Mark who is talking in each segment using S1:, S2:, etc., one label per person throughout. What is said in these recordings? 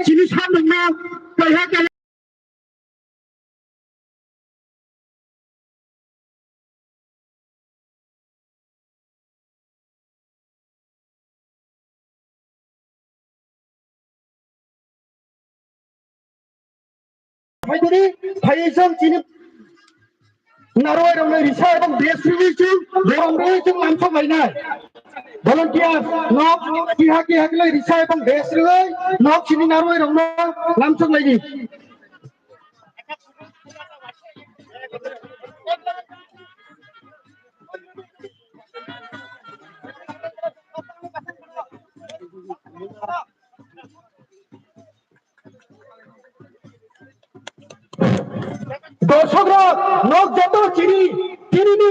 S1: sini sanung na kaya kaya Thầy dân chỉ naroi ramai risa এবং দেশ রুমিচু বরমরে chung নাম সবাই নাই volunteer nok ki hakle risa এবং দেশ রুই nok chini naroi ramna নাম সবাই ni দর্শকরা নখ যত চিনি চিনি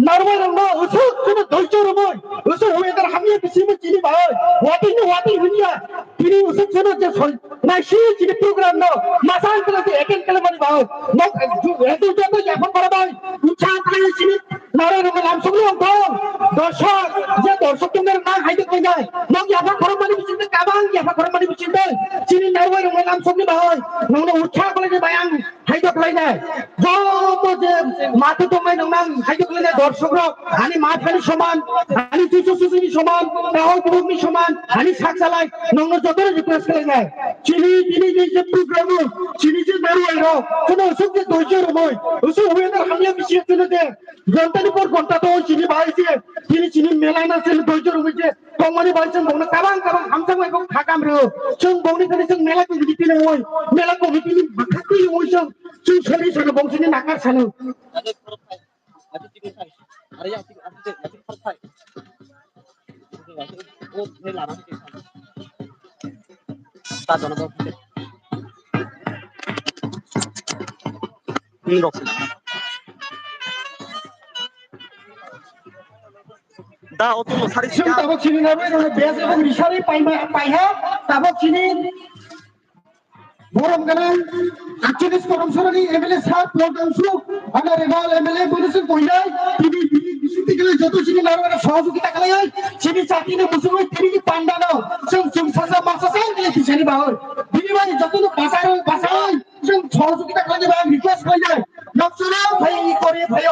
S1: নারমা রংনা উসুক চিনি ধৈর্য রমই উসুক হয়েদার হামিয়ে বিসিমে চিনি ভাই ওয়াটি হুনিয়া চিনি উসুক চিনি যে নাইসি চিনি প্রোগ্রাম ন মাসান কলাতে একেন কলমানি ভাই নখ এত যত এখন বড় ভাই উচ্ছা করে চিনি নারমা রংনা নাম সবলো অন্তর দর্শক যে দর্শক তোমাদের না হাইতে কই যায় নখ ইয়াফা খরমানি বিচিতে কাবাং ইয়াফা খরমানি বিচিতে চিনি নারমা রংনা নাম সবলি ভাই নংনা উচ্ছা করে যে ভাই আং হাইতে কই যায় যত যে মাথা তোমায় নাম হাইতে কই যায় দর্শকরা আনি মাথানি সমান আনি তুসুসুনি সমান তাও তুমি সমান আনি সাকসালাই নংনা যত রিকোয়েস্ট করে যায় চিনি যে প্রোগ্রাম চিনি যে নারমা রং কোনো উসুক যে ধৈর্য রমই উসুক হয়েদার হামিয়ে বিচিতে চলে দে ঘন্টার পর ঘন্টা তো চিনি ভাইছে চিনি মেলা না ছিল ধৈর্য রয়েছে কমানি বাইছেন বউনা কাবাং হামসাং এবং থাকাম রে जों बौनि खानि जों मेला कमिटि नो ओय मेला कमिटि नि बाखाति ओय जों सरि सरि बंसिनि नाकार सानो
S2: दा 어떤 사리
S1: जों दाबो चिनिनाबो ओरै बेस এবং रिसारि पाइहा दाबो चिनि বরম গানাং 48 করমসরানি এমএলএ সাহেব লন্ডনসু আনা রেগাল এমএলএ বলেছেন কইলাই তিনি বিশুদ্ধি গেলে যত চিনি নারওয়ার সহযোগিতা খালাই চিনি চাকরিনে মুসুমই তিনি পান্ডা নাও जों সাসা মাসাসা গেলে চিনি বাহর বিনিময়ে যত বাসায় जों সহযোগিতা খালাই বা রিকোয়েস্ট কই যায় নকসরা ভাই করে ভাই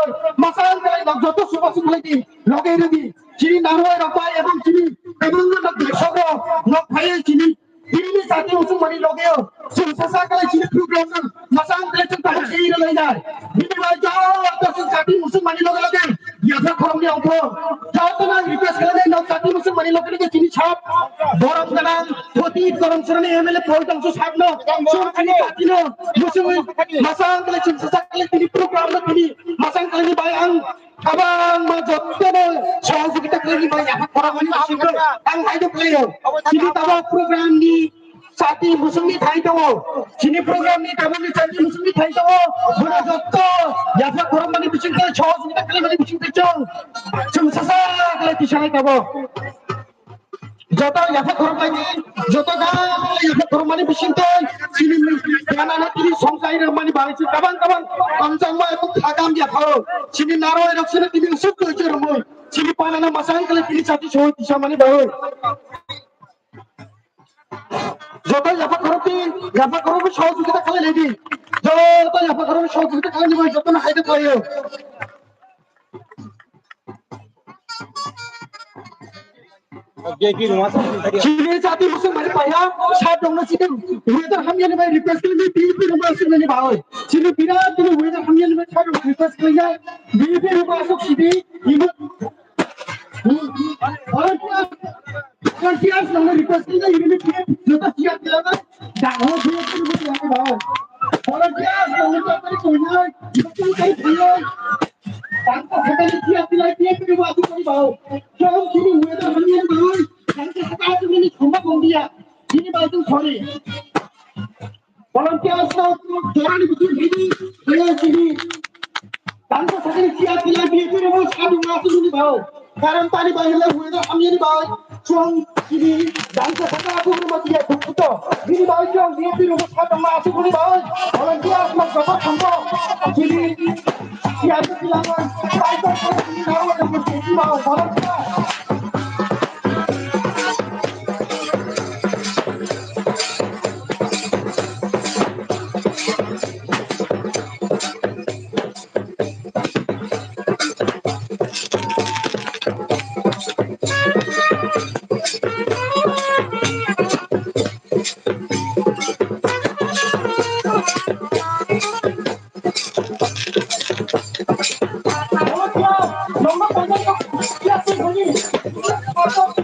S1: মাসাল গেলে যত সুবাসু লাগি লগে রেদি চিনি নারওয়ার রপাই এবং চিনি এবং দর্শক নক ভাই চিনি ini satu usung mari logeo sasa kali sini program masang kali kita hei lagi dah ini baca tu satu usung mari loge biasa korang ni apa jauh tu nak request kali nak satu usung mari loge ni sini chap borong kanang poti korang serani MLA program tu sab no sur kali satu no usung masang kali sasa kali sini program tu ini masang kali bayang abang majot tu sahujogita kali bayang korang ni masuk ang hai tu player sini tahu program ni Sati musuh thai dong, sini program ni kamu ni sati musuh thai dong, sudah joto, ya pak korang mani bising ke, cowok kita kali mani bising ke cong, sasa kali disahai kamu, joto ya pak korang mani, joto dah ya pak korang mani bising ke, sini mana nak ini songkai mani bahasa, kawan, kancang mah itu agam dia tahu, sini naro erok sini ini usuk tu cermai, sini panah masang kali ini sati cowok disah mani bahu. যত ইয়াফা করবি সহযোগিতা খালি lady যত ইয়াফা করবি সহযোগিতা খালি নিবি যত না হাইতে করিও চিনি জাতি মুসলিম মানে পাইয়া সাত দংনা চিনি ওয়েদার হামিয়ানি ভাই রিকোয়েস্ট করলি বিপি রুবা আসুক মানে ভাই চিনি বিরাট তুমি ওয়েদার হামিয়ানি ভাই সাত রিকোয়েস্ট করি যায় বিপি রুবা আসুক চিনি imo Volunteers namun request kita ini kita siap jalan dah oh dia tu betul ni bawah volunteers namun kita punya kita kai punya tanpa sekali siap dia tu bawa tu bawah jom sini weather hanya bawah tanpa sekali ini cuma dia sini bawah tu sorry volunteers jalan betul ini saya sini tanpa sekali siap dia tu bawa satu masuk ni bawah karam tadi bahaya weather hanya ni bawah Cuang ini dan sekarang aku rumah dia betul. Ini bawa cuang dia di rumah sekarang masih boleh bawa. Kalau dia nak dapat tambah, jadi siapa bilangan? Saya tak ini bawa dan mesti bawa. Kalau dia
S2: Untuk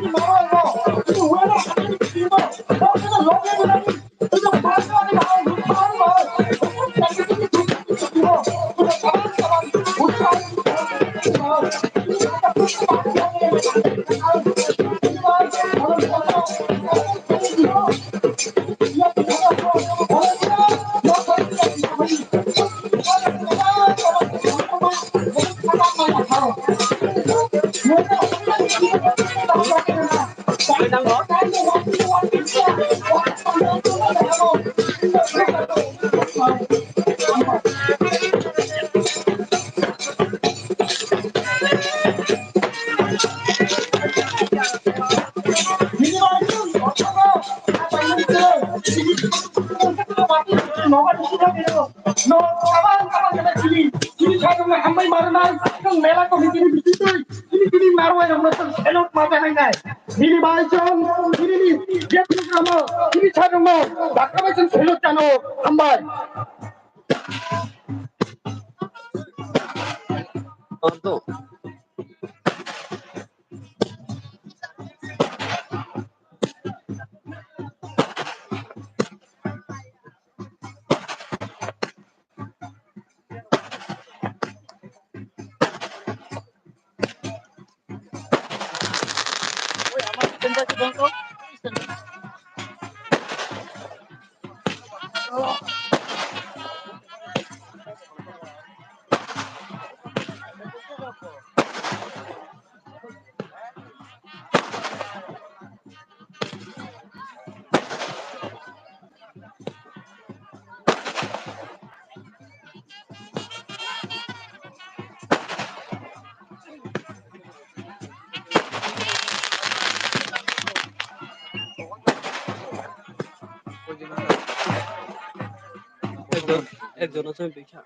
S2: একজন আছে দেখা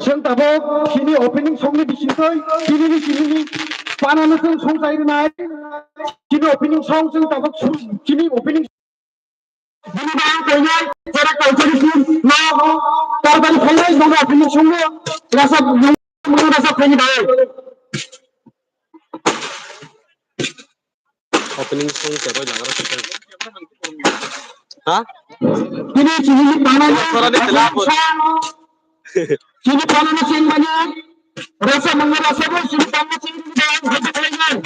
S1: जों दाबो बिनि opening संनि बिसिङै बिनि बानायनो संजायनाय बिनि opening सं जों दाबो बिनि opening
S2: opening song siapa yang ngarang hah suara di telaput
S1: sini panana sing banyak rasa mengerasa pun sini panana sing banyak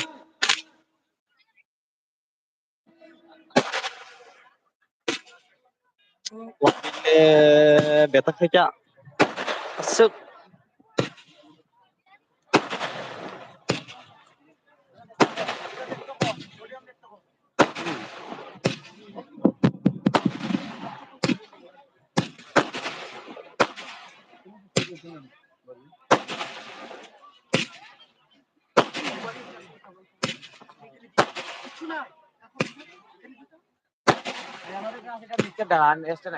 S2: beta kaca asuk dan este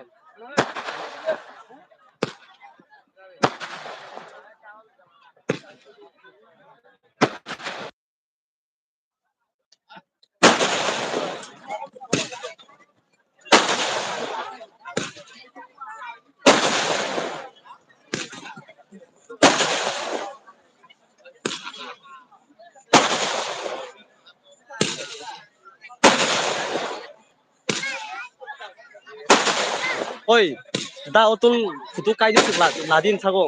S2: oi da otul futu kaini sukla nadin sago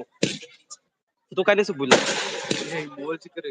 S2: futu kaini subula bol chikre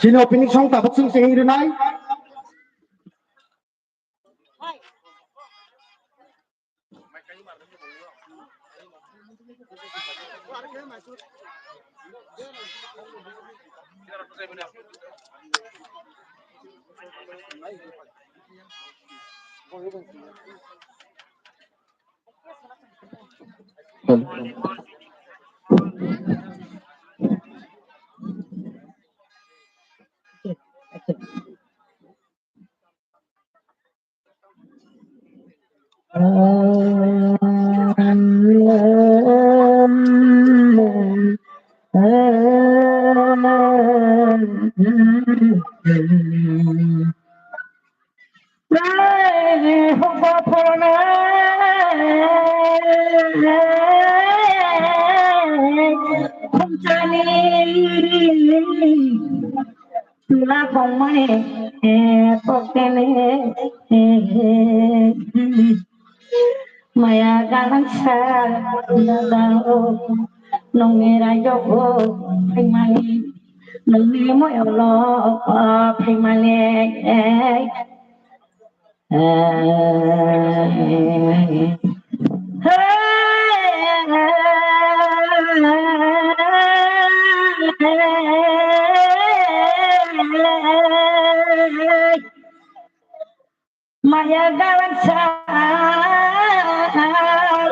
S1: sini opening song dapat sing sing renai
S3: Tula kongmane pokene maya galang sa dadao nongera yogo primani nongi mo yolo primani Maya galang sa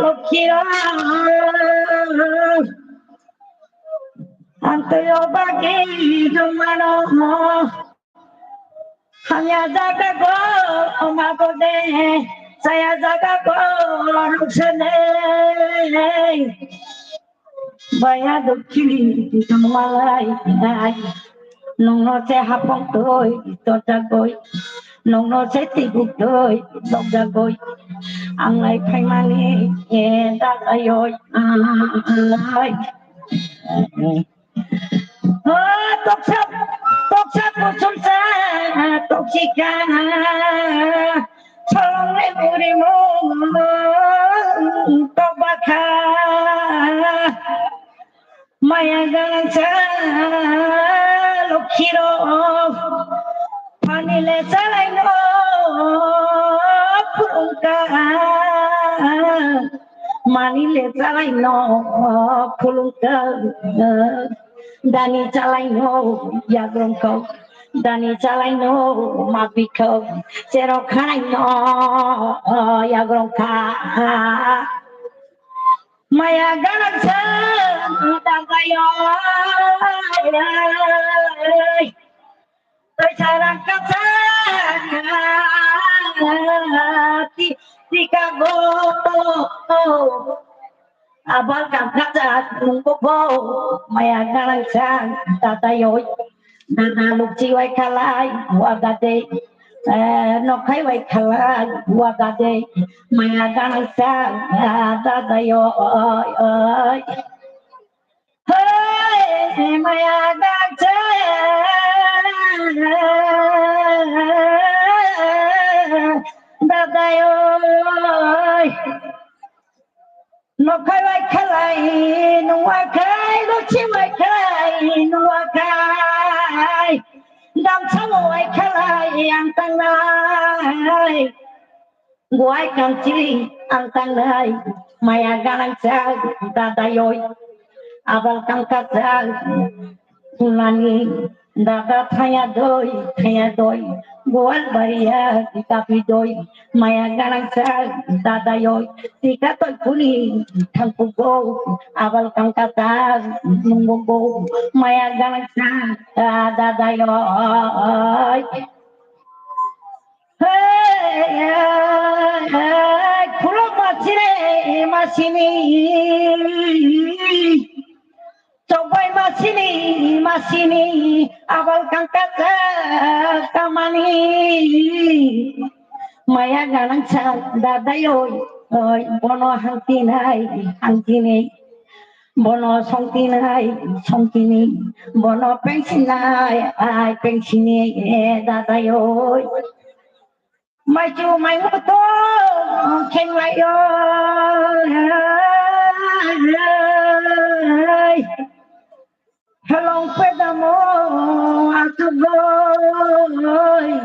S3: lokira antayo bagi dumano hanya jaga ko umagode saya jaga ko ruksane baya dokili dumalai nong no se hapong toy to jagoy nong no se tibuk toy to jagoy ang ay paimani datayoy ay toksa pusunsa toksika solong uri mo tobaka maya galang sa lokiro panile salay no pulungka manile salay no pulungka dani salay no yagrongko dani salay no mabiko zero kanay no yagrongka maya galang sa dagayo tôi sarang kata Chicago abal kang kata nungko maya galang sa tatayoy nanalog siway kalay wagade no kay way kalay wagade maya galang sa tatayoy hey maya galang sa dadayoy no kay kalay no wakay no chiway kalay no wakay dam samoy kalay ang tanay guay kang chili ang tanay maya galang sa dadayoy abal kang kasal Fulani daga thaya doi goal baria tapi doi maya galang sa dada yoy tika toy puli thampu go abal kang kata nunggo go maya galang sa dada yoy hey pulo masini Cobai masini abal kang kata kamani maya galang sa dadayoy bono hangtinay bono songtini bono pensinay pensini dadayoy maju mai moto keng layo Helong pedamo atuboy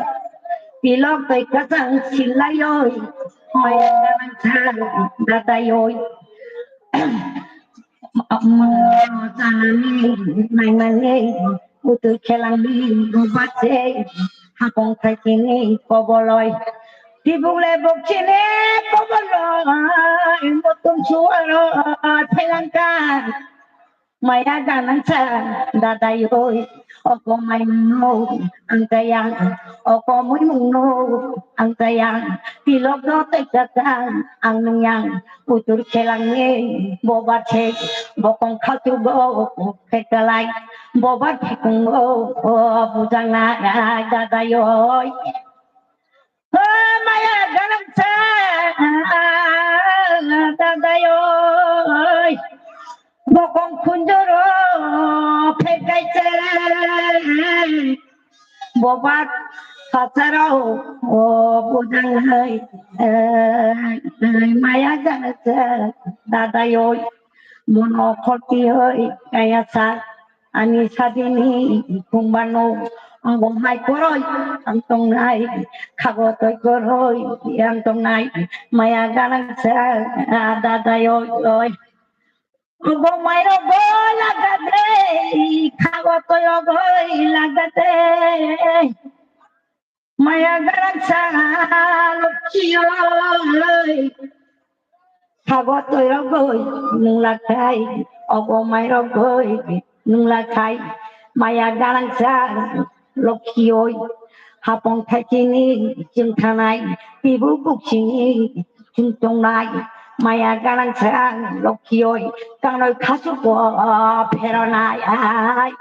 S3: pilok tay kasang silayoy maya ganang sal dadayoy tanani naimane utul kelangbi rubace hakong kakini koboloy tibule bokchine koboloy motun suaro pelangka maya ganang sal dadayoy oko may no ang kayang oko muy no ang kayang tilog no tegakang ang nungyang utur kelangnya boba cek bokong khatu go kekalai boba kekung go bujang na dadayoy maya ganang sal dadayoy bokong kunjoro pekaice bobat kacarau budang hai maya ganasa dadayoy mono khoti hoi kaya sa ani sadini kumbano angong hai koroi antong nai khagotoi koroi antong nai maya ganasa dadayoy Ogo mairo go lagate, kago to yogo lagate. Maya garang sa lukiyo, kago to yogo nung lakay. Ogo mairo go nung lakay. Maya garang sa lukiyo, hapong kakini jung kanay, ibu buksini jung tongnay. Maya ganang sa lokyoy kang noy kasu ko pero na ay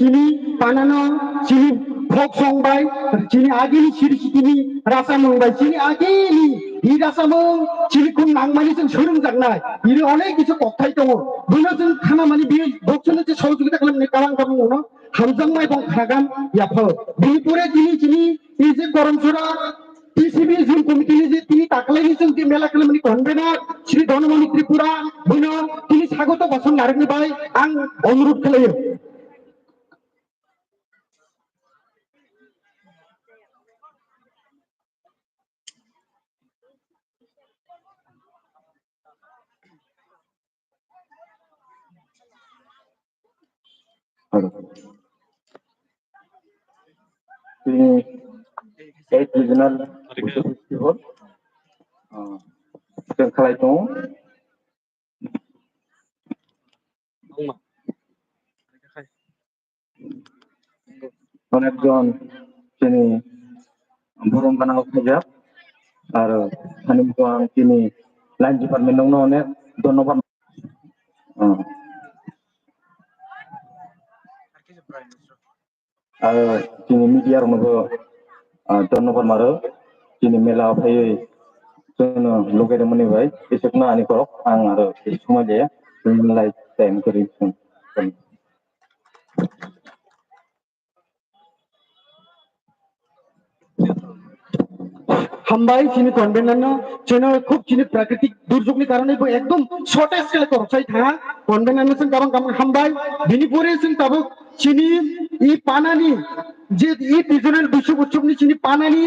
S1: Cini panano cini folk song bay cini agini cini rasa mong bay cini agini hi rasa mong cini kun nang mani sing surung jagnai ini onek kisu kokthai tongo bino sing khana mani bi bokchone je sahojogita kalamne kalang kamu no hamjang mai bong khagan yapho bipure cini এই যে Karamchhara TCB June committee যে তিনি তাকলাইনি जों যে মেলা কালামনি convener Shri Dhanmoni Tripura বইনো তিনি স্বাগত ভাষণ নারেনি ভাই আং অনুরোধ খালাयो
S4: তিনি 8 রিজনাল ফেস্টিভাল जों खालाय दङ
S2: Ông mà.
S4: অনেকজন তিনি বরং গানাও ফেজাব আর সানিমকো আं তিনি লাইন ডিপার্টমেন্টआवनो অনেক ধন্যবাদ आरो जोंनि मिडियायावनोबो धन्यबाद मारो जोंनि मेला फैयै जोंनो लगायनो मोनबाय एसेखौनो आंनि खरक आं आरो बे समाय जाया जोंनि लाइफ टाइम करि
S1: হামবাই চিনি কনভেনার চেন খুব চিনি প্রাকৃতিক দুর্যোগনি কারণে একদম শর্ট স্কেলে করছাই থাকা কনভেনার जों गाबं गाबं हामबाय बिनिपुरे जों ताबो चिनि इ पानानि जे इ रिजनल विश्व उत्सवनि चिनि पानानि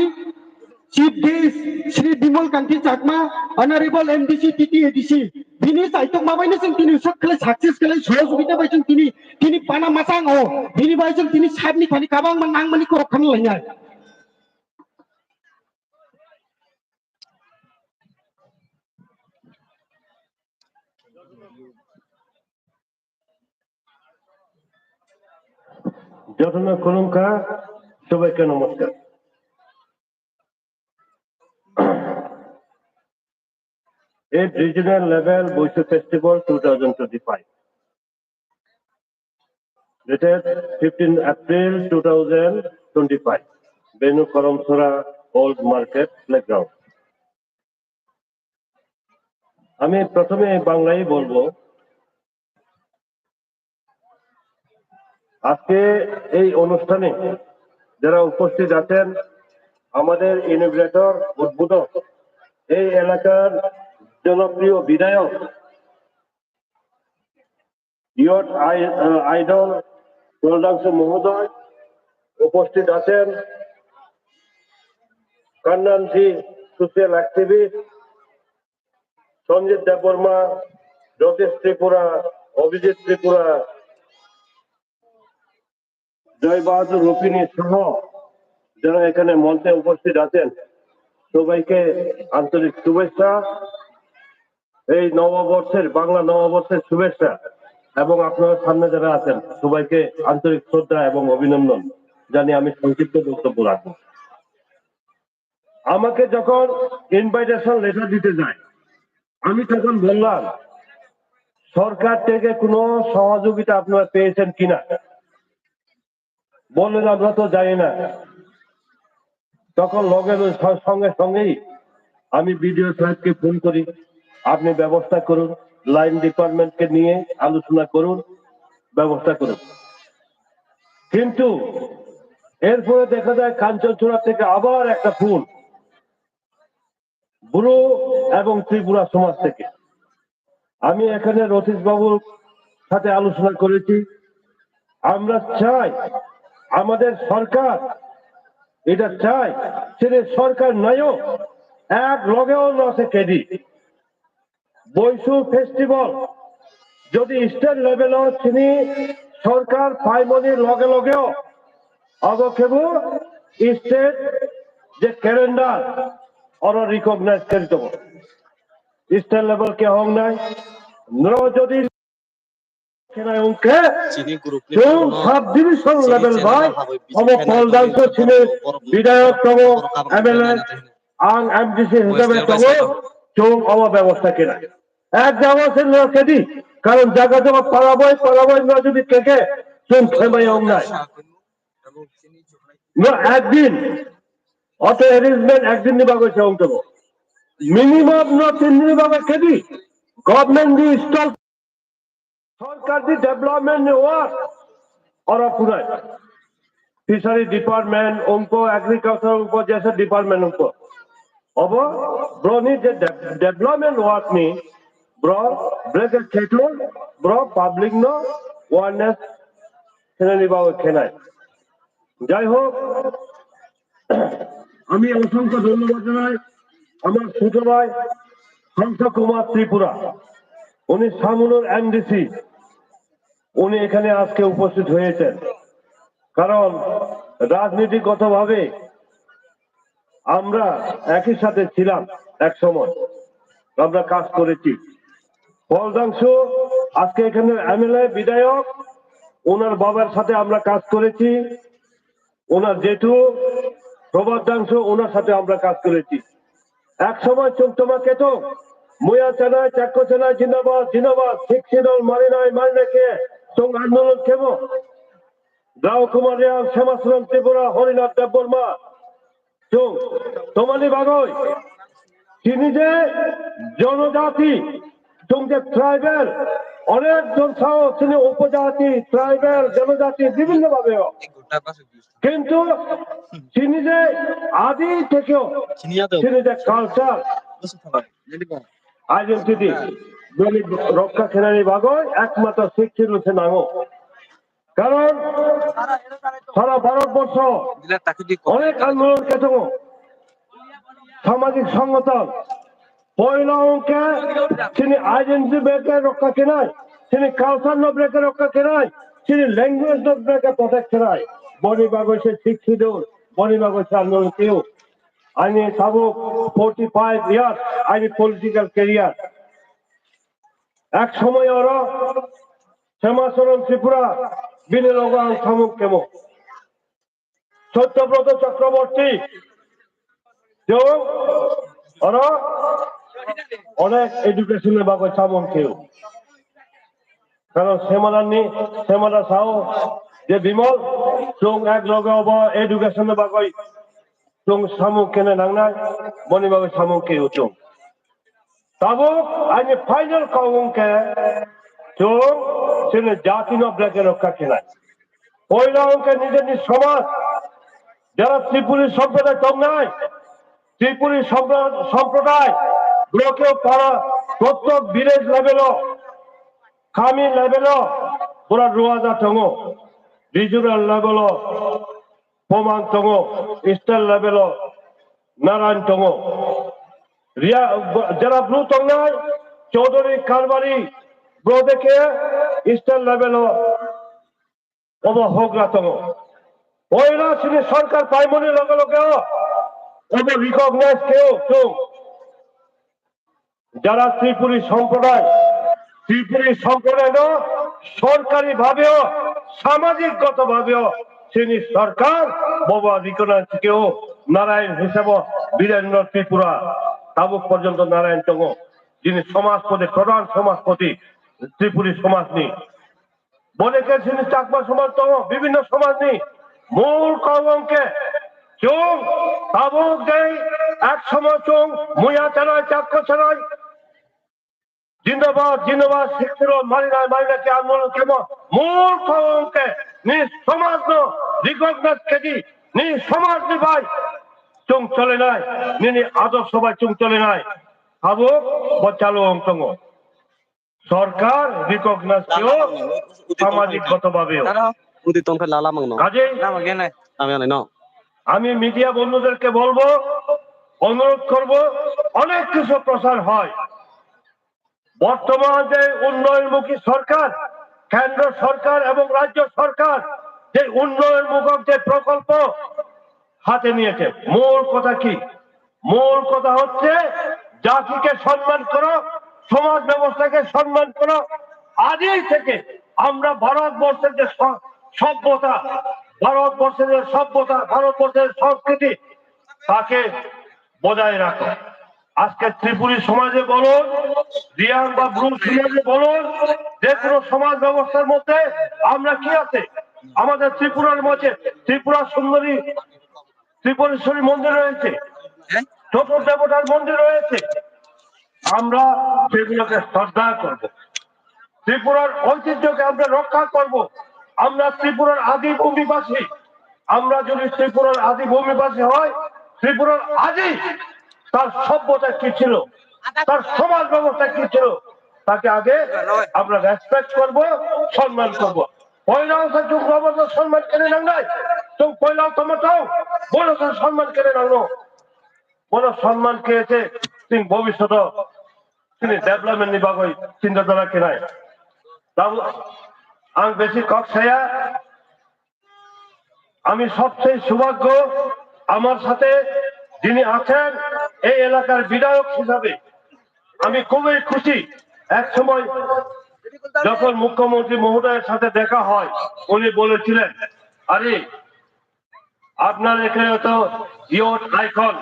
S1: चिफ गेस्ट श्री बिमल कांति चाकमा अनारेबल एमडीसी टीटी एडीसी बिनि साइटक माबायनो जों दिनै सबखले साक्सेस खले सहयोगिता बाय जों दिनै पाना मासां अ बिनि बाय जों दिनै साबनि खानि गाबां नांमानि करक खान लायनाय
S5: যতনা কলঙ্কা সবাইকে নমস্কার at regional level Buisu festival 2025 dated 15 April 2025 venue Karamchhara old market playground আমি প্রথমে বাংলায় বলবো আজকে এই অনুষ্ঠানে যারা উপস্থিত আছেন আমাদের ইনোভেটর উদ্বোধক এই এলাকার জনপ্রিয় বিধায়ক ইয়ট আইডল প্রধাংশ মহোদয় উপস্থিত আছেন, কান্নানজি সোশ্যাল অ্যাক্টিভিস্ট সঞ্জিত দেববর্মা, জ্যোতিষ ত্রিপুরা, অভিজিৎ ত্রিপুরা, জয় বাহাদুর রুপিনী সহ যারা এখানে মঞ্চে উপস্থিত আছেন সবাইকে আন্তরিক শুভেচ্ছা, এই নববর্ষের বাংলা নববর্ষের শুভেচ্ছা এবং আপনার সামনে যারা আছেন সবাইকে আন্তরিক শ্রদ্ধা এবং অভিনন্দন জানিয়ে আমি সংক্ষিপ্ত বক্তব্য রাখবো। আমাকে যখন ইনভাইটেশন লেটার দিতে যায় আমি তখন বললাম সরকার থেকে কোনো সহযোগিতা আপনারা পেয়েছেন কিনা, বললেন আমরা তো জানি না। তখন সঙ্গে সঙ্গেই আমি বিডিও সাহেবকে ফোন করি, আপনি ব্যবস্থা করুন, লাইন ডিপার্টমেন্টকে নিয়ে আলোচনা করুন, ব্যবস্থা করুন। কিন্তু এরপরে দেখা যায় কাঞ্চনচূড়া থেকে আবার একটা ফোন বুড়ো এবং ত্রিপুরা সমাজ থেকে। আমি এখানে রতীশ বাবুর সাথে আলোচনা করেছি, আমরা চাই আমাদের সরকার এটা চাই সেটা সরকার নয় এক লগেও আছে কেডি বৈশু ফেস্টিভ্যাল যদি স্টেট লেভেল চিনি সরকার ফাইমনির লগে লগেও অবক্ষেব স্টেট যে ক্যালেন্ডার ওরা রিকগনাইজ করে দেব স্টেট লেভেল কে হং নাই যদি সাব ডিভিশন লেভেল ভাই ফলদাংশ ছিলেন বিধায়ক তব এমএলএ আং এমডিসি হিসাবে তব চৌং অবা ব্যবস্থা কেনা এক জায়গা সে কেদি কারণ জায়গা জমা পারাবই না যদি কেকে চুন খেমাই অং নাই একদিন অত অ্যারেঞ্জমেন্ট একদিন নিবা গেছে অং তব মিনিমাম ন 3 দিন নিবা কেদি গভর্নমেন্ট দি স্টল সরকার দি ডেভেলপমেন্ট ওয়ার্ক और पूरा फिशरी डिपार्टमेंट उनको एग्रीकल्चर उनको जैसे डिपार्टमेंट उनको अब ब्रोनी जे डेवलपमेंट वर्क में ब्रो ब्रेक खेतलो ब्रो पब्लिक नो अवेयरनेस खेनानि बाव खेनाय যাই হোক আমি অসংখ্য ধন্যবাদ জানাই আমার ছোট ভাই হংস কুমার ত্রিপুরা উনি সামুনুর এমডিসি উনি এখানে আজকে উপস্থিত হয়েছেন কারণ রাজনীতিগতভাবে আমরা একই সাথে ছিলাম এক সময় আমরা কাজ করেছি ফলদাংশু আজকে এখানে এমএলএ বিধায়ক ওনার বাবার সাথে আমরা কাজ করেছি ওনার জেঠু প্রবাদাংশু ওনার সাথে আমরা কাজ করেছি এক সময় তোমাকে তো মুয়া চানায় চাক্কো চানায় জিন্দাবাদ জিন্দাবাদ শিক্ষিত মারি নাই মারি নাকি চং আন্দোলন কেমো রাও কুমার রিয়াং শ্যামাশ্রম ত্রিপুরা হরিনাথ দেববর্মা চং তোমালি বাগই তিনি যে জনজাতি চংকে ট্রাইবেল অনেক জনসাও তিনি উপজাতি ট্রাইবেল জনজাতি বিভিন্ন ভাবে কিন্তু তিনি যে আদি থেকেও তিনি যে কালচার আইডেন্টিটি রক্ষা খেলানি বাগয় একমাত্র শিক্ষিত হচ্ছে নাঙো কারণ সারা ভারতবর্ষ অনেক আন্দোলন কেটে সামাজিক সংগঠন পয়লা অঙ্কে তিনি আইডেন্টিটি ব্রেকে রক্ষা কেনায় তিনি কালচার নো ব্রেকে রক্ষা কেনায় তিনি ল্যাঙ্গুয়েজ নো ব্রেকে প্রটেক্ট কেনায় বনি বাগছে শিক্ষিত বনি বাগছে আন্দোলন কেউ আমি সাবুক 45 ইয়ার্স আমি পলিটিক্যাল ক্যারিয়ার এক সময় ওরা শ্যামাচরণ ত্রিপুরা বিনিয়োগ সামুক কেমন সত্যব্রত চক্রবর্তী ওরা অনেক এডুকেশনের বাবদ সামন কেউ কারণ শ্যামালা সাহ যে বিমল চং এক লগে এডুকেশনের বাগৈ চং সামুক কেনে নাংনায় বনি বাগৈ সামুক কেউ চং তাবুক আমি ফাইনাল কাউকে চং সেনে জাতি ন ব্রেকে রক্ষা কেনায় পয়লা অঙ্কে নিজের সমাজ যারা ত্রিপুরী সম্প্রদায় টঙ্গায় ত্রিপুরী সম্প্রদায় ব্লকেও পাড়া প্রত্যেক ভিলেজ লেভেল খামি লেভেল পুরা রুয়াদা টঙ্গ রিজনাল লেভেল প্রমাণ টঙ্গ স্টেট লেভেল নারায়ণ টঙ্গ যারা ব্লু টঙ্গায় চৌধুরী কারবারি ব্লো দেখে স্টেট লেভেল হোগরা টঙ্গ ওইরা শুধু সরকার প্রাইমারি লগে লগেও রিকগনাইজ কেউ যারা ত্রিপুরী সম্প্রদায় সরকারি ভাবেও সামাজিকগত ভাবেও তিনি সরকার বাবা রিকগনাইজ কেউ নারায়ণ হিসেবে বীরেন্দ্র ত্রিপুরা তাবুক পর্যন্ত নারায়ণ টঙ্গ যিনি সমাজপতি প্রধান সমাজপতি ত্রিপুরী সমাজ নিয়ে বলে গেছেন চাকমা সমাজ টঙ্গ বিভিন্ন সমাজ নিয়ে মূল কলমকে চোং তাবুক দেয় এক সময় চোং মুয়া চালায় চাক্ষ চালায় জিন্দাবাদ জিন্দাবাদ শিক্ষিত মারি না কি আন্দোলন কেমন মূল কলমকে নিজ সমাজ রিকগনাইজ কেজি নিজ সমাজ নি ভাই চুং চলে নাই নিনি আদর্শ ভাই চুং চলে নাই তাবুক বচালো অংশ সরকার রিকগনাইজ কেউ সামাজিকগত ভাবেও
S2: উদিত তংফে লালা মাংনো
S5: কাজেই
S2: আমি আনাই ন
S5: আমি মিডিয়া বন্ধুদেরকে বলবো অনুরোধ করব অনেক কিছু প্রচার হয় বর্তমান যে উন্নয়নমুখী সরকার কেন্দ্র সরকার এবং রাজ্য সরকার যে উন্নয়নমূলক যে প্রকল্প হাতে নিয়েছে মূল কথা কি মূল কথা হচ্ছে জাতিকে সম্মান করো সমাজ ব্যবস্থাকে সম্মান করো আজই থেকে আমরা ভারতবর্ষের যে সভ্যতা ভারতবর্ষের সংস্কৃতি তাকে বজায় রাখো আজকে ত্রিপুরী সমাজে বলুন রিয়াং বা ব্রু সমাজে বলুন যে কোনো সমাজ ব্যবস্থার মধ্যে আমরা কি আছে আমাদের ত্রিপুরার মধ্যে ত্রিপুরা সুন্দরী ত্রিপুরেশ্বরী মন্দির রয়েছে চতুর দেবতার মন্দির রয়েছে আমরা সেগুলোকে শ্রদ্ধা করব ত্রিপুরার ঐতিহ্যকে আমরা রক্ষা করব আমরা ত্রিপুরার আদি ভূমিবাসী আমরা যদি ত্রিপুরার আদি ভূমিবাসী হয় ত্রিপুরার আদি তার সভ্যতা কি ছিল তার সমাজ ব্যবস্থা কি ছিল তাকে আগে আমরা রেসপেক্ট করব সম্মান করব পয়লাও যুগ সম্মান কেড়ে নাই তো পয়লাও তোমাটাও বড় সম্মান কেড়ে নাও বড় সম্মান খেয়েছে তিনি ভবিষ্যৎ তিনি ডেভেলপমেন্ট নিবাগ চিন্তাধারা কেনায় আং বেশি কক্সায়া আমি সবচেয়ে সৌভাগ্য আমার সাথে যিনি আছেন এই এলাকার বিধায়ক হিসাবে আমি খুবই খুশি এক সময় যখন মুখ্যমন্ত্রী মহোদয়ের সাথে দেখা হয় উনি বলেছিলেন আরে আপনার এখানে তো ইয়ট আইকন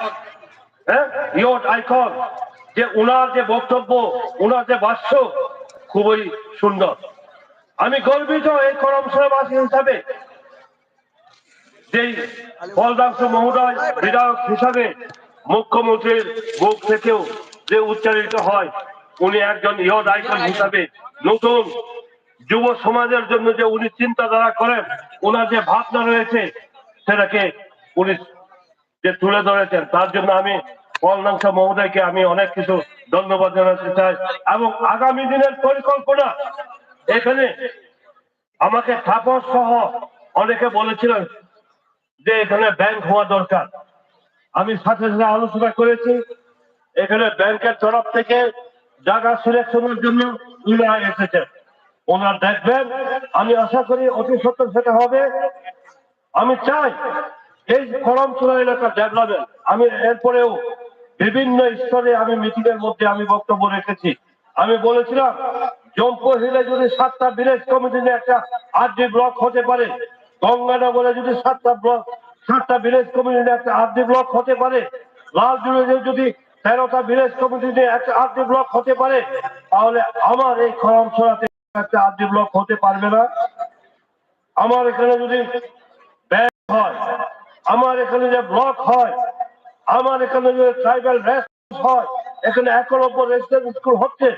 S5: ইয়ট আইকন যে উনার যে বক্তব্য উনার যে ভাষ্য খুবই সুন্দর আমি গর্বিত এই করমসরাবাসী হিসাবে যে বলদাংশ মহোদয় বিধায়ক হিসাবে মুখ্যমন্ত্রীর মুখ থেকেও যে উচ্চারিত হয় উনি একজন ইয়ট আইকন হিসাবে নতুন যুব সমাজের জন্য যে উনি চিন্তাধারা করেন ওনার যে ভাবনা রয়েছে সেটাকে উনি যে তুলে ধরেছেন তার জন্য আমি বলদাংশ মহোদয়কে আমি অনেক কিছু ধন্যবাদ জানাতে চাই এবং আগামী দিনের পরিকল্পনা এখানে আমাকে তাপস সহ অনেকে বলেছিলেন যে এখানে ব্যাংক হওয়া দরকার আমি সাথে সাথে আলোচনা করেছি এখানে ব্যাংকের তরফ থেকে জায়গা সিলেকশনের জন্য উনারা এসেছেন ওনারা দেখবেন আমি আশা করি অতি সত্তর সেটা হবে আমি চাই এই করমচুরা এলাকার ডেভেলপমেন্ট আমি এরপরেও বিভিন্ন স্তরে আমি মিটিং এর মধ্যে আমি বক্তব্য রেখেছি আমি বলেছিলাম জম্পো হিলে যদি 7টা ভিলেজ কমিটি নিয়ে একটা আরডি ব্লক হতে পারে গঙ্গানগরে যদি 7টা ভিলেজ কমিটি নিয়ে একটা আরডি ব্লক হতে পারে লালজুড়ে যদি 13টা ভিলেজ কমিটি নিয়ে একটা আরডি ব্লক হতে পারে তাহলে আমার এই করমছড়াতে একটা আরডি ব্লক হতে পারবে না আমার এখানে যদি ব্যাংক হয় আমার এখানে যে ব্লক হয় আমার এখানে যে ট্রাইবাল রেস্ট হয় এখানে একলব্য রেসিডেন্ট স্কুল হচ্ছে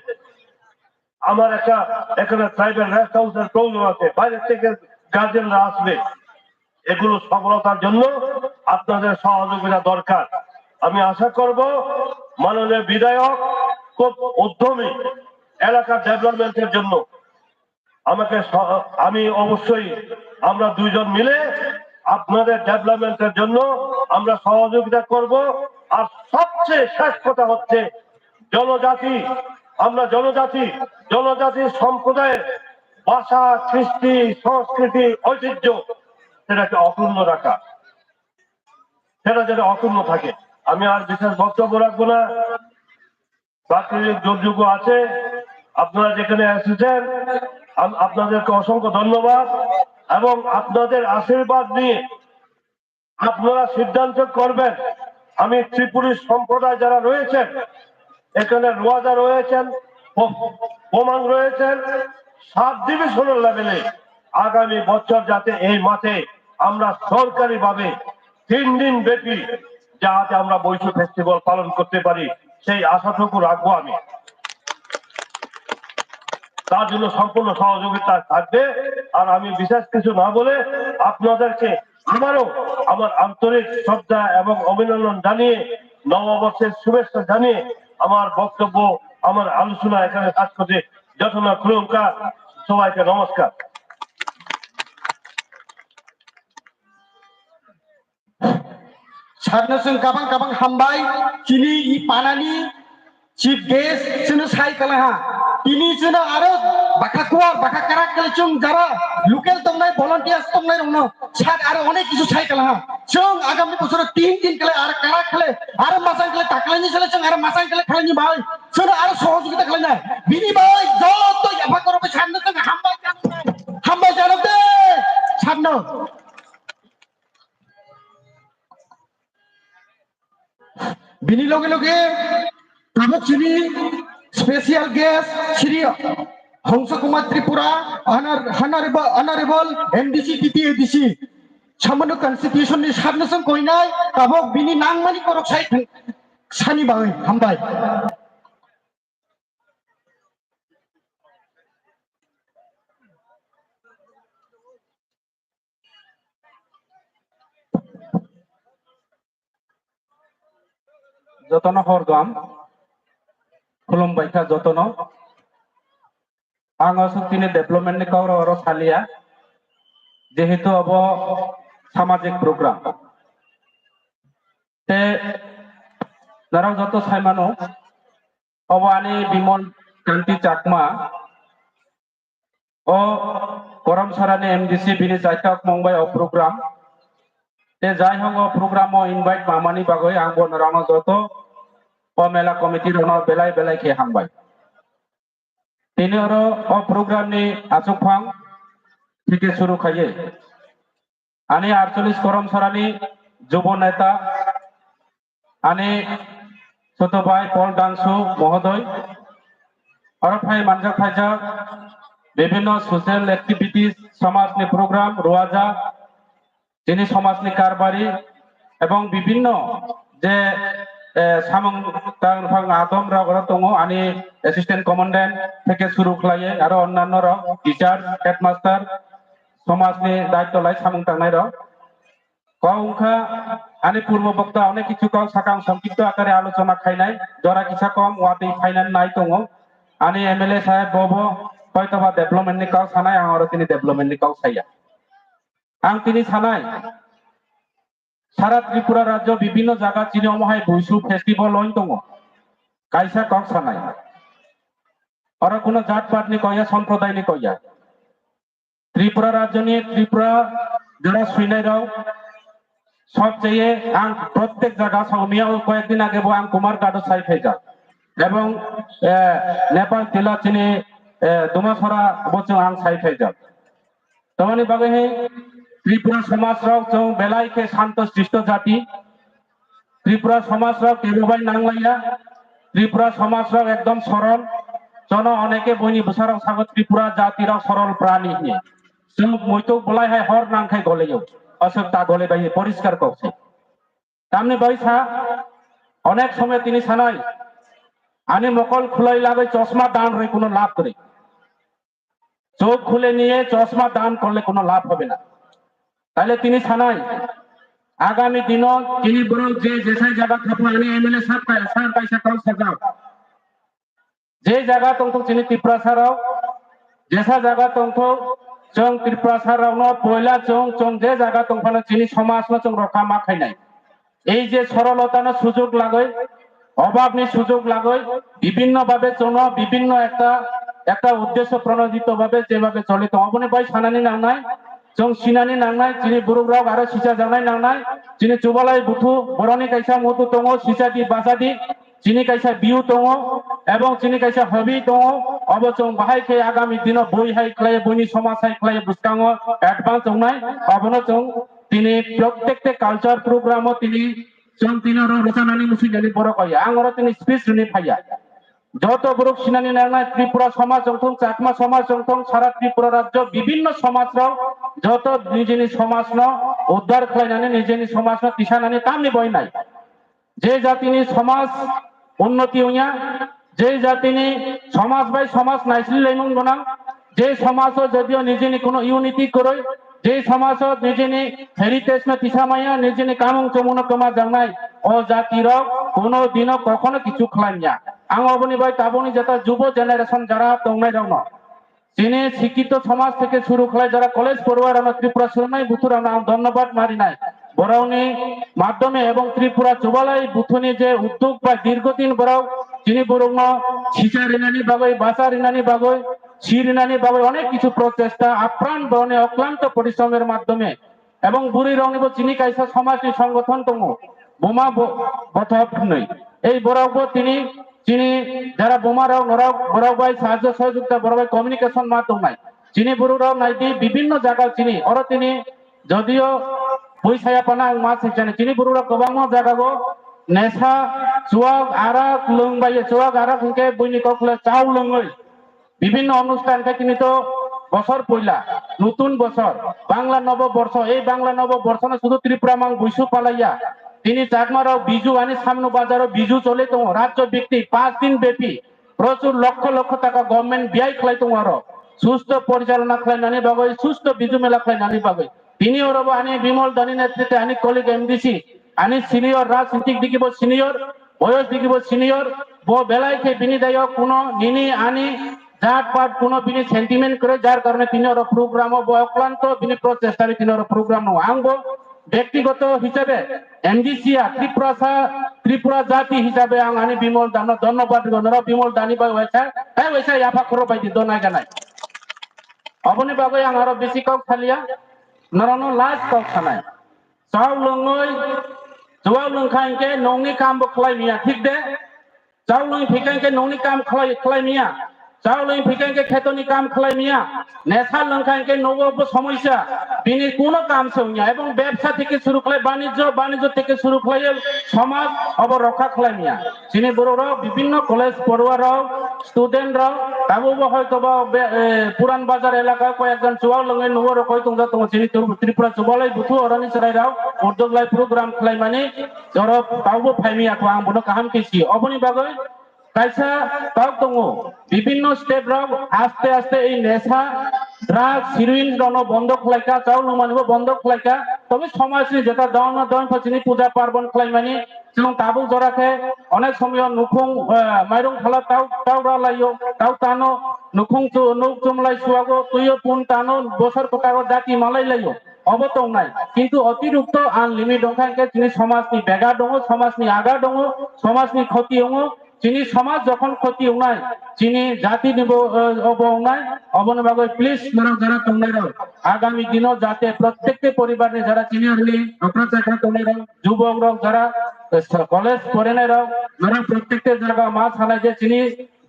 S5: আমার একটা এখানে ট্রাইবাল রেস্ট হাউসের প্রয়োজন আছে বাইরে থেকে গার্জেনরা আসবে এগুলো সফলতার জন্য আপনাদের সহযোগিতা দরকার। আমি আশা করব মাননীয় বিধায়ক খুব উদ্যমী এলাকার ডেভেলপমেন্টের জন্য। আমি অবশ্যই আমরা দুইজন মিলে আপনাদের ডেভেলপমেন্টের জন্য আমরা সহযোগিতা করব। আর সবচেয়ে শেষ কথা হচ্ছে জনজাতি, আমরা জনজাতি সম্প্রদায়ের ভাষা, কৃষ্টি, সংস্কৃতি, ঐতিহ্য সেটাকে অক্ষুণ্ণ রাখা, সেটা যেন অক্ষুণ্ণ থাকে। আমি আর বিশেষ বক্তব্য রাখবো না, প্রাকৃতিক দুর্যোগ আছে, আপনারা যেখানে এসেছেন আপনাদেরকে অসংখ্য ধন্যবাদ এবং আপনাদের আশীর্বাদ নিয়ে আপনারা সিদ্ধান্ত করবেন। আমি ত্রিপুরী সম্প্রদায় যারা রয়েছেন এখানে, রোয়াজা রয়েছেন, বোমাং রয়েছেন, সাব ডিভিশনাল লেভেলে আগামী বছর যাতে এই মাঠে আমরা সরকারিভাবে 3 দিন ব্যাপী যাতে আমরা বৈশু ফেস্টিভ্যাল পালন করতে পারি সেই আশাটুকু রাখবো আমি। তার জন্য সম্পূর্ণ সহযোগিতা থাকবে। আর আমি বিশেষ কিছু না বলে আপনাদেরকে আমার আন্তরিক শ্রদ্ধা এবং অভিনন্দন জানিয়ে, নববর্ষের শুভেচ্ছা জানিয়ে আমার বক্তব্য, আমার আলোচনা এখানে শেষ করতে যতনা খুলুমকা। সবাইকে নমস্কার।
S1: सारनों काबां काबां हामबाय चिनी इ पानानि चिफ गेस्ट जोंनो साइ कलाहा तिनि जोंनो आरो बाका कुवार बाका काराक कले जों जारा लोकेल दंनाय भलान्टियार्स दंनाय रंनो सार आरो अनेक किछु साइ कलाहा जों आगामी बोसोराव 3 दिन कले आरो काराक कले आरो मासां कले ताकलायनि साले जों आरो मासां कले खालायनि बाय जोंनो आरो सहयोगिता खालायनाय बिनि बाय जत याफा करबो सारनो जों हामबाय जानो दे सारनो। बिनी लोगे लोगे प्रमुख Shri special guest Shri Hans Kumar Tripura honourable MDC TTADC सामान्य कॉन्स्टिट्यूशन नि साबनसं कोइनाय काबक बिनी नांगमानि करक साइ सानि बागै हामबाय।
S6: যতন হরগাম खुलुमबायखा जतन आं सुक्तिनि डेभलपमेंट नि काव और सालिया जेहेतु अब सामाजिक प्रोग्राम ते नाराव जत साइमानो अब आनी बिमल कांति चाकमा ओ करमसारानि एमडीसी बिनि जायका मंबाय ओ प्रोग्राम ते जाय हंग प्रोग्राम इनवाइट मामानि बागै आं बनरानो जत ओ मेला कमिटी रनो बेलाय बेलाय के हांबाय तिनि और ओ प्रोग्राम नि आसुफां थिके शुरू खाये आनी 48 करमसारानि युव नेता आनी छोटोभाई पल डांसु महोदय और फाइ मानजा फाइजा विभिन्न सोशल एक्टिविटीज समाजनि प्रोग्राम रुवाजा जिनि समाजनि कारबारी एवं विभिन्न जे सामं तांफां आदम रागरा दङ आनी असिस्टेंट कमांडेंट থেকে শুরু খালায়ে आरो अन्यान्य र टीचर हेडमास्टर समाजनि दायित्व लाई सामं तांनाय र कौंखा आनी पूर्व वक्ता अनेक किछु कौ साकां संक्षिप्त आकारे आलोचना खाइनाय जरा किसा कम वाति फाइनान नाय दङ आनी एमएलए साहेब बबो हयतोबा डेभलपमेंट नि कौ सानाय आं आरो तिनि डेभलपमेंट नि कौ साया आं तिनि सानाय सारा त्रिपुरा राज्य विभिन्न जागा चिनियमहाय बुसु फेस्टिवल होइन दङ काइसा कक सानाय और कोनो जात पात नि कया सम्प्रदाय नि कया त्रिपुरा राज्य नि त्रिपुरा जरा सुइनाय राव सब चाहिए आं प्रत्येक जागा साउमिया कयेकदिन आगे आं कुमार गाडो साइ फेजा एवं नेपाल जिला चिनि दुमासरा बचो आं साइ फेजा तमानि बागै हे त्रिपुरा समाज राव जों बेलाय के शांत शिष्ट जाति त्रिपुरा समाज राव केबोबाय नांलाया त्रिपुरा समाज राव एकदम सरल जन अनेके बयनि बसाराव सागत त्रिपुरा जाति राव सरल प्राणी हे जों मयतो बलाय हाय हर नांखाय गलेयो असक्ता गले बाय परिष्कार कौसे तामनि बैसा अनेक समय तिनि सानाय आनी मकल खुलाई लागे चश्मा दान रे कोनो लाभ करे चोख खुले निये चश्मा दान करले कोनो लाभ होबे ना তাইলে তিনি ছানাই आगामी दिनों जिनी बरो जे जैसा जगह थापो आनी एमएलए साहब पैसा कौन सजाओ जे जगह तुमको चिनी त्रिपुरा साराव जैसा जगह तुमको जों त्रिपुरा साराव न पहला जों जे जगह तुमको चिनी समाज न जों रखा मा खाइनाय এই যে সরলতা না সুযোগ লাগয় অভাব নি সুযোগ লাগয় বিভিন্ন ভাবে চোন বিভিন্ন একটা উদ্দেশ্য প্রণোদিত ভাবে যেভাবে চলিত অবনে ভাই সানানি নাংনাই जों सिनानि नांनाय चिनि बुरुग्राव आरो सिसा जावनाय नांनाय चिनि चुबालाय बुथु बरनि कायसा मुतु दङ सिसादि बासादि चिनि कायसा बिउ दङ एवं चिनि कायसा हबि दङ अब जों बाहाय के आगामी दिनाव बय हाय क्लाय बयनि समाज हाय क्लाय बुसकाङो एडभान्स दंनाय अबनो जों तिनि प्रत्येकटे कालचार प्रोग्रामो तिनि जों तिनरो रचनानि मुसिनानि बर कय आंरो तिनि स्पीच रुनि फाया যত গ্রুপ সিনানি নাংনায় ত্রিপুরা সমাজ জংথং চাকমা সমাজ জংথং সারা ত্রিপুরা রাজ্য বিভিন্ন সমাজরাव যত নিজেনি সমাজ ন উদ্ধার খাইনানি নিজেনি সমাজ ন তিসানানি কামনি বইনাই যে জাতিনি সমাজ উন্নতি হইয়া যে জাতিনি সমাজ বাই সমাজ নাইসলি লাইমং গনাং যে সমাজ যদিও নিজেনি কোনো ইউনিটি করে যে সমাজ নিজেনি হেরিটেজ না তিসামাইয়া নিজেনি কামং চমুন কমা জাংনাই ও জাতির কোনো দিন কখনো কিছু খাইয়া आं अबनि भाई ताबनि जेता जुब जेनारेशन जरा दंनाय दङ जिनि शिक्षित समाज থেকে শুরু খায় যারা কলেজ পড়ুয়ার আমরা ত্রিপুরা সুরনাই বুথুর আমরা ধন্যবাদ মারিনাই বরাউনি মাধ্যমে এবং ত্রিপুরা যুবালাই বুথনি যে উদ্যোগ বা দীর্ঘদিন বরাও যিনি বরং শিক্ষা ঋণানি বাগৈ ভাষা ঋণানি বাগৈ শিরিনানি বাগৈ অনেক কিছু প্রচেষ্টা আপ্রাণ বনে অক্লান্ত পরিশ্রমের মাধ্যমে এবং বুড়ি রংনিব যিনি কাইসা সমাজনি সংগঠন দङ বোমা বথপ নই এই বরাও তিনি যিনি যারা বোমারাও নরাও বড়াও ভাই সাহায্য সহযোগিতা বড় ভাই কমিউনিকেশন মাধ্যম নাই যিনি বুড়ুরাও নাইদি বিভিন্ন জায়গা চিনি অর তিনি যদিও পয়সায়া পানা মাছ হিসানে যিনি বুড়ুরা গোবাং জায়গাগো নেশা চুয়াক আরাক লংবাই চুয়াক আরাক হুকে বইনি কখলে চাউ লংই বিভিন্ন অনুষ্ঠানকে তিনি তো বছর পয়লা নতুন বছর বাংলা নববর্ষ এই বাংলা নববর্ষ না শুধু ত্রিপুরা মাং বৈশু পালাইয়া তিনি চাকমারাও বিজু আনি সামনে বাজারও বিজু চলে তো রাজ্য ব্যক্তি 5 দিন ব্যাপী প্রচুর লক্ষ লক্ষ টাকা গভর্নমেন্ট ব্যয় খাই তো আরো সুস্থ পরিচালনা খাইনানি বাগৈ সুস্থ বিজু মেলা খাইনানি বাগৈ তিনি ওরব আনি বিমল দানি নেতৃত্বে আনি কলিগ এমডিসি আনি সিনিয়র রাজনীতিক দিকিব সিনিয়র বয়স দিকিব সিনিয়র বো বেলাইকে বিনিদায়ক কোনো নিনি আনি জাত পাত কোনো বিনি সেন্টিমেন্ট করে যার কারণে তিনি ওর প্রোগ্রাম অক্লান্ত বিনি প্রচেষ্টারে তিনি ওর প্রোগ্রাম আঙ্গো ব্যক্তিগত হিসাবে এমডিসিয়া ত্রিপুরা জাতি হিসাবে আং আনি বিমল দান ধন্যবাদ গণরা বিমল দানি বাই ওইসা ইয়াফা খর বাইদি দনাই জানাই অবনি বাগৈ আং আরো বেশি কাউ খালিয়া নরানো লাজ কাউ খানায় চাউ লংই জোয়াও লংখাইকে নংনি কাম বো খলাই মিয়া ঠিক দে চাউ লং ফিকাইকে নংনি কাম খলাই মিয়া চাউ লং ফিকাইকে খেতনি কাম খলাই মিয়া নেশা লংখাইকে নগব সমস্যা বিনি কোনো কাম সৌনিয়া এবং ব্যবসা থেকে শুরু করে বাণিজ্য থেকে শুরু করে সমাজ অব রক্ষা খলাই মিয়া যিনি বড়রাও বিভিন্ন কলেজ পড়ুয়ারাও স্টুডেন্টরাও তাবো হয়তো বা পুরান বাজার এলাকায় কয়েকজন চুয়াও লঙ্গে নগর কই তোমরা তোমার যিনি ত্রিপুরা যুবালাই বুথু অরানি সরাইরাও উদ্যোগলাই প্রোগ্রাম খলাই মানে জর তাবো ফাইমিয়া কো আং বড় কাহাম কেছি অবনি বাগৈ কাইসা তাও দङ বিভিন্ন স্টেট রাও আস্তে আস্তে এই নেশা ড্রাগস হিরোইন দন বন্ধ খলাইকা চাও নমানিব বন্ধ খলাইকা তবে সমাজনি যেটা দাওন দাওন ফচিনি পূজা পার্বণ খলাইমানি जों ताबु जराखे अनेक समय नुखुं माइरं थाला ताव रालायो ताव तानो नुखुं नुक चुमलाई सुवागो तुयो पुन तानो बसर कोटागो जाति मालाई लायो अबतং নাই কিন্তু অতিরিক্ত আনলিমিট দংখাকে তিনি সমাজনি বেগা দङ সমাজনি আগা দङ সমাজনি ক্ষতি দङ যিনি সমাজ যখন ক্ষতি নাই যিনি জাতি নিব অবনাই অবন বাগৈ প্লিজ যারা তোমরা আগামী দিন যাতে প্রত্যেকটি পরিবারে যারা চিনি হলি আপনার জায়গা তোমরা যুবক যারা কলেজ পড়েনারাও যারা প্রত্যেকটি জায়গা মা ছানা যে চিনি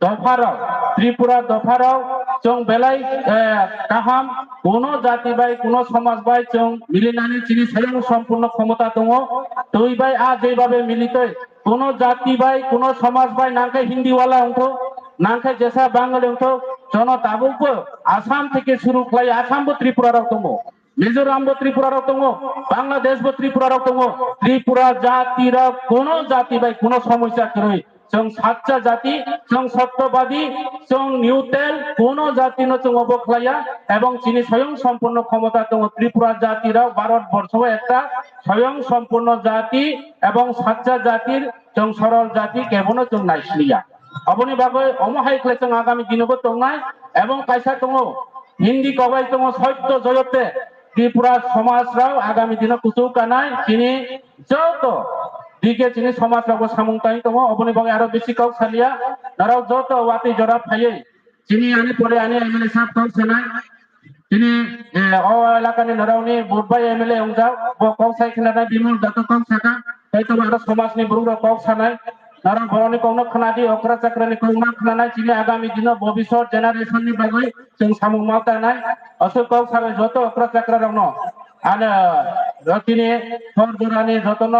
S6: দফারাও ত্রিপুরা দফারাও চং বেলাই কাহাম কোন জাতি বাই কোন সমাজ বাই চং মিলিনানি চিনি স্বয়ং সম্পূর্ণ ক্ষমতা দङ দুই বাই আজ যেভাবে মিলিত কোন জাতি বাই কোন সমাজ বাই নাকে হিন্দিওয়ালা অংথ নাকে যেসা বাঙালি অংথ জন তাবুকবো আসাম থেকে শুরু খাই আসামবো ত্রিপুরারাও দङ মিজোরামবো ত্রিপুরারাও দङ বাংলাদেশবো ত্রিপুরারাও দङ ত্রিপুরা জাতিরা কোন জাতি বাই কোন সমস্যা করে जों सातजा जाति जों सत्यबादी जों निउट्रेल कोनो जाति न जों अबख्लाया एवं चिनि स्वयं सम्पूर्ण क्षमता दङ त्रिपुरा जातिराव भारतबर्षआव একটা स्वयं सम्पूर्ण जाति एवं सातजा जातिर जों सरल जाति केवनो जों नायस्लिया अबनि बागै अमहायख्ले जों आगामी दिनबो दंनाय एवं कायसा दङ हिंदी कबाय दङ सत्य जयते त्रिपुरा समाजराव आगामी दिनाव कुचौ कानाय चिनि जत दिके चिनि समाजराव सामुंथाय दङ अबनि बागै आरो बेसि काउ सालिया नाराव जत वाति जरा फायै चिनि आनि परे आनि एमएलए साहब काउ सानाय चिनि ओ एलाकानि नारावनि बुधबाय एमएलए अंजाव काउ सायखनाय बिमुल दात काउ साका कायतो आरो समाजनि बुरुंराव काउ सानाय नाराव बरनि काउनो खनादि अक्रा चक्रनि काउना खनानाय चिनि आगामी दिनाव भबिष्यत जेनारेशननि बागै जों सामुं मावतानाय असो काउ सारे जत अक्रा चक्र रावनो आरो रतिनि थर जरानि जतन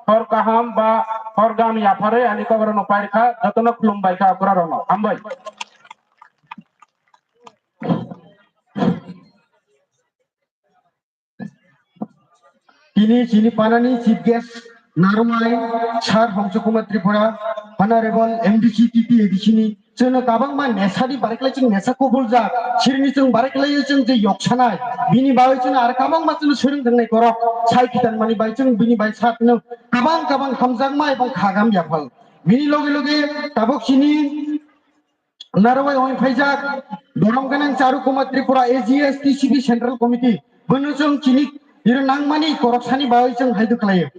S6: थर काहाम बा थर गामि आफारे आनि कबरनो पायखा जतन खुलुमबाय का अक्रा रावनो हामबाय
S1: Kini sini panani chief guest Narumai Char Hongchokumat Tripura Honorable MDC TP edisini जोंनो गाबांमा नेसानि बारेख्लाय जों नेसाखौ बुलजा सिरनि जों बारेख्लाय जों जे यक्षानाय बिनि बागै जों आरो गाबांमा जों सोलोंदोंनाय करक साइकिदान मानि बाय जों बिनि बाय सातनो गाबां खामजागमा एबं खागाम याफाल बिनि लगे लगे दाबकसिनि नारवाय हय फाइजाक दरमगानां Charu Kumar Tripura AGSTCB central committee बोनो जों चिनि इरो नांमानि करकसानि बागै जों हायदोख्लायो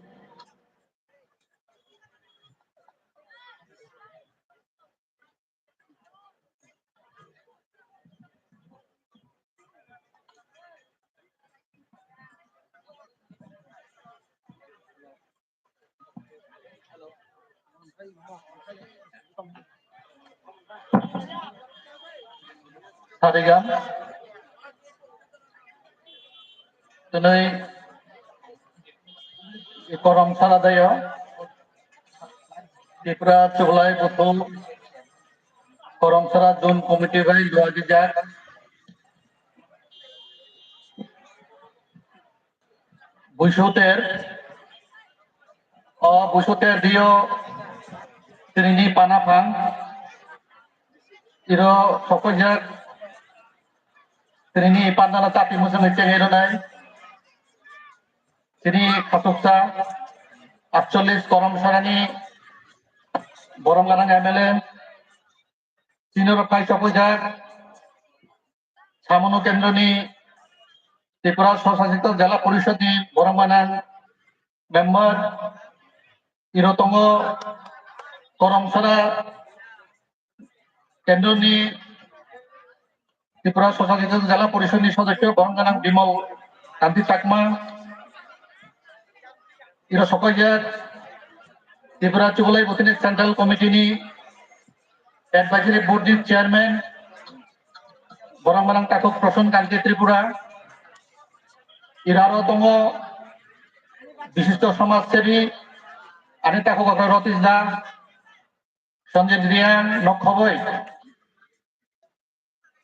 S7: Sarigam tunai koram saladaya Tripura Chuglai Butul koram sara Jun Committee by Luagi Jack Bushoter Dio Trini Panapang Iro Sokojak Trini Pandana Tapi Muslim Chengeronai Trini Katuksa 48 koram sarani Borongganang MLA Sinorokai Sokojak Samono Kendroni Tripura Sosasito Jala Porishodi Borongganang member Irotongo Koromsara Kendroni Tripura Sosasito Jala Porishodi Sodasyo Borongganang Bimal Kanti Takma Iro Sokoyat Tripura Chuglai Butini Central Committee ni Advisory Board Chairman Borongganang Takok Proson Kanti Tripura Iraro Tongo বিশিষ্ট সমাজসেবী আনিতা খোকা রতীশ দা সঞ্জয় রিয়ান নক্ষবই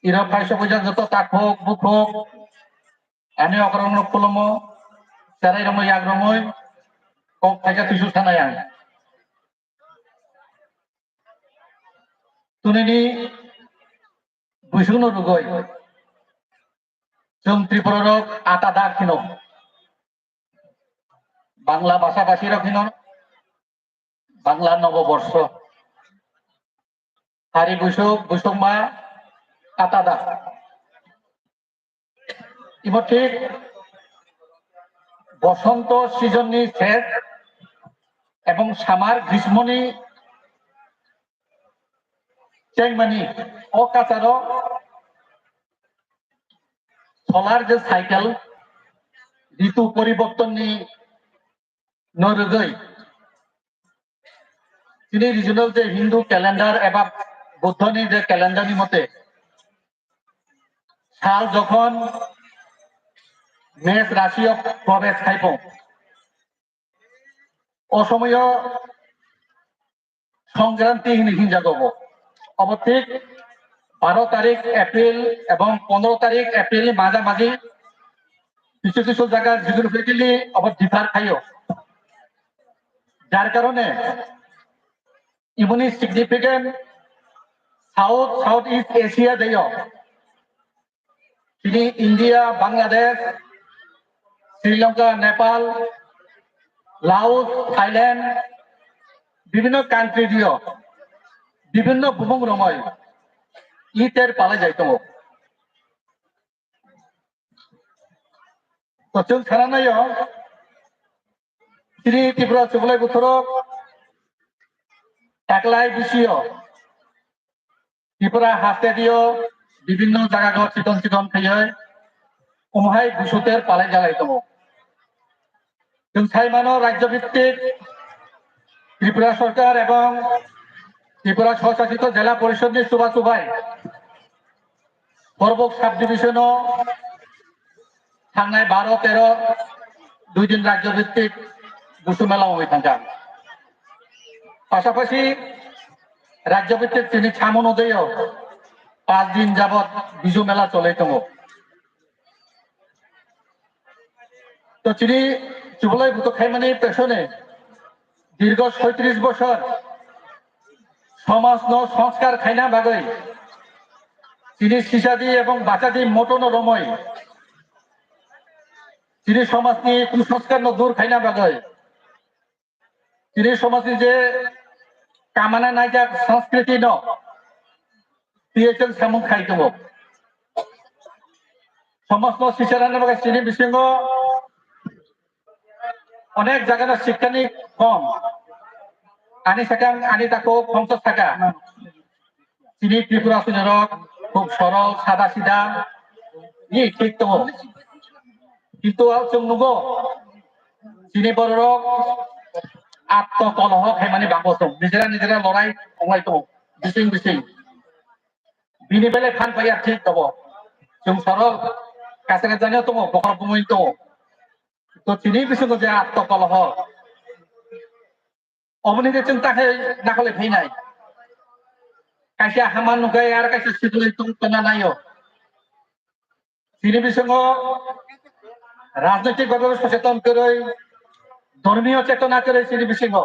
S7: ইরা পাইশ পূজার যত তাক হোক বুক হোক আমি অকরণ কলম চারাই রমই এক রমই কক থেকে কিছু থানায় আন তুনিনি বুঝুন রুগই जों त्रिपुरा आटा दाखिनो বাংলা ভাষাভাষীরা কিনো বাংলা নববর্ষ হারি বৈশাখ বৈশাখমা কাটাদা ইমো ঠিক বসন্ত সিজননি শেষ এবং সামার গ্রীষ্মনি চেংমানি অকাচার সোলার যে সাইকেল ঋতু পরিবর্তননি নরগৈ তিনি রিজনাল যে হিন্দু ক্যালেন্ডার এবং বৌদ্ধনি যে ক্যালেন্ডারনি মতে সাল যখন মেষ রাশি প্রবেশ খাইব অসময় সংক্রান্তি হিনজাগব অবঠিক 12 তারিখ এপ্রিল এবং 15 তারিখ এপ্রিল মাঝামাঝি কিছু কিছু জায়গা জিওগ্রাফিক্যালি আবার ডিফার খাইও যার কারণে ইমনি সিগনিফিকেন্ট সাউথ ইস্ট এশিয়া দেয় তিনি India Bangladesh Sri Lanka Nepal Laos Thailand বিভিন্ন কান্ট্রি দিও বিভিন্ন বুমুং রময় ইতের পালে যাইতো তো जों थानायाव তিনি ত্রিপুরা চুবলাই বছরক একলাই বিশিয় ত্রিপুরা হাতে দিও বিভিন্ন জায়গা চিকন চিকন খাইয়ে উমহাই বুসুতের পালে জ্বালাইতো जों সাইমানো রাজ্যভিত্তিক ত্রিপুরা সরকার এবং ত্রিপুরা স্বশাসিত জেলা পরিষদের সুবাই পর্বক সাব ডিভিশনও থানায় 12-13 2 দিন রাজ্যভিত্তিক বুসু মেলা হয়ে থাকা পাশাপাশি রাজ্যভিত্তিক তিনি ছামন নদীও 5 দিন যাবৎ বিজু মেলা চলে তো তিনি চুবলাই ভূত খাইমানি পেছনে দীর্ঘ 37 বছর সমাজ সংস্কার খাইনা বাগৈ তিনি শিশাদি এবং বাচাদি মটন রময় তিনি সমাজনি কুসংস্কার দূর খাইনা বাগৈ তিনি সমাজনি যে কামানা নাইজা সংস্কৃতি ন সামুং খাইতো সমাজ শিশারান বাগৈ তিনি বিসঙ্গ অনেক জায়গা শিক্ষানি কম আনি সাকাং আনি তাকো 50 টাকা তিনি ত্রিপুরা সুন্দরক খুব সরল সাদা সিধা ঠিক তো কিন্তু जों नुगो তিনি বড়রক আত্মকলহ খাইমানি বাবস নিজেরা লড়াই অংলাইতো বিসিং বিনি বেলে খান পাইয়া ঠিক দব जों সরল কাছে জানিও তো বকর বুমই তো তো তিনি বিসঙ্গ যে আত্মকলহ অমনিতে চিন্তাকে নাকলে ফেনাই কাইসা হামান নুগাই আর কাইসা সিদুলে তুমতনা নাইও তিনি বিসঙ্গ রাজনৈতিকভাবে সচেতন করে ধর্মীয় চেতনা করে তিনি বিসঙ্গ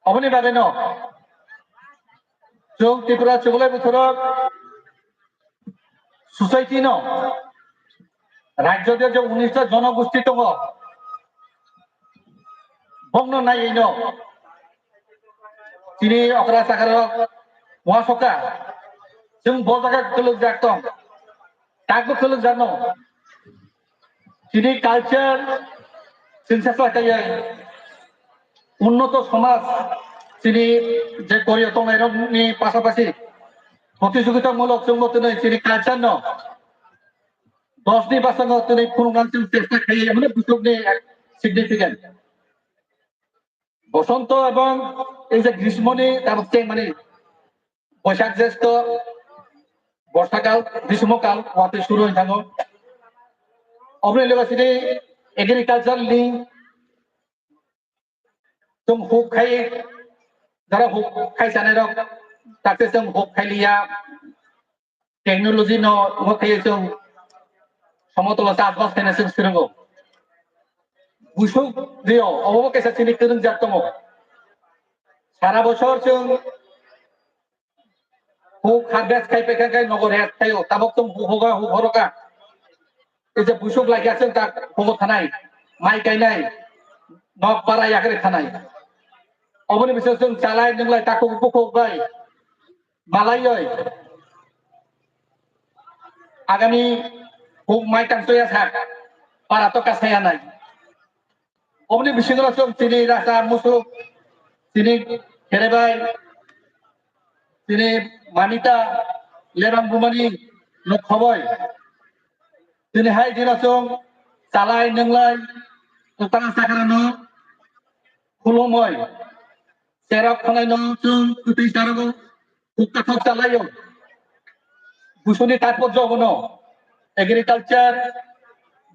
S7: অমনিভাবে ন जों ত্রিপুরা চুবলাই বছরক সোসাইটি ন রাজ্যদের যে 19টা জনগোষ্ঠী দङ বংন নাইयै ন তিনি অকরা সাকারক মহাসকা जों বজাকা কলক জাকতম কাকবো কলক জানো তিনি কালচার সিনসাসাকাयै উন্নত সমাজ তিনি যে করিও তংনি পাশাপাশি প্রতিযোগিতামূলক সংগঠনে তিনি কালচার ন 10 নি বাসঙ্গ তিনি পুরুনাঞ্চল চেষ্টা খাইয়ে মানে বুঝলনি সিগনিফিকেন্ট বসন্ত এবং এই যে গ্রীষ্মনি তার মানে বৈশাখ জ্যৈষ্ঠ বর্ষাকাল গ্রীষ্মকাল হতে শুরু হয়ে থাকো অমনি লোকাসিনি এগ্রিকালচার লিঙ্ক तुम हुक खाई जरा हुक खाई जाने रख ताकि तुम हुक खाई लिया टेक्नोलॉजी नो हुक खाई तुम समतल सात बस तेने से शुरू हो बुशु दियो अवो कैसे चिनी करन जातो मो सारा बছর तुम हुक खाब्यास खाई पे खाई नगर हेत खाई हो तब तुम हुक होगा हुक हरोका इसे बुशु लगी आसन ता हुक थानाई माई काई नाई नक पारा याकरे थानाई अबनि बिसोर जों चालाय नोंलाय ताको बुखबाय मालायै आगामी हुक माइ कांसया सा पारा तो कासाया नाय अबनि बिसोर जों तिनि रासा मुसु तिनि खेरेबाय तिनि मानिता लेराम बुमानि नखबाय तिनि हाय दिना जों चालाय नोंलाय तंगा साखारानो खुलुमय सेराव खानाय न जों कुति सारगो कुकाथक चालायो बुसुनि तात्पर्य हनो एग्रीकालचार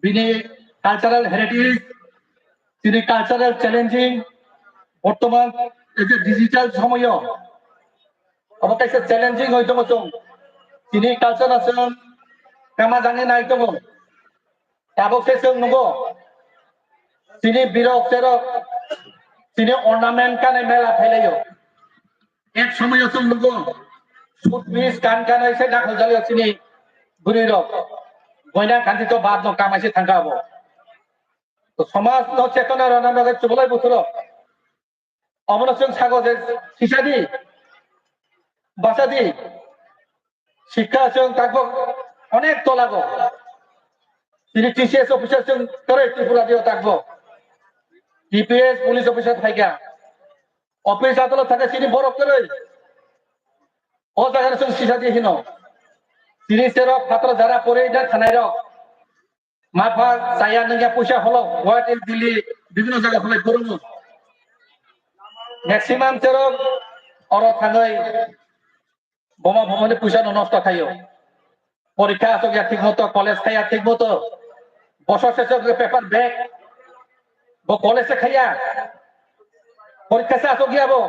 S7: बिनि कालचाराल हेरिटेज तिनि कालचाराल चैलेंजिंग बर्तमान एज डिजिटल समय अब कैसे चैलेंजिंग होय दङ जों तिनि कालचार आसन कामा जाने नाय दङ दाबो से जों नंगौ तिनि बिरक सेरक তিনি অর্নামেন্ট কানে মেলা ফেলেও এক সময় তো লোক সুট পিস কান কানে এসে ডাকল জালিও তিনি বুড়ি রক বইনা কান্তি তো বাদ ন কামাইছে থাঙ্গাবো তো সমাজ ন চেতনা রনামে চুবলাই বুথুর অমনসন সাগো যে শিশাদি বাসাদি শিক্ষা আচরণ থাকবো অনেক তলাগো তিনি টিসিএস অফিসার করে ত্রিপুরা দিয়েও থাকবো ডিপিএস পুলিশ অফিসার থাকা অফিস আদালত থাকে তিনি বড় করে ও জায়গার সঙ্গে শিশাদি হীন তিনি সেরক ছাত্র যারা পড়ে না থানায় রক মাফা চাইয়া নাঙ্গা পয়সা হলো হোয়াট ইজ দিল্লি বিভিন্ন জায়গা হলে করুন ম্যাক্সিমাম সেরক অর থানায় বোমা ভ্রমণে পয়সা নষ্ট খাইও পরীক্ষা আসক ঠিক মতো কলেজ খাইয়া ঠিক মতো বছর শেষে পেপার ব্যাগ কলেজে খাইয়া পরীক্ষা সে আসক গিয়াবো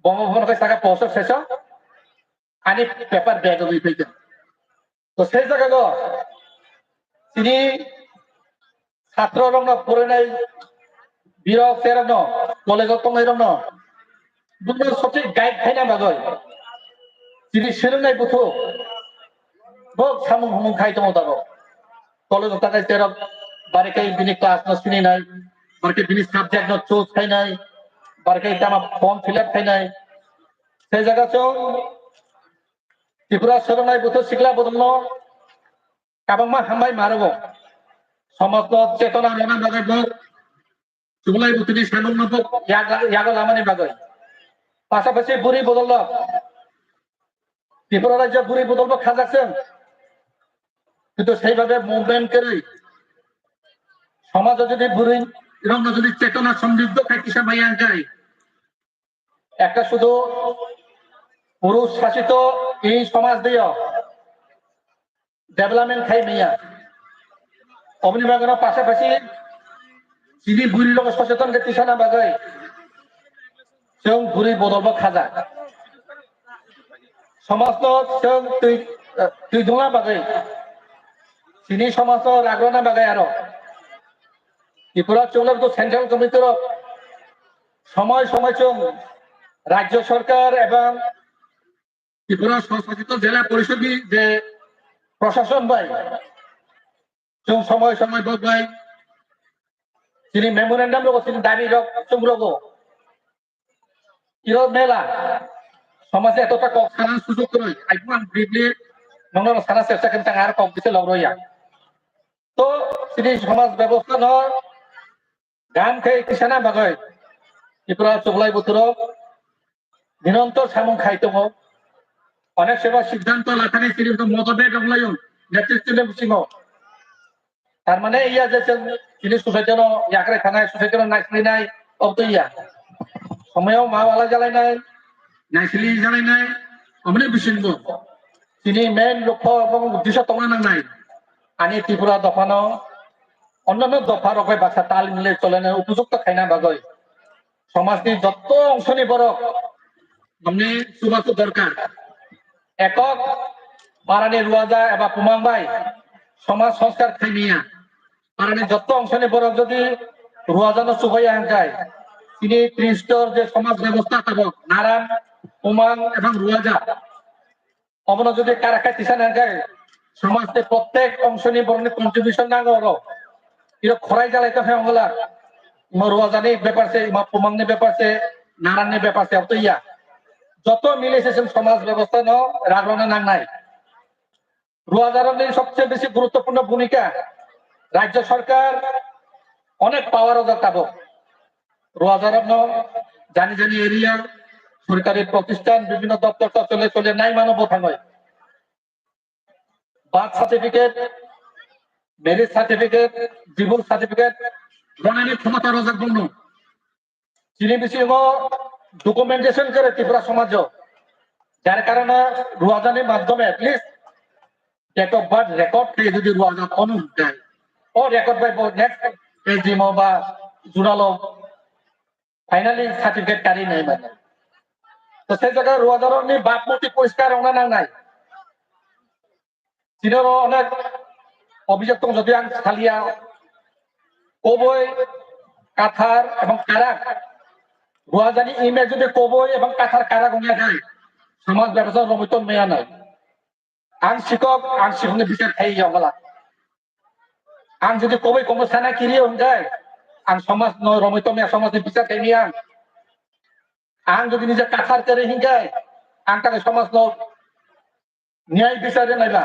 S7: বোমা ভ্রমণ টাকা বছর শেষ আনি পেপার ব্যাগ ফেলতেন তো সেই জায়গা গো তিনি ছাত্র রং পড়ে নাই বিরক সেরং কলেজ তঙ্গাই রং দুটো সঠিক গাইড খাইনা বাগৈ তিনি সেরনাই বুথু বক সামুং হুমুং খাই দङ দাগো কলেজ তাকাই সেরক বারেকাই বিনি ক্লাস ন সিনি নাই বারকে বিনি সাবজেক্ট ন চুজ খাই নাই বারকে তামা ফর্ম ফিল আপ খাই নাই সেই জায়গা চং ত্রিপুরা সেরনাই বুথু সিকলা বদল কাবাংমা হামবাই মারবো সমাজ চেতনা রনা বাগৈ বক চুবলাই বুথুনি সামুং ন বক ইয়াগো লামানি বাগৈ পাশাপাশি বুড়ি বদল ত্রিপুরা রাজ্য বুড়ি বদল খাজাকছেন কিন্তু সেইভাবে মুভমেন্ট করে সমাজে যদি বুড়ি রং যদি চেতনা সমৃদ্ধ থাকি সবাই যায় একটা শুধু পুরুষ শাসিত এই সমাজ দিয়ে ডেভেলপমেন্ট খাই মেয়া অমনি বাগানের পাশাপাশি যিনি বুড়ির লোক সচেতন কিসানা বাগাই সেও বুড়ি বদল খাজা সমাজ তুই ধোঁয়া বাগাই তিনি সমাজ রাগনা বাগাই আরো ত্রিপুরা চৌলের তো সেন্ট্রাল কমিটির সময় সময় চং রাজ্য সরকার এবং ত্রিপুরা স্বশাসিত জেলা পরিষদ যে প্রশাসন ভাই চং সময় সময় বক ভাই তিনি মেমোরেন্ডাম লোক তিনি দাবি চং লোক ইরো মেলা সমাজে এতটা কক সানার সুযোগ নয় আইপুয়ান ব্রিফলি নন সানা চেষ্টা কিন্তু আর কক দিতে লগ্রইয়া তো তিনি সমাজ ব্যবস্থা ন গান খাই কিসানা বাগৈ ত্রিপুরা চুবলাই বুথুর নিরন্তর সামুং খাইতো অনেক সেবা সিদ্ধান্ত লাখানি তিনি মতভেদ অবলায়ন নেতৃত্ব সিংহ তার মানে ইয়া যে তিনি সোসাইটি ইয়াকরে খানায় সোসাইটি নাইসলি নাই অত ইয়া সময়ও মাওয়ালা জ্বালাই নাই নাইসলি জ্বালাই নাই অমনি বিশৃঙ্গ তিনি মেন লক্ষ্য এবং উদ্দেশ্য তোমার নাই আনি ত্রিপুরা দফানো অন্যান্য দফা রকম বাচ্চা তাল মিলে চলে না উপযুক্ত খাইনা বাগৈ সমাজনি যত অংশ নিবর মানে সুবাসু দরকার একক পারানি রুয়াজা এবার পুমাংবাই সমাজ সংস্কার খাইনিয়া পারানি যত অংশ নিবর যদি রুয়াজানো সুবাইয়া যায় তিনি ত্রিস্তর যে সমাজ ব্যবস্থা থাকব নারায়ণ পুমাং এবং রুয়াজা অমন যদি কারাখায় তিসান যায় সমাজে প্রত্যেক অংশ নিবরণের কন্ট্রিবিউশন নাঙ্গো এটা খরাই জ্বালাইতে হয় অঙ্গলা রুয়াজানি ব্যাপারছে পুমাংনি ব্যাপারছে নারায়ণের ব্যাপারছে অত ইয়া যত মিলেছে সমাজ ব্যবস্থা ন রাগরণে নাং নাই রুয়াজারের সবচেয়ে বেশি গুরুত্বপূর্ণ ভূমিকা রাজ্য সরকার অনেক পাওয়ার পাব রুয়াজারের ন জানি জানি এরিয়া সরকারি প্রতিষ্ঠান বিভিন্ন দপ্তর চলে চলে নাই মানব থাঙ্গয় birth certificate marriage certificate divorce certificate গণানি ক্ষমতা রোজক বন্ধু তিনি বেশি ডকুমেন্টেশন করে ত্রিপুরা সমাজ যার কারণে রুয়াজানির মাধ্যমে at least date of birth record থেকে যদি রুয়াজান অনু দেয় ও রেকর্ড বাই নেক্সট এজিমো বা জুড়ালো ফাইনালি সার্টিফিকেট কারি নেই মানে তো সেই জায়গায় রুয়াজানের বাপ মূর্তি পরিষ্কার ওনা নাই তিনেরও অনেক অভিযোগ যদি আং খালিয়া কবই কাথার এবং কারাক গুয়াজানি ইমে যদি কবই এবং কাথার কারাক উনিয়া যায় সমাজ ব্যবস্থা রমিতন মেয়া নাই আং শিকক আং শিখনে বিচার খাই যাওয়া আং যদি কবই কম সানা কিরিয়ে যায় আং সমাজ রমিত মেয়া সমাজের বিচার খাইনি আং যদি নিজে কাথার করে হিংগায় আং তাকে সমাজ ন্যায় বিচারে নাইলা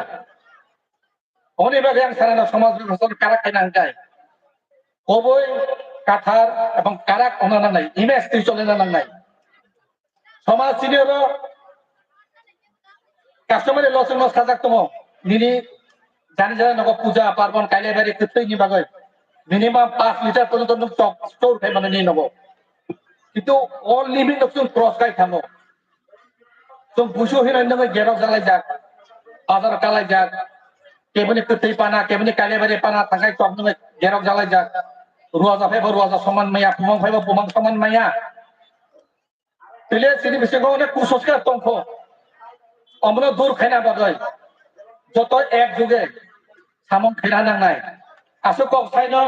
S7: অনেকভাবে আং সারা সমাজ ব্যবস্থা কারাক খাই না যায় কবই কাথার এবং কারাক অনানা নাই ইমেজ তুই চলে না নাই সমাজ সিনিয়র কাস্টমারে লসের লস খাজাক তম নিনি জানি জানি নগর পূজা পার্বণ কাইলে বাড়ি ক্ষেত্রেই নি বাগৈ মিনিমাম 5 লিটার পর্যন্ত নুক স্টোর খাই মানে নিয়ে নেবো কিন্তু অল লিমিট নকচুন ক্রস গাই থামো जों बुझो हिनाय गेराव जालाय जाक बाजार कालाय जाक केबनि कतै पाना केबनि कालेबारि पाना थांगाय टक नङै गेराव जालाय जाक रुवा जाफायबो रुवा जा समान माया पुमां फायबो पुमां समान माया तेले सिनि बिसंगो अनेक कुसस्का तंखो अमनो दूर खायना बागै जत एक जुगे सामं खायना नांनाय आसु कक साइनो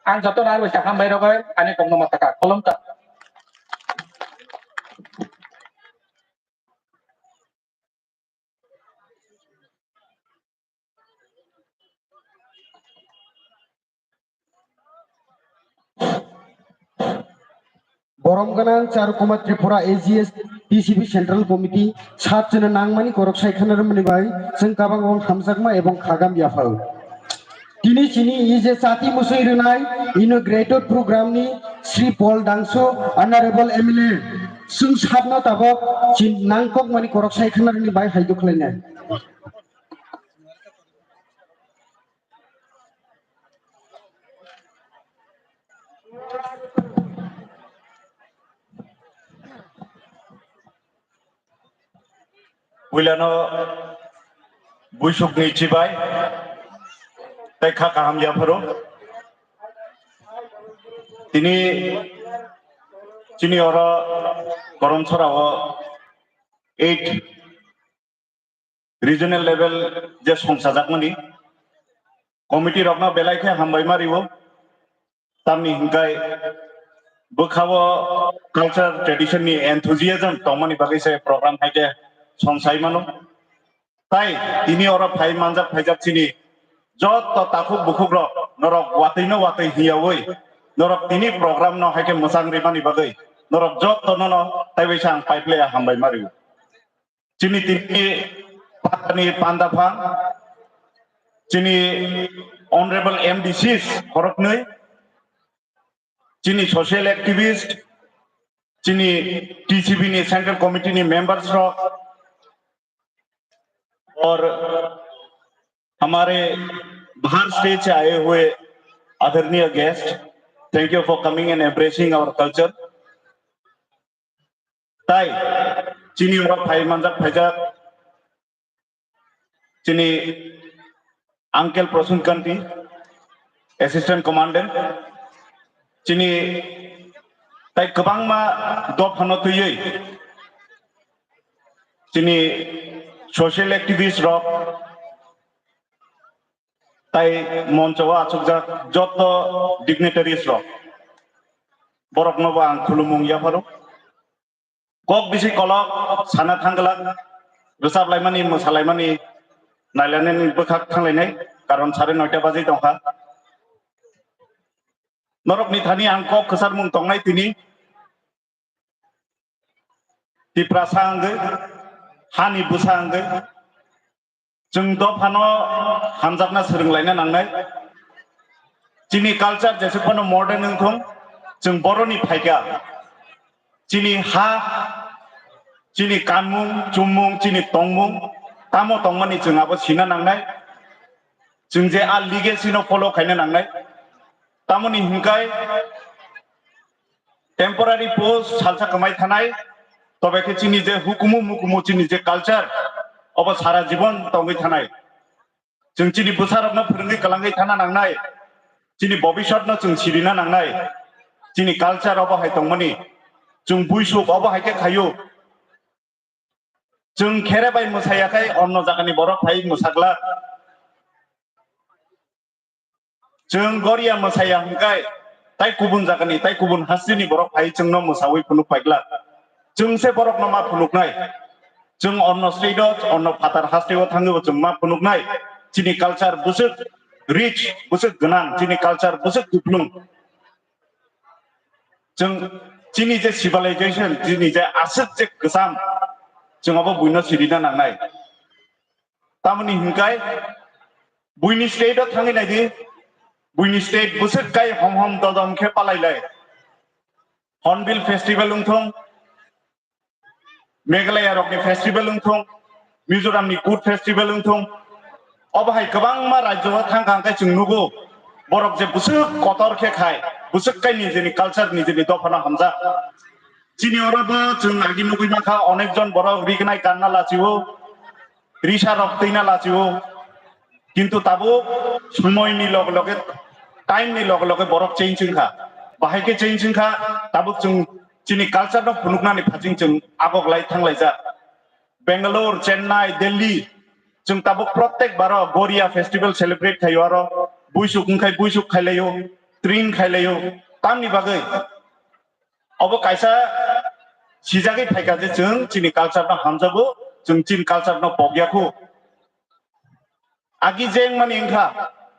S7: आं जत नारबो साखाम बायरबाय आनि कमनो माताका कलमता
S1: बरमगानां Charukumar Tripura AGS PCB central committee 7 जन नांगमानि करक सायखानार मनिबाय जों गाबांगं हामजागमा एवं खागाम याफाव दिनै चिनि इजे साथि मुसै रोनाय इनोग्रेटेड प्रोग्रामनि श्री पल दांसो अनारेबल एमएलए जों साबना ताबक चिन नांकक मानि करक सायखानारनि bye हायदो खलायनाय
S8: Wilano Bushuk Nichibai, Tekaka Hamjaparo, Tini Chiniora Koromsora 8 regional level just from Sajakmani, Committee Rogna Belaike Hambai Marivo, Tamni Hinkai, Bukhawa culture, tradition, enthusiasm, Tomani Bagise program Hake. संसाई मानो ताई तिनी और फाइ मांजक फाइजक चिनी जत तो ताकुक बुकुक रो नरक वातै न वातै हियावै नरक तिनी प्रोग्राम न हाके मोसां रिमानि बागै नरक जत तो न ताइ बैसां पाइप्ले हामबाय मारियो चिनी तिनी पानी पांदाफा चिनी ऑनरेबल एमडीसीस हरकनै चिनी सोशल एक्टिविस्ट चिनी टीसीबी नि सेंट्रल कमिटी नि मेंबर्स रो और हमारे बाहर स्टेज से आए हुए आदरणीय guest thank you for coming and embracing our culture ताई चिनी और फाइ मांजक फाइजक चिनी अंकेल प्रसून कंटी असिस्टेंट कमांडेंट चिनी ताई गोबां मा द फानतयै चिनी सोशल एक्टिविस्ट रक ताई मंचवा आचुकजा जत डिग्निटारिज रक बरकनोबो आं खुलुमुं याफारो कक बिसि कलक साना थांगला रोसाबलायमानि मोसालायमानि नायलायनायनि बोखाक थांलायनाय कारण 9:30 बाजै दंखा नरकनि थानि आं कक खोसार मुं तंनाय तिनि तिप्रासांगै हानि बुसांगै जों द फानो हामजागना सोलोंलायना नांनाय चिनि कालचार जेसेबानो मर्डान नोंथं जों बर'नि फायगा चिनि हा चिनि कानमुं जुमुं चिनि तंमुं तामो तंमानि जोंहाबो सिना नांनाय जों जे आ लिगेसिनो फलो खायनो नांनाय तामोनि हिंखाय टेम्परारि पोस्ट सालसा कमाय थानाय तबे के चिनि जे हुकुमु मुकुमु चिनि जे कालचार अब सारा जीवन तंगै थानाय जों चिनि बुसारबनो फोरोंगै कलांगै थाना नांनाय चिनि भबिष्यतनो जों सिरिना नांनाय चिनि कालचार अब हाय तंमनि जों बुइसुक अब हायके खायो जों खेरेबाय मोसायाखै अन्न जागानि बर' फाइ मोसाग्ला जों गरिया मोसाया हंखाय ताई गुबुन जागानि ताई गुबुन हास्रिनि बरक फाइ जोंनो मोसावै फुनुक फाइग्ला जोंसे बरक नमा फुनुकनाय जों अन्न स्टेट अन्न फातार हास्टेव थाङो जों मा फुनुकनाय चिनि कालचार बुसुक रिच बुसुक गोनां चिनि कालचार बुसुक गुप्लुं जों चिनि जे सिभिलाइजेशन चिनि जे आसुक जे गोजाम जोंहाबो बुइनो सिरिना नांनाय तामनि हिंकाय बुइनि स्टेटआव थाङै नायदि बुइनि स्टेट बुसुक गाय हम हम ददम खे पालायलाय हर्नबिल फेस्टिवल उंथं मेघालय रकनि फेस्टिवल उंथं मिजोरामनि कुट फेस्टिवल उंथं अबहाय गोबां मा राज्योआव थांखांखाय जों नुगौ बरक जे बुसुक कतर खे खाय बुसुक गाय निजेनि कालचार निजेनि दफाना हमजा चिनि अरबो जों आगि नुगै माखा अनेक जन बरक रिगनाय गानना लाचिवो रिसा रक दैना लाचिवो किन्तु ताबो समयनि लगे लगे टाइमनि लगे लगे बरक चेंज जोंखा बाहायके चेंज जोंखा ताबो जों चिनि कालचार न फुनुकनानि फाजिं जों आगकलाय थांलाय जा बेंगालुरु चेन्नाई दिल्ली जों ताबो प्रत्येक बार गोरिया फेस्टिवल सेलिब्रेट खायो आरो बुइसुक उंखाय बुइसुक खायलायो ट्रिन खायलायो तामनि बागै अब कायसा सिजागै फायगा जे जों चिनि कालचार न हामजाबो जों चिन कालचार न पग्याखौ आगि जें माने इंखा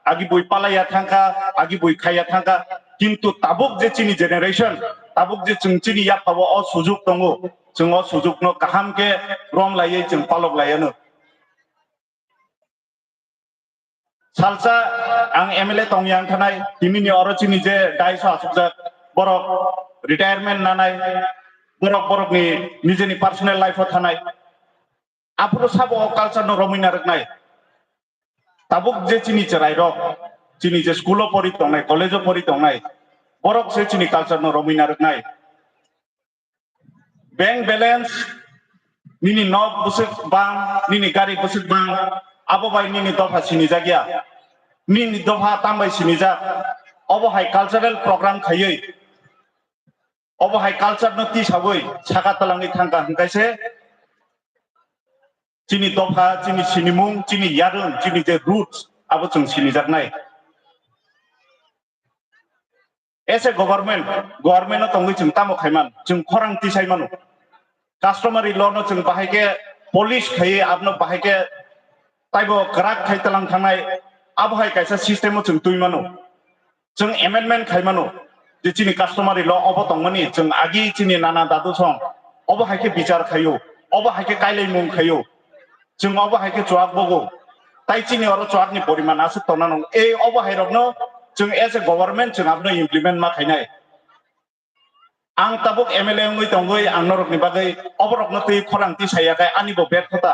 S8: आगि बुइ पालाया थांखा आगि बुइ खाया थांखा किन्तु ताबुक जे चिनि जेनेरेशन ताबुक जे जों चिनि याफावो अ सुजुग दङो जों अ सुजुग न काहाम के रम लायै जों पालक लायानो सालसा आं एमएलए तंयां थानाय दिमिनि अरचिनि जे दाइस आसुकजा बरक रिटायरमेन्ट नानाय बरक बरकनि निजेनि पार्सनेल लाइफआव थानाय आफुरो साबो कालचार न रमिना रखनाय ताबुक जे चिनि चराय रक चिनि जे स्कूल परि तंनाय कॉलेज परि तंनाय बरक से चिनि कालचार न रमिना रखनाय बैंक बैलेंस निनि नब बुसुक बां निनि गारि बुसुक बां आबो बाय निनि दफा सिनि जागिया निनि दफा तांबाय सिनि जा अबहाय कल्चरल प्रोग्राम खायै अबहाय कल्चर न तिसाबै साका तलांनि थांगा हंगायसे चिनि दफा चिनि सिनिमुं चिनि यारुं चिनि जे रूट्स आबो जों सिनि जागनाय एस ए गवर्नमेंट न तंगै जों तामो खायमान जों खरां तिसाय मानो कास्टमारी लॉ न जों बाहायके पुलिस खायै आपनो बाहायके ताइबो ग्राक खाय तलां थांनाय आबहाय कैसा सिस्टेम जों तुई मानो जों एमेंडमेंट खाय मानो जे चिनि कास्टमारी लॉ अब तंगमनि जों आगि चिनि नाना दादु सं अब हायके विचार खायो अब हायके कायलै मुं खायो जों अब हायके चुआक बगो ताइ चिनि अर चुआकनि परिमाण आसु तंना नं ए अब हायरकनो जों एज ए गवर्नमेंट जों आपनो इमप्लिमेंट मा खायनाय आं ताबुक एमएलए उंगै तंगै आं नरकनि बागै अबरकनो तै खरांति सायाखै आनिबो बेट खोता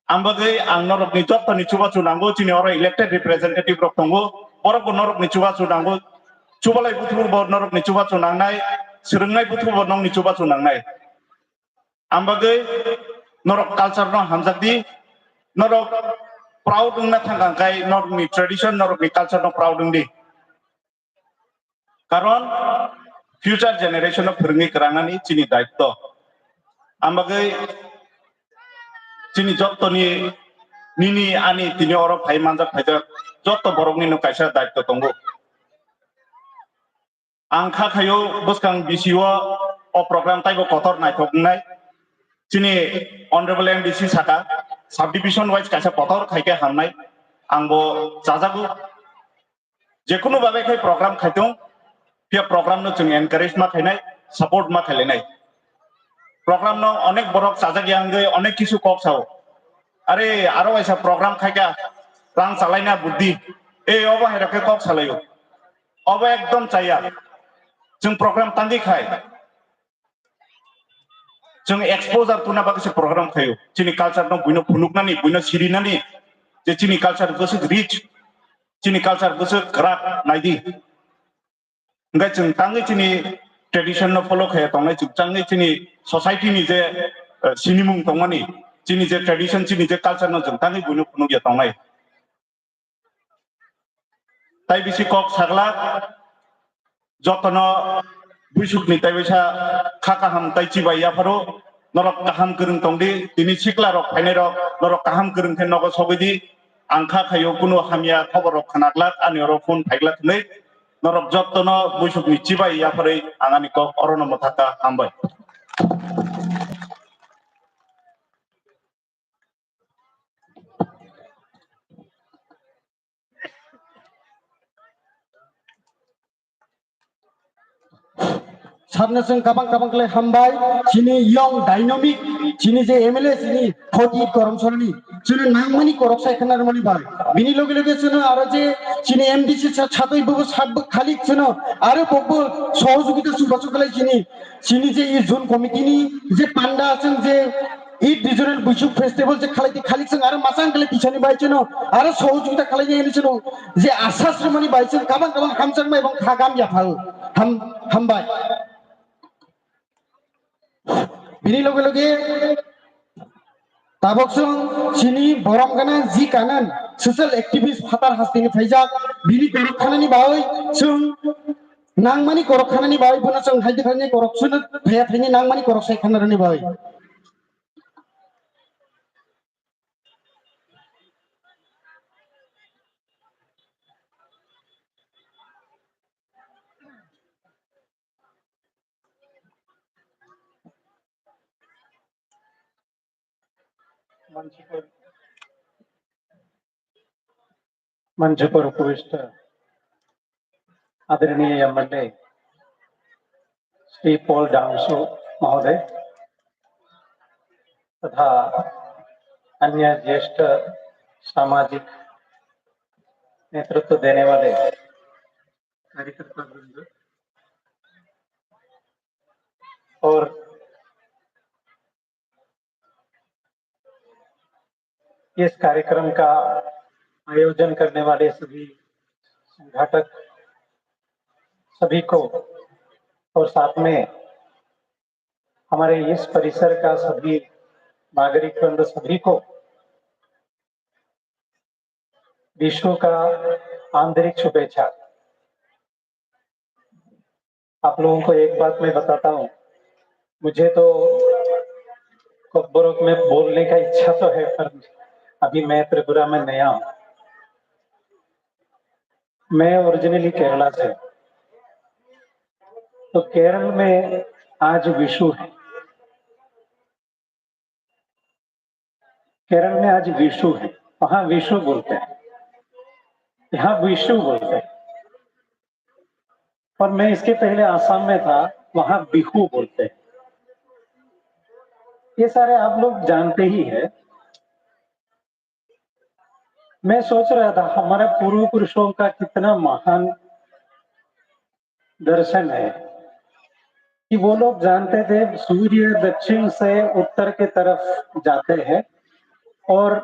S8: आं बागै आं नरकनि जत्तनि चुबाचु नांगौ चिनि अर इलेक्टेड रिप्रेजेंटेटिव रक तंगो बरक नरकनि चुबाचु नांगौ चुबालाय बुथुबो नरकनि चुबाचु नांनाय सोलोंनाय बुथुबो नंनि चुबाचु नांनाय आं बागै नरक कालचार न हामजाकदि नरक प्राउड उंना थांगांखाय नरकनि ट्रेडिशन नरकनि कालचार न प्राउड उंदि कारण फ्यूचर जेनेरेशन न फोरोंङै करांगानि चिनि दायित्व आं बागै चिनि जत्तनि निनि आनि तिनि अर फाइ मानजाक फाइजाक जत्त बरकनि न कायसा दायित्व तंगो आं खाखायो बसकां बिसिओ अ प्रोग्राम ताइबो कतर नायथकनाय चिनि ऑनरेबल एमडीसी साका सब डिविजन वाइज कैसा कतर खायके हामनाय आंबो जाजागु जेकुनु बागै खाय प्रोग्राम खायदों बे प्रोग्राम न जों एनकारेज मा खायनाय सपोर्ट मा खायलायनाय प्रोग्राम न अनेक बरक जाजागियांगै अनेक किसु कक साव अरे आरो ऐसा प्रोग्राम खायका रां चालायना बुद्धि ए अब हायराके कक सालायो अब एकदम चाया जों प्रोग्राम तांगै खाय जों एक्सपोजर तुना बागै प्रोग्राम खायो चिनि कालचार न बुइनो फुनुकनानि बुइनो सिरिनानि जे चिनि कालचार गोसो रिच चिनि कालचार गोसो ग्राक नायदि ओंखाय जों तांगै चिनि ट्रेडिशन न फॉलो खाया तंनाय जों तांगै चिनि सोसाइटी नि जे सिनिमुं तंमानि चिनि जे ट्रेडिशन चिनि जे कालचार न जों तांगै बुइनो फुनुगिया तंनाय ताइ बिसि कक सागला जतन बुइसुकनि ताइबैसा खाकाहाम ताइचि बाइयाफोरो नरक काहाम गोरों तंदि दिनै सिख्ला रक फायनाय रक नरक काहाम गोरों थे नगो सबैदि आंखा खायो कुनु हामिया खबर रक खानाग्ला आनि अर fun फाइग्ला थनै Norok jottono busuk ni cibai ya pare angani ko orono motaka hambai.
S1: सारनो जों गोबां गोबां गले हामबाय चिनि यंग डायनामिक चिनि जे एमएलए चिनि फटी करमसरनि चिनि नांमानि करपसाय खोनार मनि बाय बिनि लगे लगे चिनो आरो जे चिनि एमडीसी छातै बबो साबबो खालि चिनो आरो बबो सहयोगिता सुबासु गले चिनि जे इ जुन कमिटिनि जे पांडा जों जे इ डिजिटल बुसु फेस्टिवल जे खालि जों आरो मासां गले पिछानि बाय चिनो आरो सहयोगिता खालायनि चिनो जे आसास मनि बाय जों गोबां गोबां हामसां एबं खागाम जाफाल हामबाय बिनि लगे लगे ताबकसों चिनि बरम गाना जी कानन सोशल एक्टिविस्ट फातार हास्तिनि फाइजाक बिनि करखानानि बाय जों नांमानि करखानानि बाय बना जों हायदे फाइनि करपसन भया फाइनि नांमानि करपसाय खानारनि बाय
S9: मंच पर उपविष्ट आदरणीय एमएलए श्री पॉल डांसो महोदय तथा अन्य ज्येष्ठ सामाजिक नेतृत्व देने वाले कार्यकर्ता वृंद और इस कार्यक्रम का आयोजन करने वाले सभी संघाटक सभी को और साथ में हमारे इस परिसर का सभी नागरिक वृंद सभी को विश्व का आंतरिक शुभेच्छा। आप लोगों को एक बात मैं बताता हूँ, मुझे तो कोकबोरोक में बोलने का इच्छा तो है, पर अभी मैं त्रिपुरा में नया हूँ। मैं ओरिजिनली केरला से, तो केरल में आज विशु है। केरल में आज विशु है, वहां विशु बोलते हैं, यहाँ विशु बोलते हैं। और मैं इसके पहले आसाम में था, वहां बिहू बोलते हैं। ये सारे आप लोग जानते ही है। मैं सोच रहा था हमारे पूर्व पुरुषों का कितना महान दर्शन है कि वो लोग जानते थे सूर्य दक्षिण से उत्तर के तरफ जाते हैं और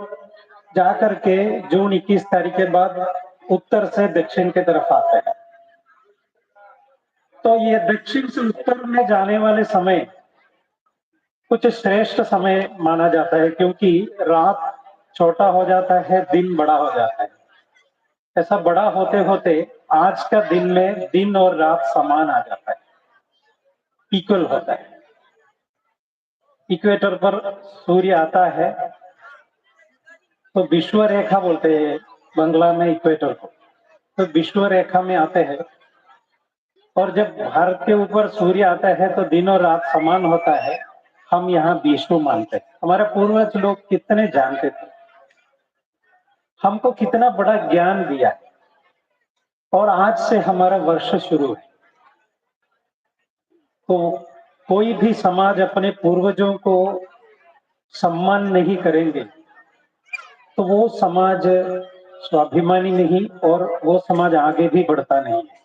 S9: जाकर के जून 21 तारीख के बाद उत्तर से दक्षिण के तरफ आते हैं। तो ये दक्षिण से उत्तर में जाने वाले समय कुछ श्रेष्ठ समय माना जाता है, क्योंकि रात छोटा हो जाता है, दिन बड़ा हो जाता है। ऐसा बड़ा होते होते आज का दिन में दिन और रात समान आ जाता है, इक्वल होता है। इक्वेटर पर सूर्य आता है तो विश्व रेखा बोलते हैं बंगला में इक्वेटर को, तो विश्व रेखा में आते हैं। और जब भारत के ऊपर सूर्य आता है तो दिन और रात समान होता है, हम यहाँ विश्व मानते हैं। हमारे पूर्वज लोग कितने जानते थे, हमको कितना बड़ा ज्ञान दिया है। और आज से हमारा वर्ष शुरू है, तो कोई भी समाज अपने पूर्वजों को सम्मान नहीं करेंगे तो वो समाज स्वाभिमानी नहीं और वो समाज आगे भी बढ़ता नहीं है।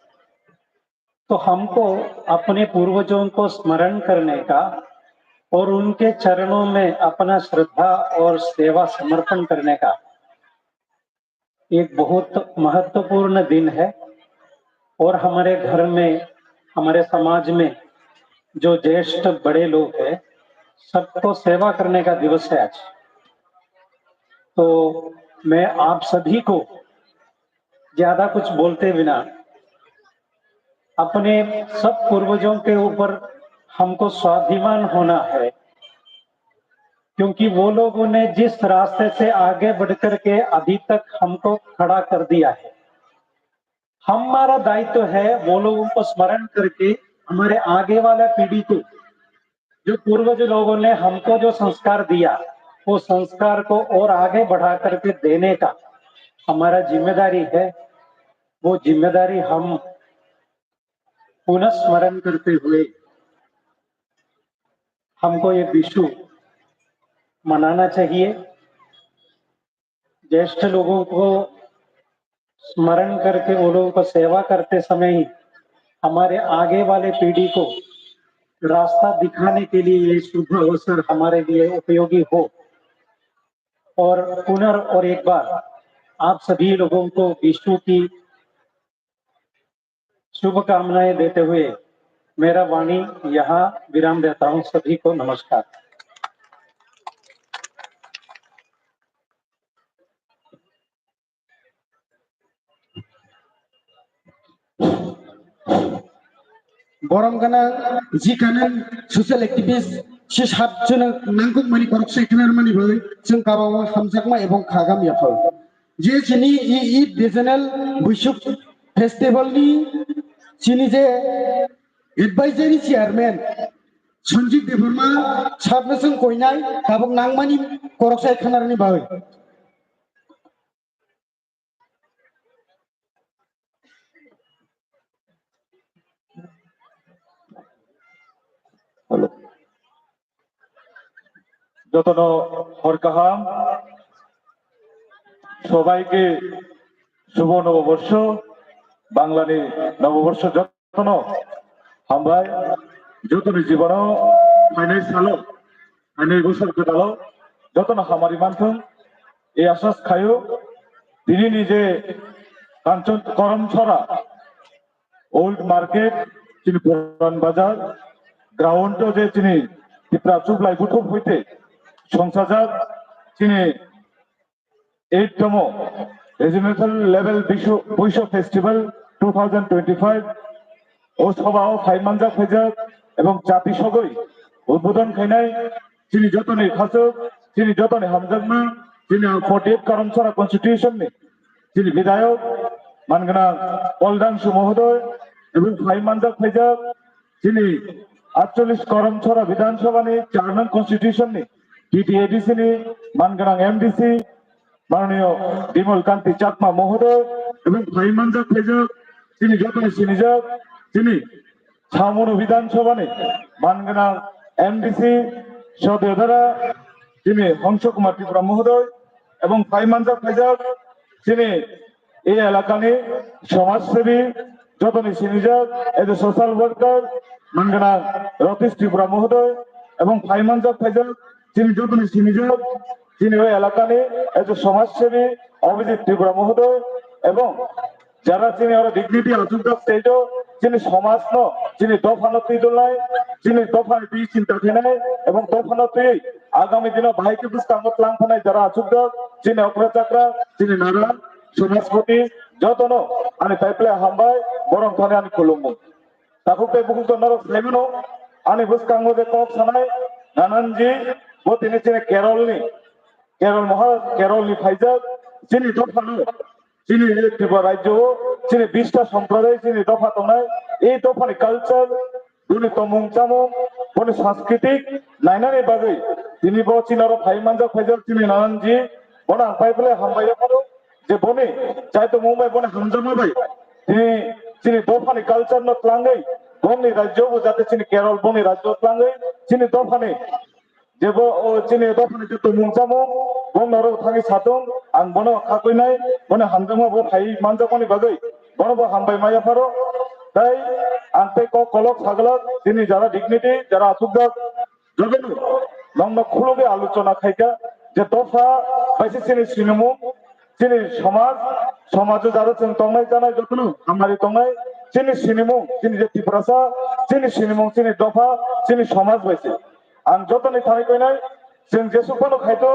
S9: तो हमको अपने पूर्वजों को स्मरण करने का और उनके चरणों में अपना श्रद्धा और सेवा समर्पण करने का एक बहुत महत्वपूर्ण दिन है। और हमारे घर में, हमारे समाज में जो ज्येष्ठ बड़े लोग हैं, सबको सेवा करने का दिवस है आज। तो मैं आप सभी को ज्यादा कुछ बोलते बिना अपने सब पूर्वजों के ऊपर हमको स्वाभिमान होना है, क्योंकि वो लोगों ने जिस रास्ते से आगे बढ़कर के अभी तक हमको खड़ा कर दिया है, हमारा दायित्व है वो लोगों को स्मरण करके हमारे आगे वाला पीढ़ी को, जो पूर्वज लोगों ने हमको जो संस्कार दिया, वो संस्कार को और आगे बढ़ा करके देने का हमारा जिम्मेदारी है। वो जिम्मेदारी हम पुनः स्मरण करते हुए हमको ये विशु मनाना चाहिए। ज्येष्ठ लोगों को स्मरण करके वो लोगों को सेवा करते समय ही हमारे आगे वाले पीढ़ी को रास्ता दिखाने के लिए ये शुभ अवसर हमारे लिए उपयोगी हो। और और एक बार आप सभी लोगों को विशु की शुभकामनाएं देते हुए मेरा वाणी यहाँ विराम देता हूँ। सभी को नमस्कार।
S1: गरम गाना जी कानन सोशल एक्टिविस्ट से सातजन नांगौ मानि करक सेक्रेटारि मानि भाई जों गाबाव हामजागमा एवं खागाम याफल जे जिनि इ डिविजनल बैसुक फेस्टिवल नि जिनि जे एडवाइजरी चेयरमैन संजीव देवर्मा साबनसों कोइनाय गाबाव नांगमानि करक सेक्रेटारि भाई
S5: যতন হরকাহাম সবাইকে শুভ নববর্ষ বাংলানি নববর্ষ যতন হামবাই যতনি জীবন ফাইনাল সালো ফাইনাল বছর গোদালো যতন হামারি মানথুন এই আশ্বাস খায়ো তিনি নিজে কাঞ্চন করমছড়া ওল্ড মার্কেট তিনি পুরান বাজার গ্রাউন্ড যে তিনি ত্রিপুরা চুবলাই বুথুব হইতে সংসাজাত তিনি 8তম রিজিওনাল লেভেল বৈশ্ব ফেস্টিভ্যাল 2025 ও সভাও ফাইমানজা ফেজাক এবং জাতি সগৈ উদ্বোধন খাইনাই তিনি যতনে খাসক তিনি যতনে হামজাগমা তিনি 48 করমছড়া কনস্টিটিউশন নি তিনি বিধায়ক মানগনা পলদাংশু মহোদয় এবং ফাইমানজা ফেজাক তিনি 48 করমছড়া বিধানসভা নি 4 নং কনস্টিটিউশন নি টিটিএডিসি নি মানগনা এমডিসি মাননীয় বিমল কান্তি চাকমা মহোদয় এবং ফাইমানজা ফেজাক তিনি যতনে সিনিজাক তিনি ছামনু বিধানসভা নি মানগনা এমডিসি সদস্যরা তিনি হংস কুমার ত্রিপুরা মহোদয় এবং ফাইমানজা ফেজাক তিনি এই এলাকানি সমাজসেবী যতনি সিনিজাক এজ এ সোশ্যাল ওয়ার্কার মানগনা রতীশ ত্রিপুরা মহোদয় এবং ফাইমানজা ফেজাক তিনি যতনি সিনিজাক তিনি ওই এলাকানি এজ এ সমাজসেবী অভিজিৎ ত্রিপুরা মহোদয় এবং যারা তিনি আর ডিগনিটি আচুকা স্টেজও তিনি সমাজ ন তিনি দফানতি দলাই তিনি দফানতি চিন্তা খেনাই এবং দফানতি আগামী দিনে ভাইকে বুঝতামত লাংফানাই যারা আচুকা তিনি অগ্রচাকরা তিনি নারায়ণ সমাজপতি যতন আমি তাইপ্লে হামবাই বরং থানে আমি খুলুমু তাকুকে বুকুক নরক লেগুনো আমি বুঝকাঙ্গো যে কক সানাই নানানজি ও তিনি কেরলনি ফাইজাক তিনি দফানো তিনি ত্রিপুরা রাজ্য তিনি 20টা সম্প্রদায় তিনি দফা দনাই এই দফানি কালচার উনি তমুং চামুং উনি সাংস্কৃতিক নাইনানি বাগৈ তিনি চিনার ফাইমানজা ফাইজাক তিনি নানানজি বনা পাইপলে হামবাইয়া পারো যে বনে চাইতো মুম্বাই বনে হামজামাবাই তিনি দফানি কালচার ন ক্লাঙ্গৈ বংনি রাজ্য যাতে তিনি কেরল বংনি রাজ্য ক্লাঙ্গৈ তিনি দফানি जेबो चिनि दफानि जे तमुंचामो बन नरो थांगि सातुं आं बनो खाकइनाय बने हामजामा बो फाइ मानजामानि बागै बनो बो हामबाय मायाफारो ताई आंते को कलक सागलक दिनि जारा डिगनिटी जारा आसुकदाक जगेनु नंग खुलुगे आलोचना खाइका जे दफा बाइसे चिनि सिनेमु चिनि समाज जारा जों तंनाय जानाय जतनु हामारि तंनाय चिनि सिनेमु चिनि जे टिप्रासा चिनि सिनेमु चिनि दफा चिनि समाज बाइसे आं जतने थानाय कइनाय जों जेसुखनो खायतो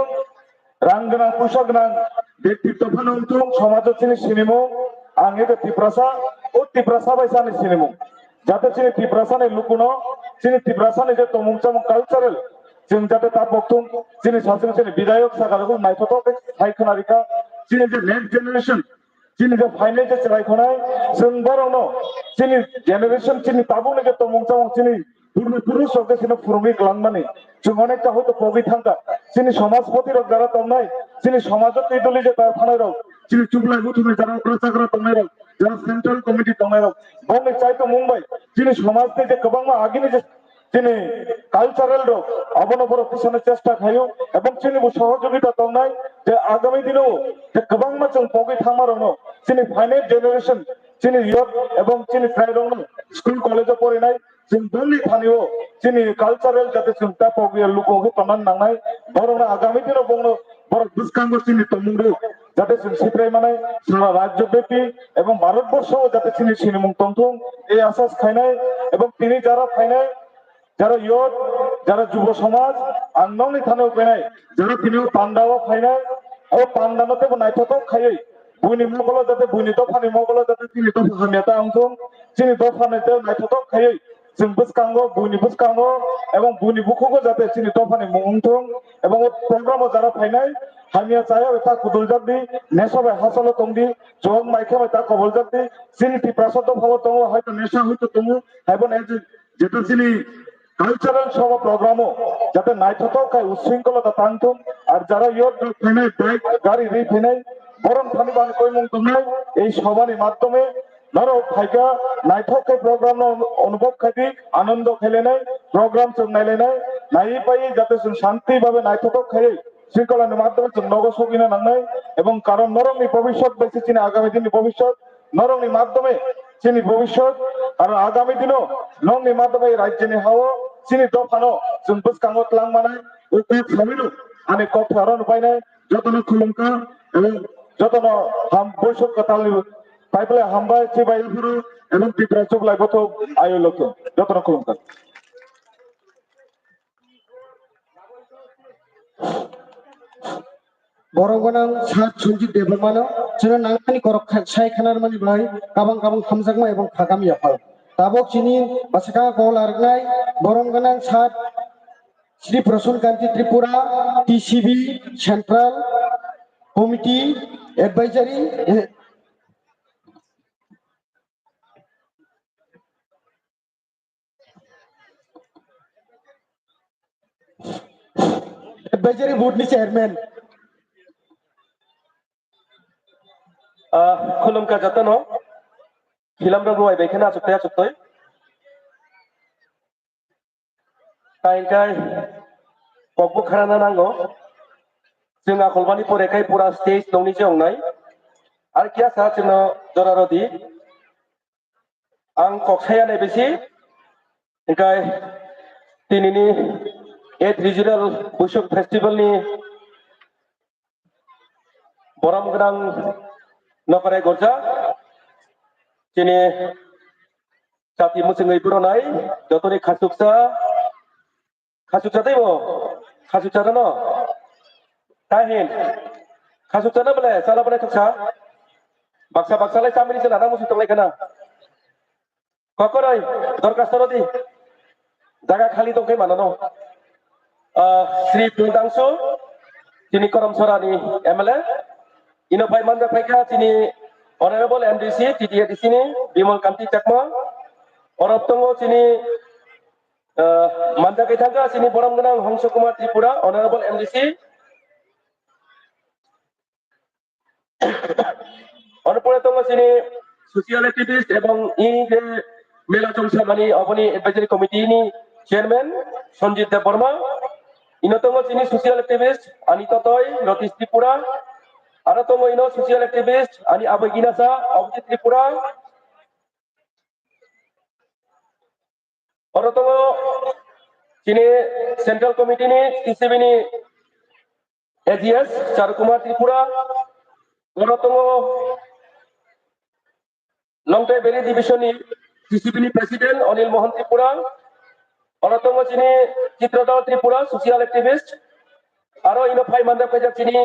S5: रां गोनां फैसा गोनां व्यक्तित्व फानंतुं समाज चिनि सिनेमु आं एबे टिप्रासा ओ टिप्रासा बायसानि सिनेमु जाते चिनि टिप्रासानि लुकुनो चिनि टिप्रासानि जे तमुंचामु कालचारेल जों जाते ता बक्तुं चिनि सासे चिनि विधायक सागारखौ नायथ'थ' सायखनारिखा चिनि जे next generation chini ga finance chai khonai sung borong no chini generation chini tabu ne to mongchang chini purni purush hoke chini purmi klangmani chung onekta hoyto pogi thangka chini Samajpati rock যারা তমনাই chini সমাজত ইদলি যে তার Fanai rock chini chuglai buthumi যারা প্রচারকরা তমনাই rock যারা central committee তমনাই rock বঙ্গে চাইতো Mumbai chini সমাজতে যে কবাংমা আগিনি যে chini কালচারাল রক অবনবর পিছনে চেষ্টা খাইও এবং chini সহযোগিতা তমনাই যে আগামী দিনেও যে কবাংমা जों pogi থামারনো chini finite generation chini ইয়ত এবং chini ফ্রাইরং স্কুল কলেজে পড়িনাই जों বলি থানিও chini কালচারাল যাতে जों তা pogi লুকোগে তমান নাংনাই বরং আগামী দিনে বংনো বড় দুষ্কাঙ্গ chini তমুংরু যাতে जों সিপ্রাই মানে সারা রাজ্যব্যাপী এবং ভারতবর্ষও যাতে chini সিনেমুং তংথং এই আশাস খাইনাই এবং তিনি যারা ফাইনাই যারা ইয়ত যারা যুব সমাজ আন্দোলনে থানাও পেনাই যারা তিনিও পান্ডাও ফাইনাই ও পান্ডানতে নাইথতো খাইই বুইনি মগল যাতে বুইনি তো ফানি মগল যাতে তিনি তো হামিয়াতা আংথং তিনি তো ফানিতে নাইথতো খাইই जों বুসকাঙ্গ বুইনি বুসকাঙ্গ এবং বুইনি বুখুগো যাতে তিনি তো ফানি মুংথং এবং প্রোগ্রামও যারা ফাইনাই হামিয়া চায়া এটা কুদুল জাতি নেশাবে হাসল তংদি জং মাইখে তা কবল জাতি তিনি টিপ্রাসত ভাব তং হয়তো নেশা হয়তো তমু এবং যেটা তিনি কালচারাল সব প্রোগ্রামও যাতে নাইথতো খাই উশৃঙ্খলতা তাংথং আর যারা ইয়ত ফাইনাই বাইক গাড়ি রি ফাইনাই বরং ফানি বান কইমুং তংনাই এই সভানি মাধ্যমে ধরো ফাইকা নাইথক প্রোগ্রাম অনুভব খাইতি আনন্দ খেলে নাই প্রোগ্রাম जों নাইলে নাই নাই পাই যাতে जों শান্তি ভাবে নাইথক খাই শৃঙ্খলার মাধ্যমে जों নগ সকিনা নাংনাই এবং কারণ নরংনি ভবিষ্যৎ বেশি চিনি আগামী দিননি ভবিষ্যৎ নরংনি মাধ্যমে চিনি ভবিষ্যৎ আর আগামী দিনও নংনি মাধ্যমে রাজ্যনি হাওয়া চিনি দফানো जों বুসকাঙ্গ ক্লাং মানাই ও খামিনো আনে কত হারান পাইনাই যতন খুলুমকা এবং যতন হাম বৈঠক কথালি পাইপলে হামবাই চিবাই ফুরু এবং টিপ্রা চুগলাই গত আয়ো লোক যতন খুলুমকা
S1: বরগনাং সাত সঞ্জিত দেবমানো যেন নাংখানি করক সাই খানার মানি ভাই কাবাং কাবাং খামজাকমা এবং খাগামি আফাল তাবক চিনি বাসকা কল আরগনাই বরগনাং সাত Shri Prasanna Kanti Tripura TCB central committee advisory advisory board नि चेयरमैन
S10: खुलुमका जतन फिल्म रुवाय बेखना चुपया चुपतय ताइंकाय पकबो खाना नांगौ जों आखलबानि परेखाय पुरा स्टेज दंनि जोंनाय आरो किया सा जोंनो जरारदि आं कक्साया नायबेसि ओंखाय दिनैनि 8 रिजिनल बैसोग फेस्टिवलनि बरम गोनां नखराय गरजा दिनै जाति मुसुङै बुरनाय जतनि खासुकसा दैबो खासुकसा न ताहिन खासुकसा न बले साला बले थक्सा बाक्सा बाक्सालाय सामिनि से लाना मुसु तंलाय kana ककरै दरखास्तरदि जागा खालि दंखाय माननो श्री पुंदांसु তিনি করমসরানি এমএলএ ইনোফাই মানজা ফাইকা তিনি অনারেবল এমডিসি টিটিএডিসি নি বিমল কান্তি চাকমা অরত্তঙ্গ তিনি মানজা গैथांगा তিনি বরমগনাং হংস কুমার ত্রিপুরা অনারেবল এমডিসি অনপরে তঙ্গ তিনি সোশিয়াল অ্যাক্টিভিস্ট এবং ইনি যে মেলা চংসামানি অবনি এডভাইজারি কমিটি নি চেয়ারম্যান সঞ্জিত দেব বর্মা ইনতঙ্গ চিনি সোশিয়াল অ্যাক্টিভিস্ট আনি ততই নটিস ত্রিপুরা আর তঙ্গ ইনো সোশিয়াল অ্যাক্টিভিস্ট আনি আবগিনাসা অবজি ত্রিপুরা আর তঙ্গ চিনি সেন্ট্রাল কমিটি নি টিসিবি নি এজিএস চারকুমার ত্রিপুরা আর তঙ্গ লংটাই বেরি ডিভিশন নি টিসিবি নি প্রেসিডেন্ট অনিল মোহন ত্রিপুরা অনতঙ্গ চিনি চিত্রদল ত্রিপুরা সোশিয়াल एक्टिविस्ट आरो इनोफाई मानदा फैजा चिनी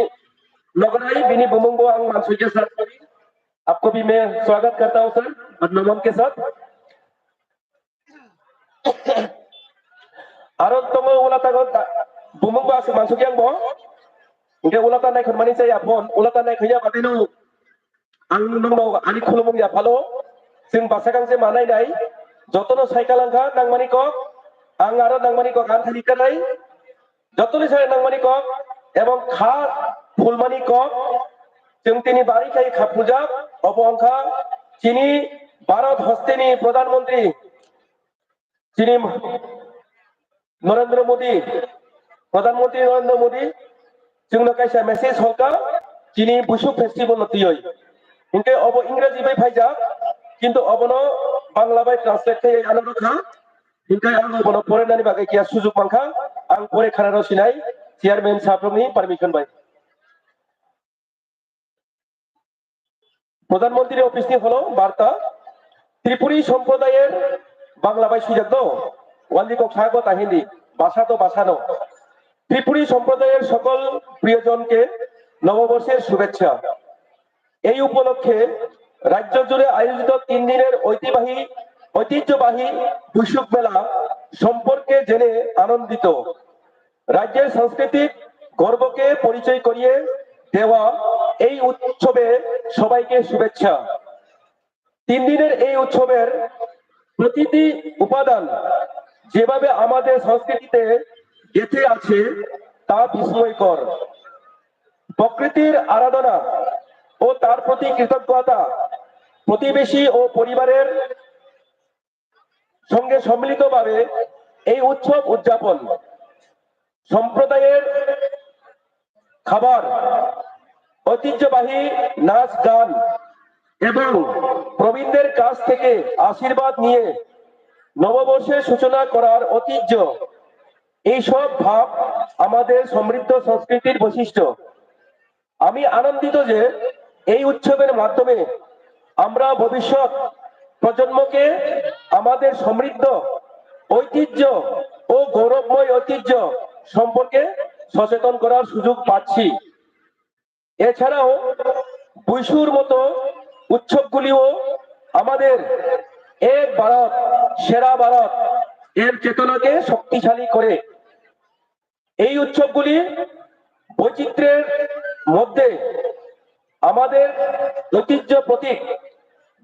S10: नगराई बिनी बुमुंगो आंग मानसुई के साथ आपको भी मैं स्वागत करता हूं सर नमन के साथ आरो तंगो उलाता बुमुंगो आसु मानसुई आंग बो उनके उलाता नाय खरमानि जाय आपन उलाता नाय खैया बादिनो आं नोंनाव आनि खुलुमं याफालो जों बासा गांसे मानाय नाय जतनो साइकेल आंखा नांमानि कक आं आरो नांमानि कक आं थानि करनाय जतनो साइ नांमानि कक एवं खा फुलमानि कक जों तिनी बारी खाई खा पूजा अबंखा चिनी भारत हस्तेनी प्रधानमंत्री चिनी नरेंद्र मोदी प्रधानमंत्री नरेंद्र मोदी जोंनो कायसा मेसेज हलका चिनी बुसु फेस्टिवल नतियै इनके अब इंग्रजी बाय फाइजा किंतु अबनो बांला बाय ट्रांसलेट खाय आनो रखा इनके आं अबनो फरायनानै बागै किया सुजुग मांखा आं फराय खाना सिनाय चेयारमैन साहबनि पारमिशन बाय प्रधानमंत्री ऑफिसनि हलो बार्ता त्रिपुरी सम्प्रदायेर बांला बाय सुजाक दो वालि को खागो ताहिंदी भाषा तो भाषानो त्रिपुरी सम्प्रदायेर सकल प्रियजनके नवबर्षेर शुभेच्छा এই উপলক্ষে রাজ্য জুড়ে আয়োজিত 3 দিনের ঐতিহ্যবাহী বৈশুক মেলা সম্পর্কে জেনে আনন্দিত রাজ্যের সাংস্কৃতিক গর্বকে পরিচয় করিয়ে দেওয়া এই উৎসবে সবাইকে শুভেচ্ছা 3 দিনের এই উৎসবের প্রতিটি উপাদান যেভাবে আমাদের সংস্কৃতিতে গেঁথে আছে তা বিস্ময়কর প্রকৃতির আরাধনা ও তার প্রতি কৃতজ্ঞতা প্রতিবেশী ও পরিবারের সঙ্গে সম্মিলিতভাবে এই উৎসব উদযাপন সম্প্রদায়ের খাবার ঐতিহ্যবাহী নাচ গান এবং প্রবীণদের কাছ থেকে আশীর্বাদ নিয়ে নববর্ষের সূচনা করার ঐতিহ্য এই সব ভাব আমাদের সমৃদ্ধ সংস্কৃতির বৈশিষ্ট্য আমি আনন্দিত যে এই উৎসবের মাধ্যমে আমরা ভবিষ্যৎ প্রজন্মকে আমাদের সমৃদ্ধ ঐতিহ্য ও গৌরবময় ঐতিহ্য সম্পর্কে সচেতন করার সুযোগ পাচ্ছি এছাড়াও বৈশুর মতো উৎসবগুলিও আমাদের এক ভারত সেরা ভারত এর চেতনাকে শক্তিশালী করে এই উৎসবগুলি বৈচিত্র্যের মধ্যে আমাদের ঐতিহ্য প্রতীক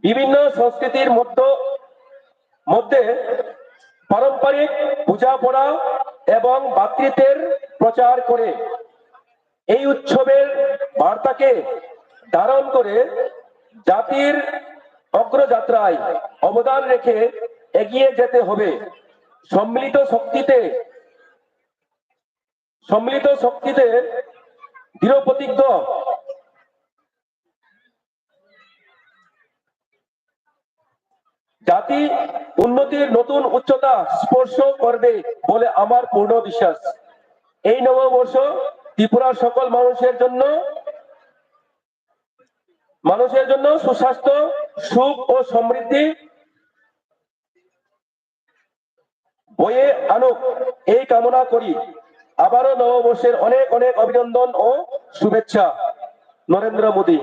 S10: বিভিন্ন সংস্কৃতির মধ্যে পারম্পরিক বোঝাপড়া এবং ভ্রাতৃত্বের প্রচার করে এই উৎসবের বার্তাকে ধারণ করে জাতির অগ্রযাত্রায় অবদান রেখে এগিয়ে যেতে হবে সম্মিলিত শক্তিতে দৃঢ় প্রতিজ্ঞ জাতি উন্নতির নতুন উচ্চতা স্পর্শ করবে বলে আমার পূর্ণ বিশ্বাস এই নববর্ষ ত্রিপুরার সকল মানুষের জন্য সুস্বাস্থ্য সুখ ও সমৃদ্ধি বয়ে আনুক এই কামনা করি আবারও নববর্ষের অনেক অনেক অভিনন্দন ও শুভেচ্ছা নরেন্দ্র মোদী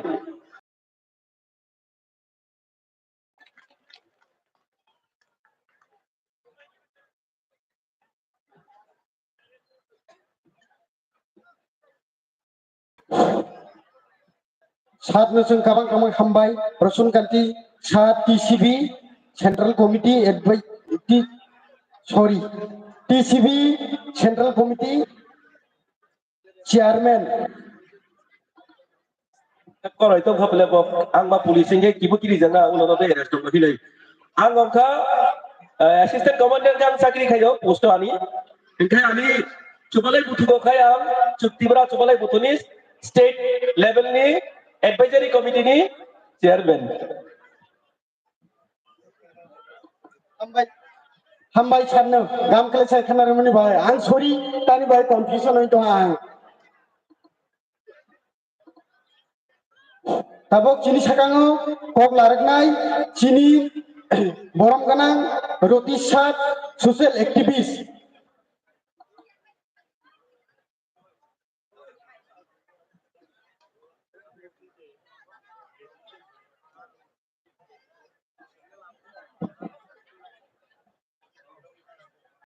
S1: सात नों काबां काबां हामबाय रसनकान्ति सात TCB central committee TCB central committee chairman
S10: Korai tong kapele bok ang ma policing ke kibu kiri janga uno to arrest to hilai ang amka assistant commander jang sakri khayo post ani engkai ani chubalai butu ko khayam Tripura chubalai butuni state level ni advisory committee ni chairman
S1: हामबाय सारनो गाम कले साय खानारमनि भाई आं सरि तानि भाई confusion होय दं आं Tabok chini sakango kok laraknai chini borom ganang roti sat social activist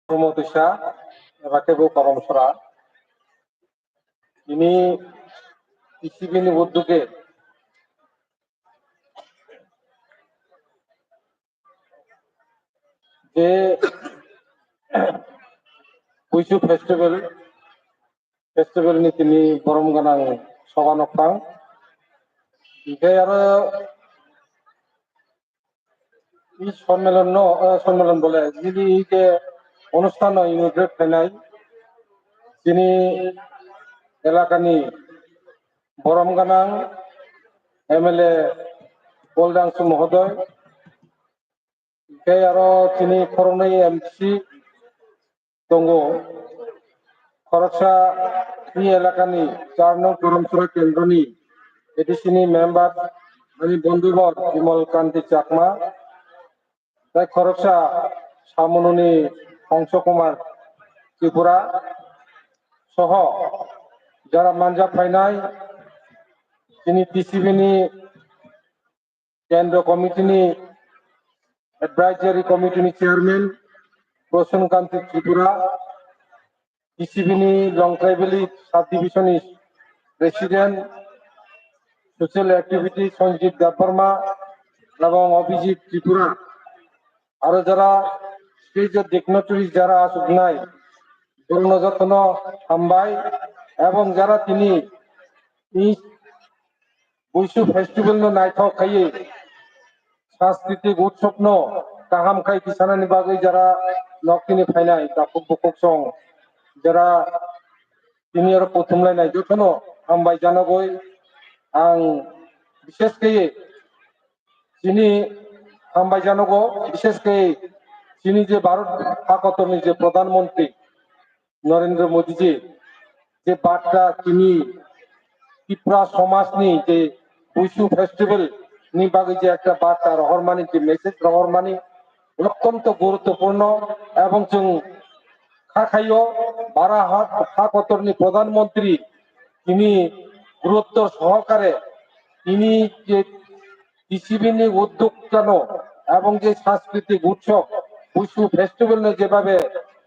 S9: Promotisha Rakebu Karamsara ini isi bini uduke
S6: যে Puisu festival ni tini borom ganang soganokang ike aro এই সম্মেলন বলে যিনি যে অনুষ্ঠান ইনোগ্রেট ফেনাই তিনি এলাকানি বরম গানাং এমএলএ বলদাংশু মহোদয় আরো তিনি করণই এমসি দङ খরচা এই এলাকানি 4 নং করমসরা কেন্দ্রনি এডিসিনি মেম্বার আমি বন্ধুবর বিমল কান্তি চাকমা তাই খরচা সামননি হংস কুমার ত্রিপুরা সহ যারা মানজা ফাইনাই তিনি পিসিবিনি কেন্দ্র কমিটিনি এডভাইজারি কমিটিনি চেয়ারম্যান প্রসন্ন কান্তি ত্রিপুরা পিসিবিনি লংকাইবেলি সাব ডিভিশনি president social activity Sanjit Debbarma এবং অভিজিৎ ত্রিপুরা আরো যারা স্টেজের ডিগনিটারিজ যারা আসুক নাই পূর্ণ যত্ন হামবাই এবং যারা তিনি বৈশু ফেস্টিভ্যাল নাইথাও খাইয়ে সাংস্কৃতিক উৎসব কাহাম খাই কিসানানি বাগै যারা নকটিনি ফাইনাই দাপুক বুকুক সং যারা তিনি আরো প্রথমলাইনাই যতন হামবাই জানাগৈ आं বিশেষকৈ যিনি হামবাই জানাগো বিশেষকৈ যিনি যে ভারত হাকতনি যে প্রধানমন্ত্রী নরেন্দ্র মোদীজি যে বার্তা তিনি ত্রিপুরা সমাজনি যে বৈশু ফেস্টিভ্যাল নি বাগै যে একটা বার্তা রহরমানি যে মেসেজ রহরমানি অত্যন্ত গুরুত্বপূর্ণ এবং जों খাখাইও বারা হাকতনি প্রধানমন্ত্রী তিনি গুরুত্ব সহকারে তিনি যে পিসিবিনি উদ্যোগ কেন এবং যে সাংস্কৃতিক উৎসব বৈশু ফেস্টিভ্যাল যেভাবে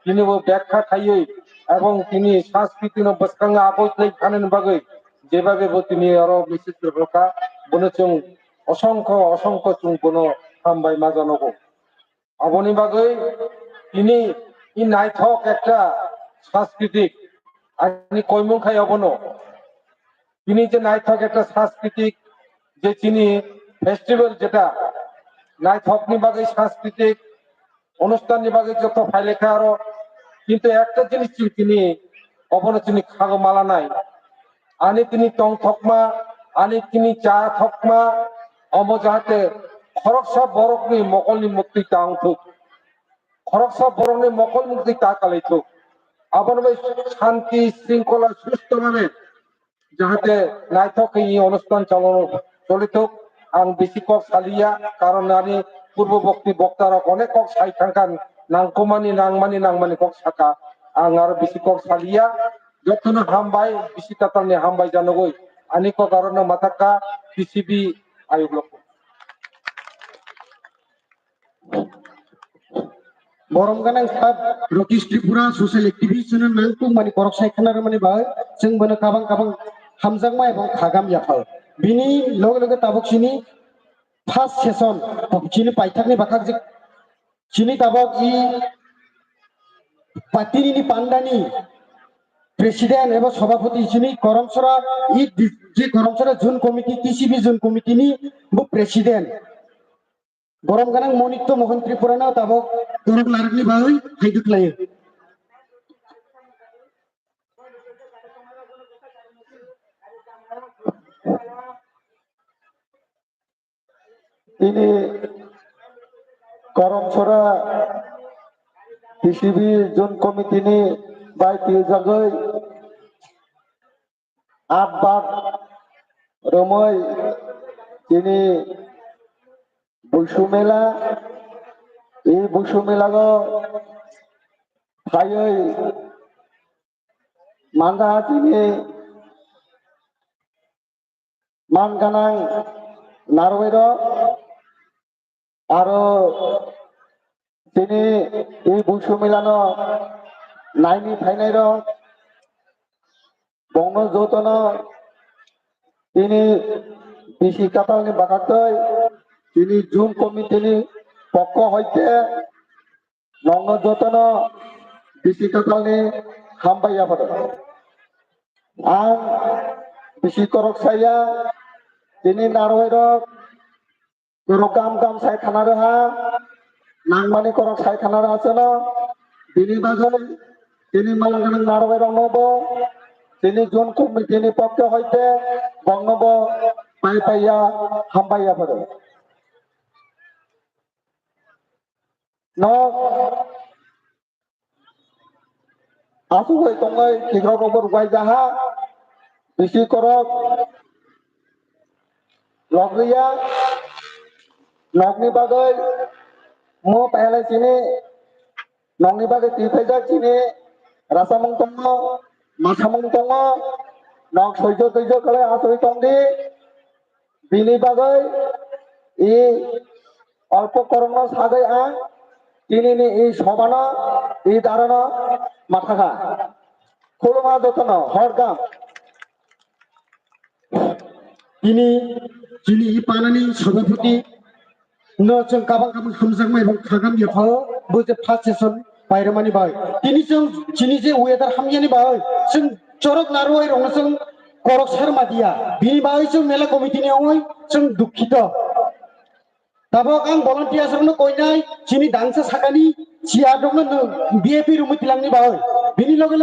S6: তিনি ব্যাখ্যা খাইয়ে এবং তিনি সাংস্কৃতিক বসকাঙ্গা আগৈ খানেন বাগৈ যেভাবে তিনি আরো মেসেজ রকা বনে जों অসংখ্য जों কোনো হামবাই মাজানগো আবনি বাগৈ তিনি ই নাইথক একটা সাংস্কৃতিক আনি কইমুং খাই অবনো তিনি যে নাইথক একটা সাংস্কৃতিক যে তিনি ফেস্টিভ্যাল যেটা নাইথকনি বাগৈ সাংস্কৃতিক অনুষ্ঠাননি বাগৈ যত ফাইলেখা আরো কিন্তু একটা জিনিস তিনি অবনো তিনি খাগো মালা নাই আনি তিনি টং থকমা আনি তিনি চা থকমা অম যাহাতে খরকসা বরকনি মকলনি মুক্তি টাংথুক খরকসা বরকনি মকল মুক্তি টা কালাইথুক আবনবাই শান্তি শৃঙ্খলা সুস্থভাবে যাহাতে নাইথক এই অনুষ্ঠান চালানো চলিত আং বেশি কক সালিয়া কারণ আমি পূর্ববর্তী বক্তারা অনেক কক সাই থাকান নাংমানি কক সাকা আং আরো বেশি কক সালিয়া যতন হামবাই বেশি তাতালনি হামবাই জানগই আনি কক কারণ মাথাকা পিসিবি আয়োগ লক্ষ
S1: বরম গানাং সাব রকিস ত্রিপুরা সোশ্যাল অ্যাক্টিভিস্ট নাংটু মানি করক সাইখানার মানি বাই जों বনে কাবাং হামজাংমা এবং খাগাম ইয়াফাল বিনি লগে তাবক সিনি ফার্স্ট সেশন চিনি পাইথাকনি বাকাক যে চিনি তাবক ই পাতিনি পান্ডানি প্রেসিডেন্ট এবং সভাপতি চিনি করমসরা ই যে করমসরা জুন কমিটি টিসিবি জুন কমিটিনি বু প্রেসিডেন্ট বরম গানাং মনিত্য মোহন ত্রিপুরানা তাবক দরক লারকনি বাই হাইদুক লাयो
S10: তিনি করমসরা পিসিবি জোন কমিটিনি বাইতি জাগৈ 8 বার রময় তিনি বৈশু মেলা এই বৈশু মেলাগো ফাইयै মানদা তিনি মান গানাং নারওয়ের আরো তিনি এই বৈশু মেলানো নাইনি ফাইনাইর বঙ্গ যৌতন তিনি বেশি কাতালনি বাকাতৈ তিনি জুন কমিটিনি পক্ষ হইতে
S11: nong jotano bisi totalni hambaya pada ang bisi korok saya ini naroi rok korok gam saya khana raha nangmani korok saya khana raha sono bini bagai ini malangan naroi rok nobo ini jon komiti ini pokke hoite bong nobo paya hambaya pada no aku hoi tongai kikro robor gai jaha bisi korok logriya logni bagai mo pehle sini nongni bagai tipeja sini rasa mong tongo masa mong tongo nog sojo kale asoi tongdi bini bagai i অল্প corona সাগে আং তিনি নি এই সমানা এই দাঁড়ানো মাথাঘা খুলমা যতন হরগাম
S1: ini jini ipanani sabapati no jeng kabang kabang hamjang mai bang khagam ya phao boje first session pairmani bai ini jini je weather hamyani bai jeng chorok naroi rong jeng korok sarma dia bini bai jeng mela committee ni oi jeng dukhito tabok ang volunteers rong koinai jini dangsa sakani cia dong no BAP room tilangni bai bini loge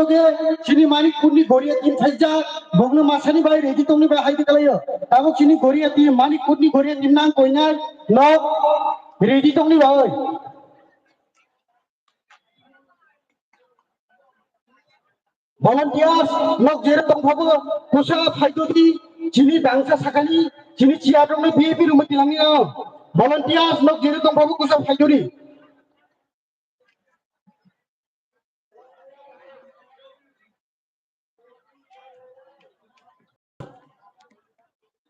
S1: jini manik kunni goriya tin thaija bogno masani bai ready tongni bai haide kalayo tabok jini goriya tin manik kunni goriya nimnang koinai no ready tongni bai volunteers nok jere tong phabo kusa phaidoti jini dangsa sakani jini cia dong no BAP room tilangni no volunteers nok jere tong phabo kusa phaidori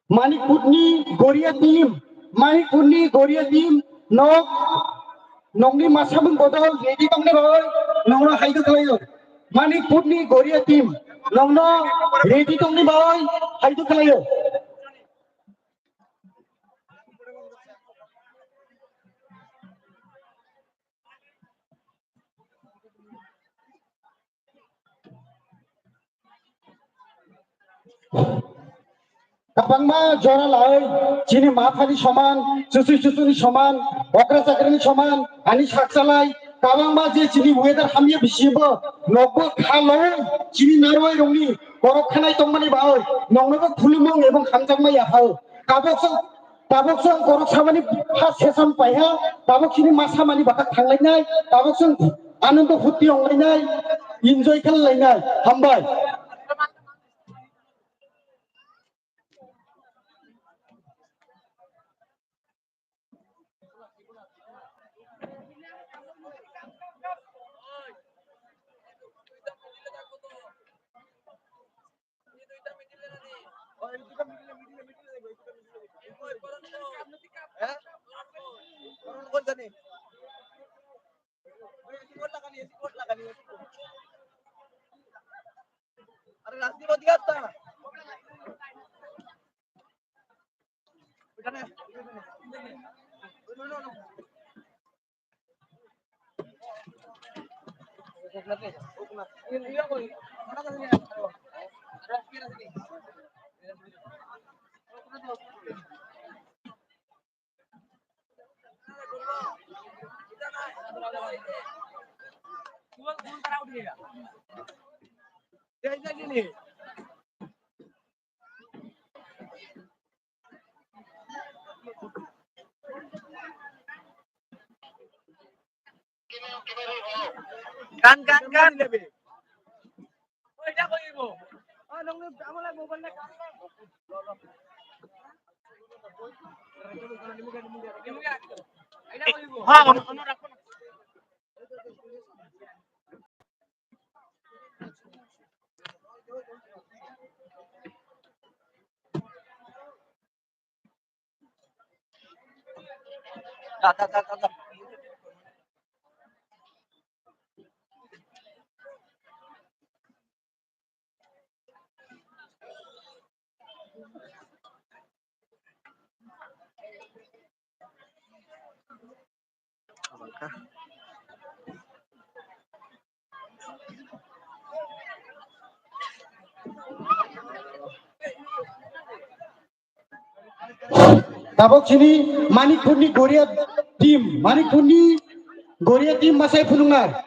S1: Manikpurni Goria team nok nongni masamung bodol ready tongne boy nongno haido kalayo Manikpurni Goria team nongno ready tongne boy haido kalayo Kapangma jora lai jini mafani saman susuni saman okra chakrani saman ani saksalai kabangma je jini weather hamya bisibo nokbo khalo jini narwai rongni korok khanai tongmani bai nongnobo khulumong ebong hamjangma yahau tabok korok samani first session paiha tabok jini masamani bakak thanglainai tabok आनंद फुर्ती अंगलायनाय enjoy खालामलायनाय हामबाय Kan lebih. Oh, dah kau ibu. Oh, nong ni kamu lah mobile nak kan? Ha, ono rakho. Da. Tabok sini Manikpurni Goria team, Manikpurni Goria team masai fulungar.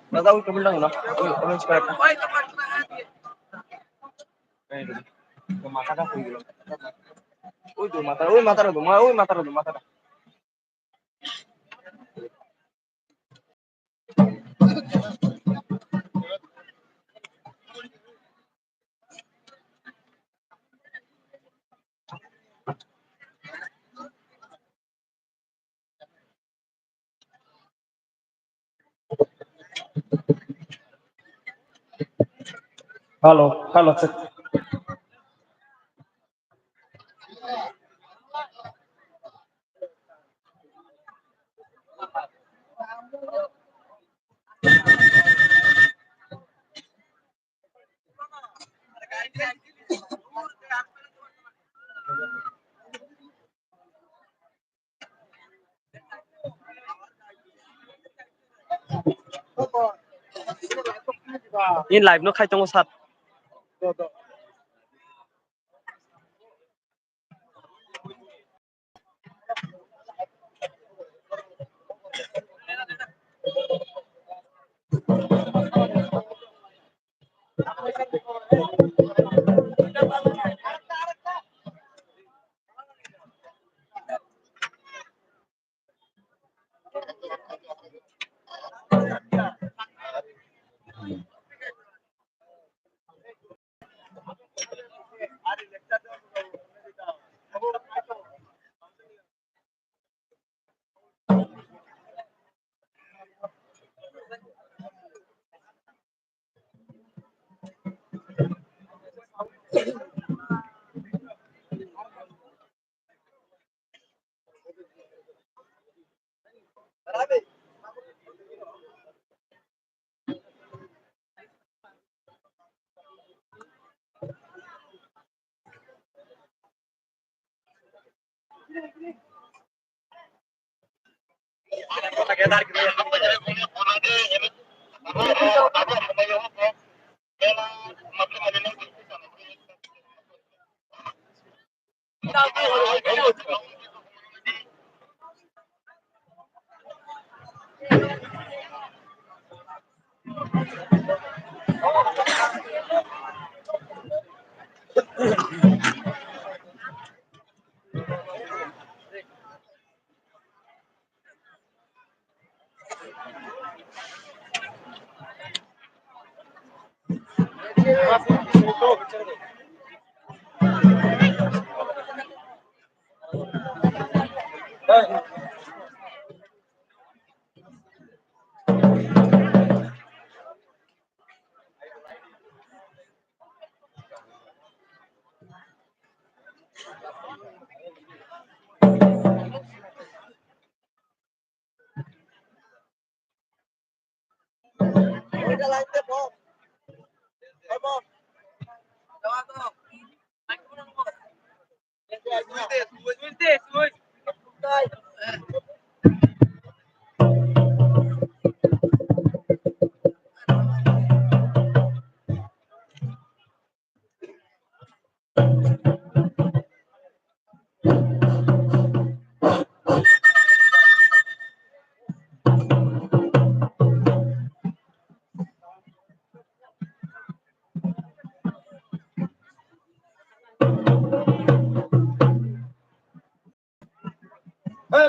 S2: Dadah, udah bilang lah. Udah sekarang. Mata dah pun belum. Mata dah, mata dah.
S9: Halo, halo.
S2: In live no khai tongo sat.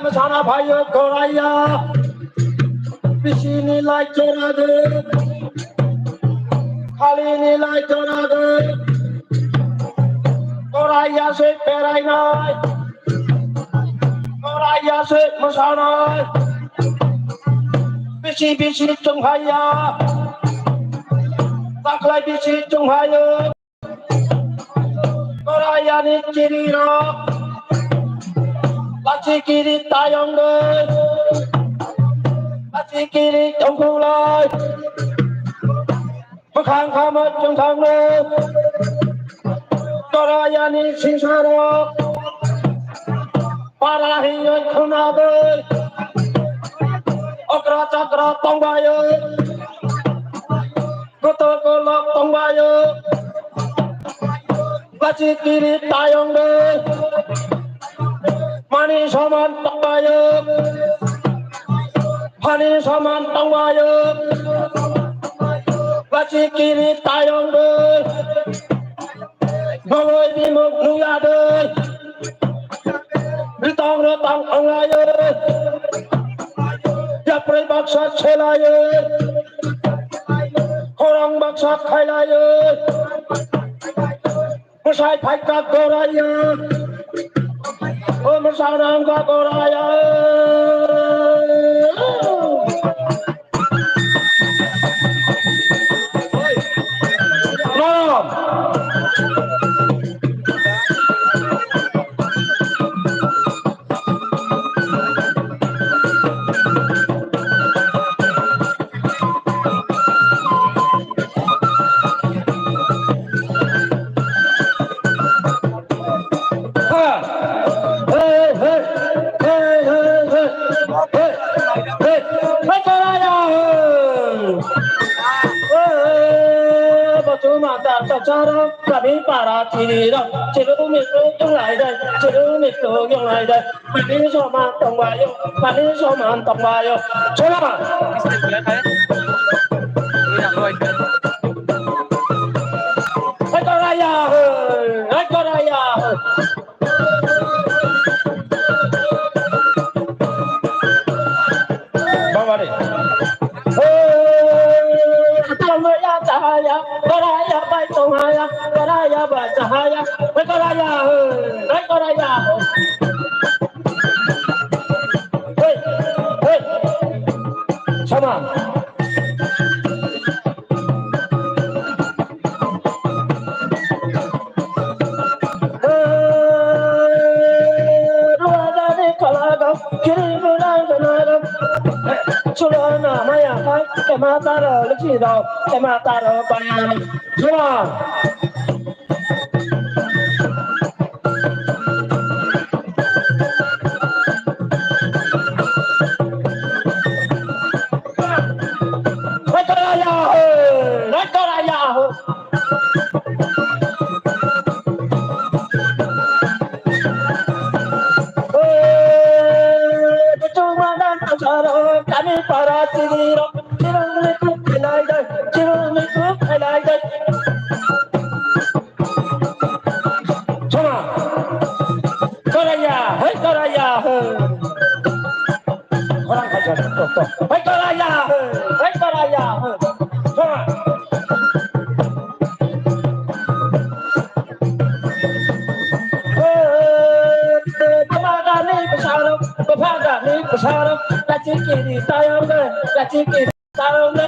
S11: Masana Bhayo Koraya, Pishini like Torade, Kalini like Torade, Koraya se Peraina, Koraya se Masana, Bishi Tunghaya, Taklai Bishi Tunghaya, Koraya ni Chirino, Lachikiri Tayonga, Lachikiri Tongkulai, Makang Kamat Tungtanglo, Koraya ni Sinsaro, Parahiyo Kunabe, Okra Chakra Tongbayo, Kotokolo Tongbayo, Lachikiri Tayonga, Mani Saman Tongbayo, Mani Saman Tongbayo, Lachikiri Tayonga, Ngôi đi một núi à đời, đi tông nó tông ông ai ơi, giáp lấy bác sát xe lại ơi, khô rong bác sát khai lại ơi, một sai phải các cô ra ơi, ôi một sao đang các cô ra ơi. Charo, kami para chiri đó, chiri mít dùng lại đây, chiri mít dùng lại đây, mani soman tông bayo, mani soman tông bayo, chora. Hãy có ra ya, hãy có ra ya. Bang bang đi. Cahaya, Koraya, Bai Songhaya, Koraya, Bai Cahaya, Koraya, Koraya. Hey, hey, sama. Ruadani kalaga, kiri bulan benaga. Sulana maya kai, kematara lucido, kematara bayani. Sulan. Kami para tigiro, cirumi ku pelai dai, cirumi ku pelai dai.
S10: tayong de, kacik kiri tayong de.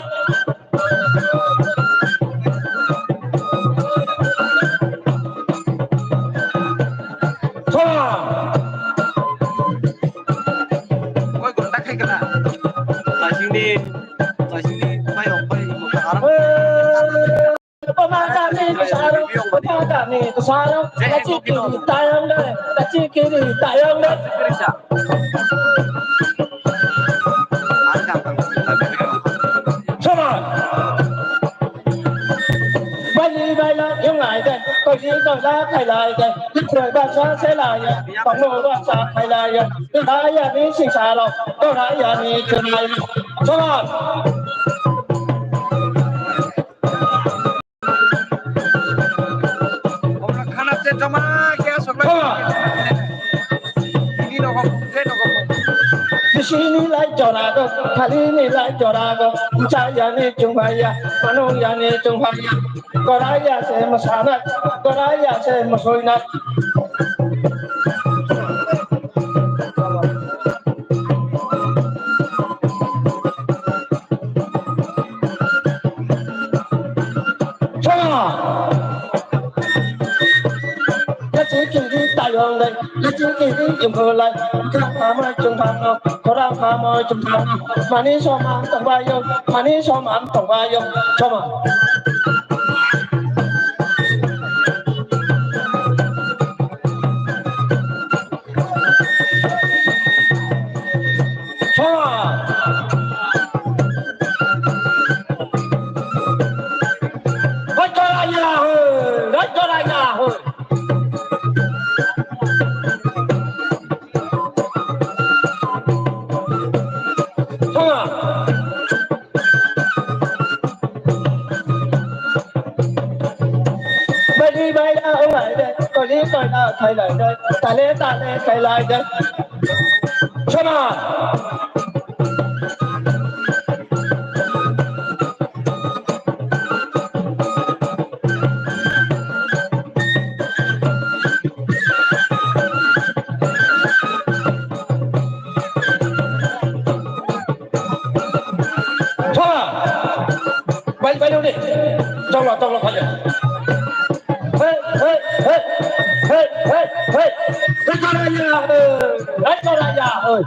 S10: Come on.
S2: Ôi còn đắc hay cái nào tại xin đi bay ổng bay một cái áo
S10: Pemadani sarung, pemadani sarung, kacik kiri tayong de, kacik kiri tayong de. Come on. Bay bay la yung lại đây, coi như coi lá thay lại đây, trời ba sa sẽ lại đây, tổng bộ ba sa thay lại đây, cái đá ya ní sinh sa rồi, có đá ya ní chân lại. Come on.
S2: खाना से जमा क्या सब ini nó không thế nó không
S10: Di sini lại cho ra go, kali ini lại cho ra go, saya ni cuma ya, manusia ni cuma ya, koraya saya masanat, koraya saya masoinat. Dùng cơ lại, các phá mai chung phá ngọc, có ra phá mai chung phá ngọc, mà ní so mà tổng ba yêu, mà ní so mà tổng ba yêu, cho mà. Cho mà. Nói cho lại nhà hơi, nói cho lại nhà hơi. Bay ra ông lại đây, coi lý coi là thầy lại đây, ta lẽ thầy lại đây. Cho mà. Cho mà. Bay đâu đi. Trong lọ phải vậy. Lấy cho ra nhà ơi.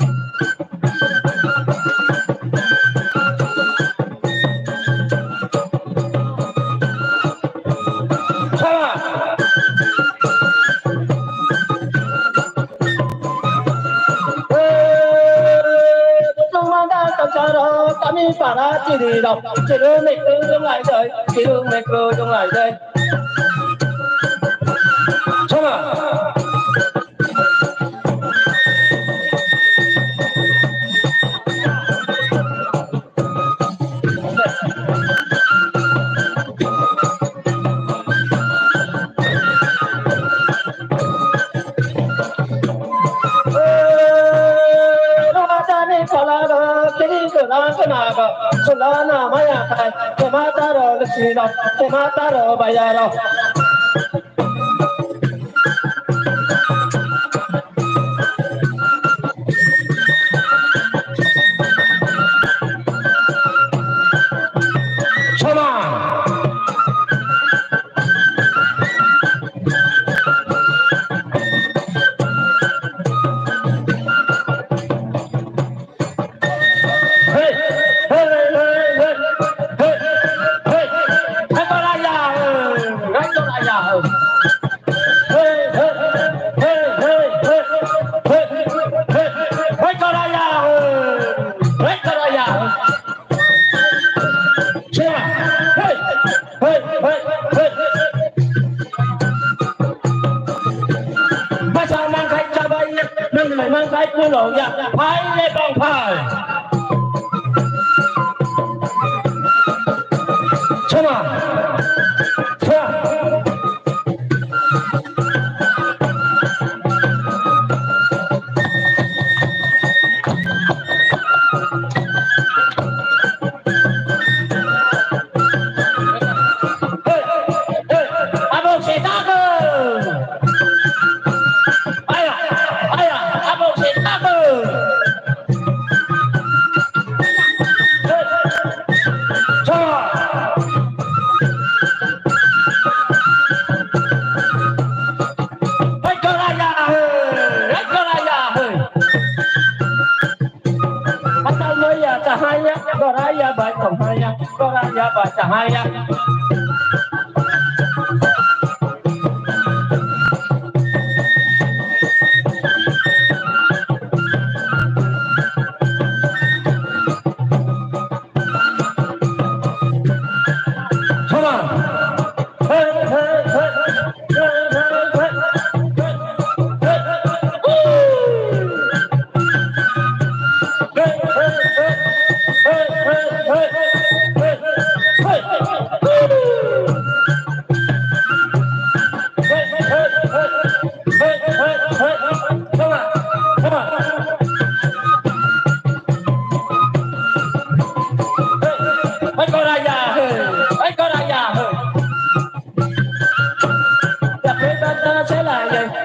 S10: Kami para chỉ đi đọc, chỉ đưa mệt cứ trong lại đây, chỉ đưa mệt cứ trong lại đây. Xong à? Sulana maya kai, temata ro lesino, temata ro bayaro. Mang cái cuốn lộ ra, phải lên bằng phải. Come on. Hey, hey, hey, hey, hey,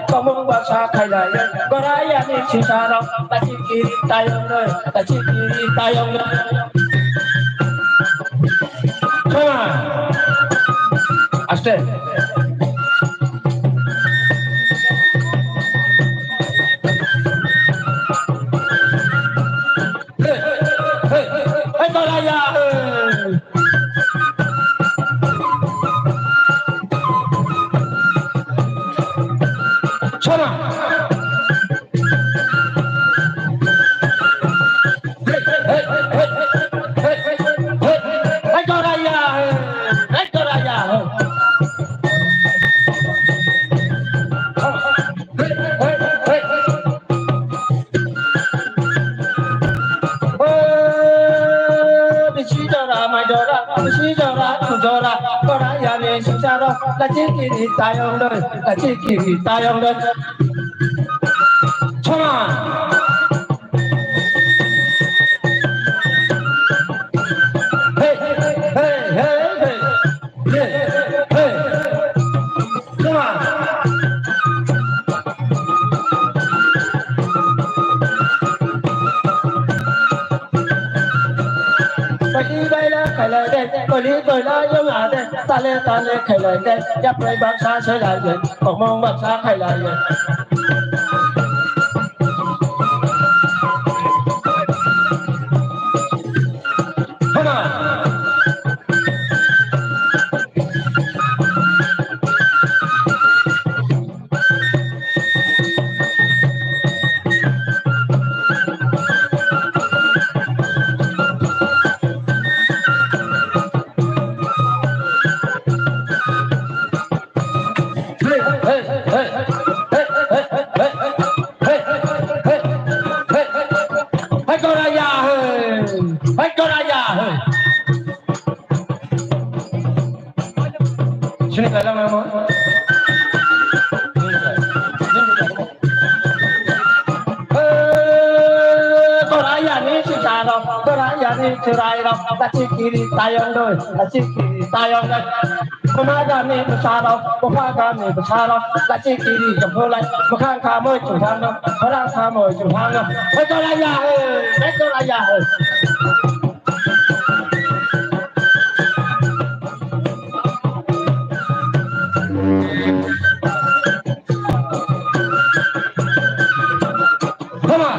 S10: có muốn qua xa khai lại có ra ya đi chỉ xa đâu ta chỉ kỳ tay ông ơi ta chỉ kỳ tay ông ơi come on aste hey có ra ya come on hey có ra ya hey có ra ya là chỉ kỳ tay ông ơi là chỉ kỳ tay ông ơi come on hey hey hey hey hey hey come on đi đây là khai lại đây tôi đi tôi là yêu ngã đây ta lên khai lại đây giáp lấy bác xa chơi lại vậy còn mong bác xa khai lại vậy come on Sini dalam nama. Toraya ni si Charo, Toraya ni Chirairo, Lachi kiri tayong doi, Lachi kiri tayong doi. Pemaga ni besaro, Pemaga ni besaro, Lachi kiri jempolai, Bukan kamu Tuhan, orang kamu Tuhan. Toraya, Toraya. Come on.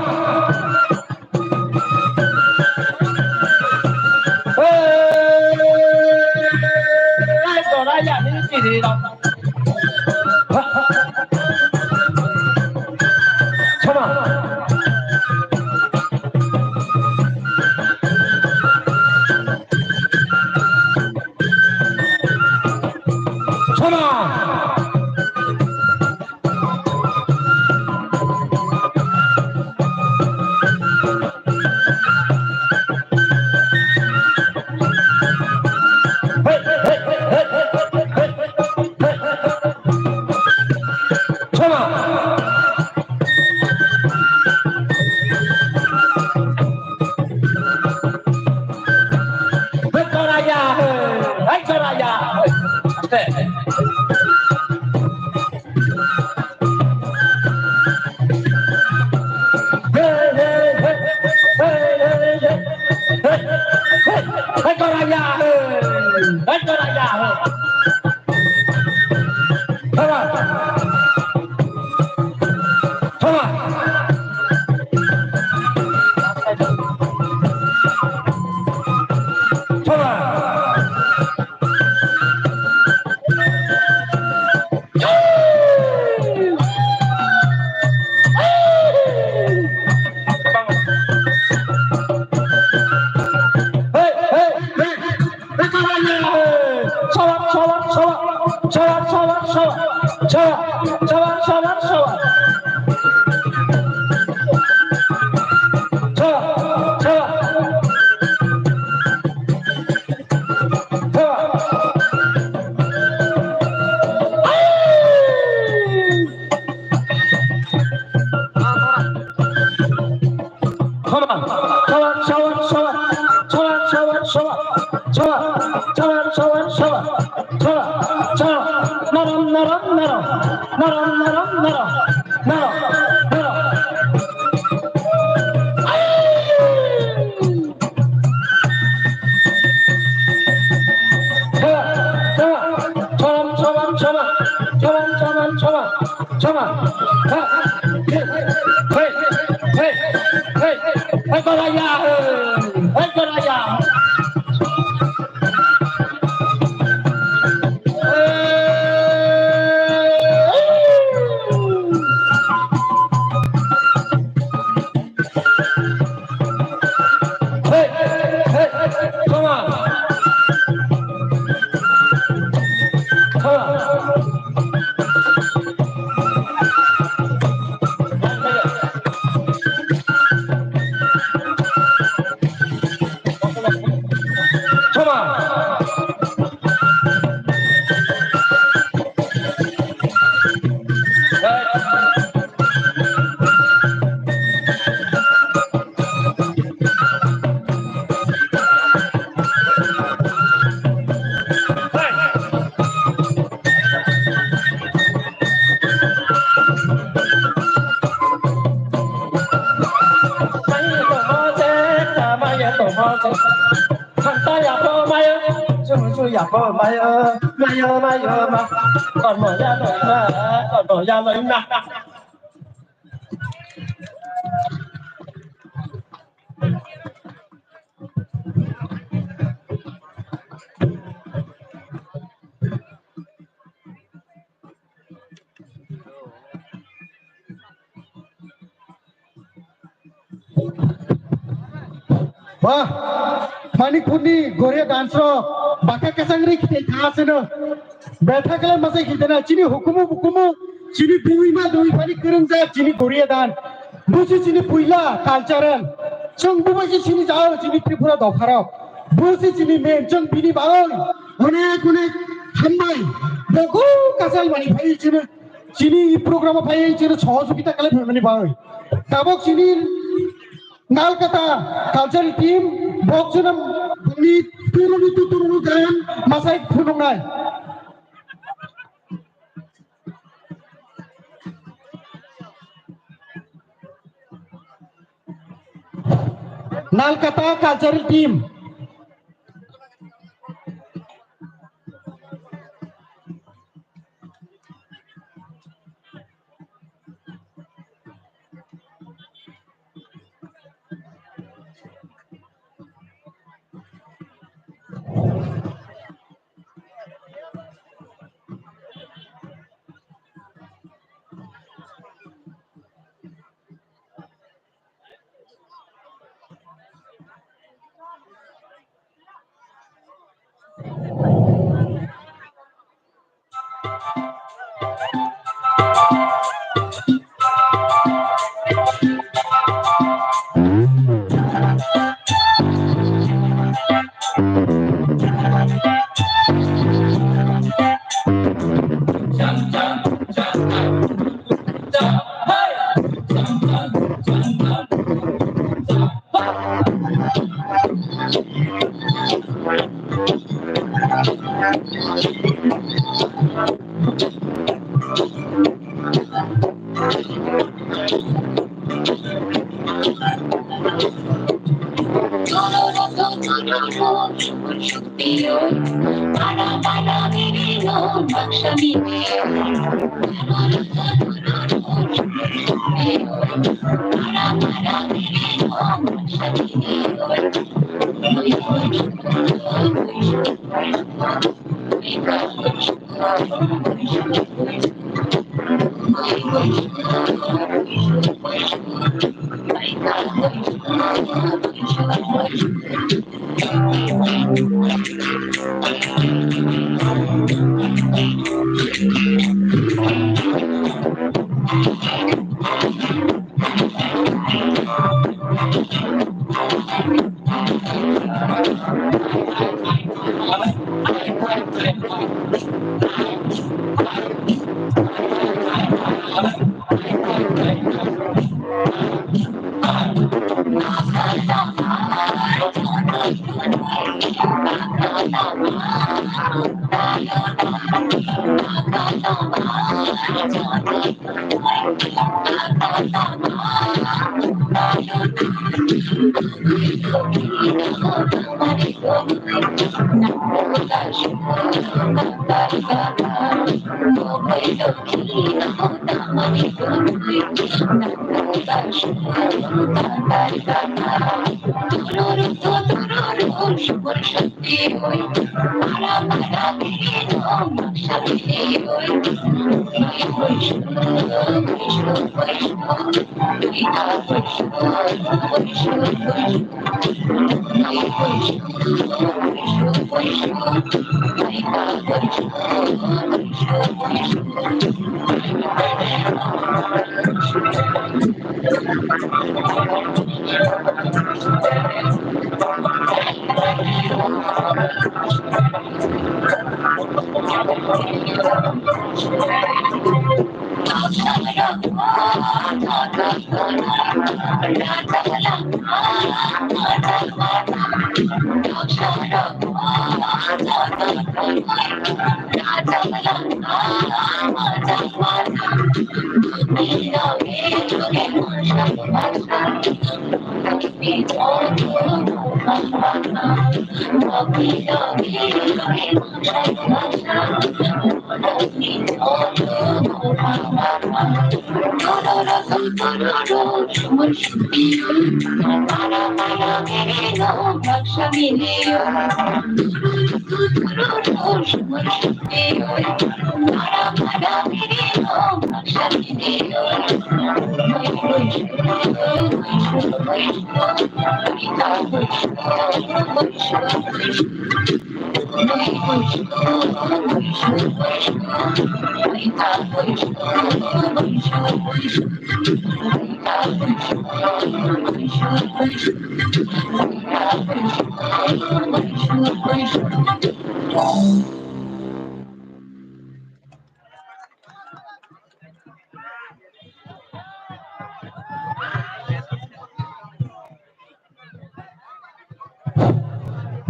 S10: Ai có ra nhà đi chỉ đi đâu. Come on. Come on.
S1: Wah, Manipurni Goria dancer, Baka Kasangri Kasano, Beta Kala Masai Hitana, Chini Hukumu, Chini Buima, Dui Pani Kurunza, Chini Goria Dan, Busi Chini Puila, Cultural, Chung Bumaji Chini Jao, Chini Tripura Dokara, Busi Chini Men, Chung Pini Baon, Kune, Hambai, Boku Kasal Mani Chini program of Pai Chino Chosukita Kala Mani Baon, Tabok Chini. Nalkata cultural team boxunam ni turunu gayan masai phunungai Nalkata cultural team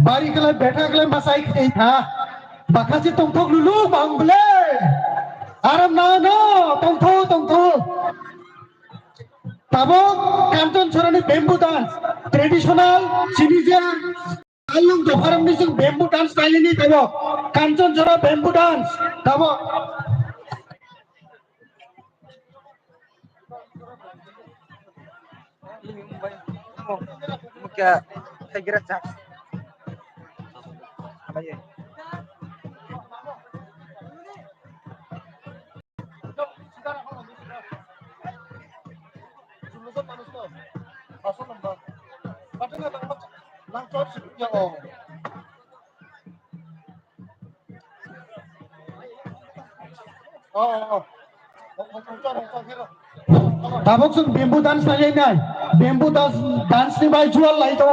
S1: Bari kalian beta kalian masai kita. Bakasi tongtok dulu bang bele. Aram no tongtok. Tabo Kanton Sorani bamboo dance traditional Chinese Alung Doharam nisung bamboo dance style ini tabo Kanton Sora bamboo dance tabo
S2: Mungkin saya kira cak. Apa ya?
S1: Tabok sung bamboo dance na yan ay bamboo dance ni bay jual lah itu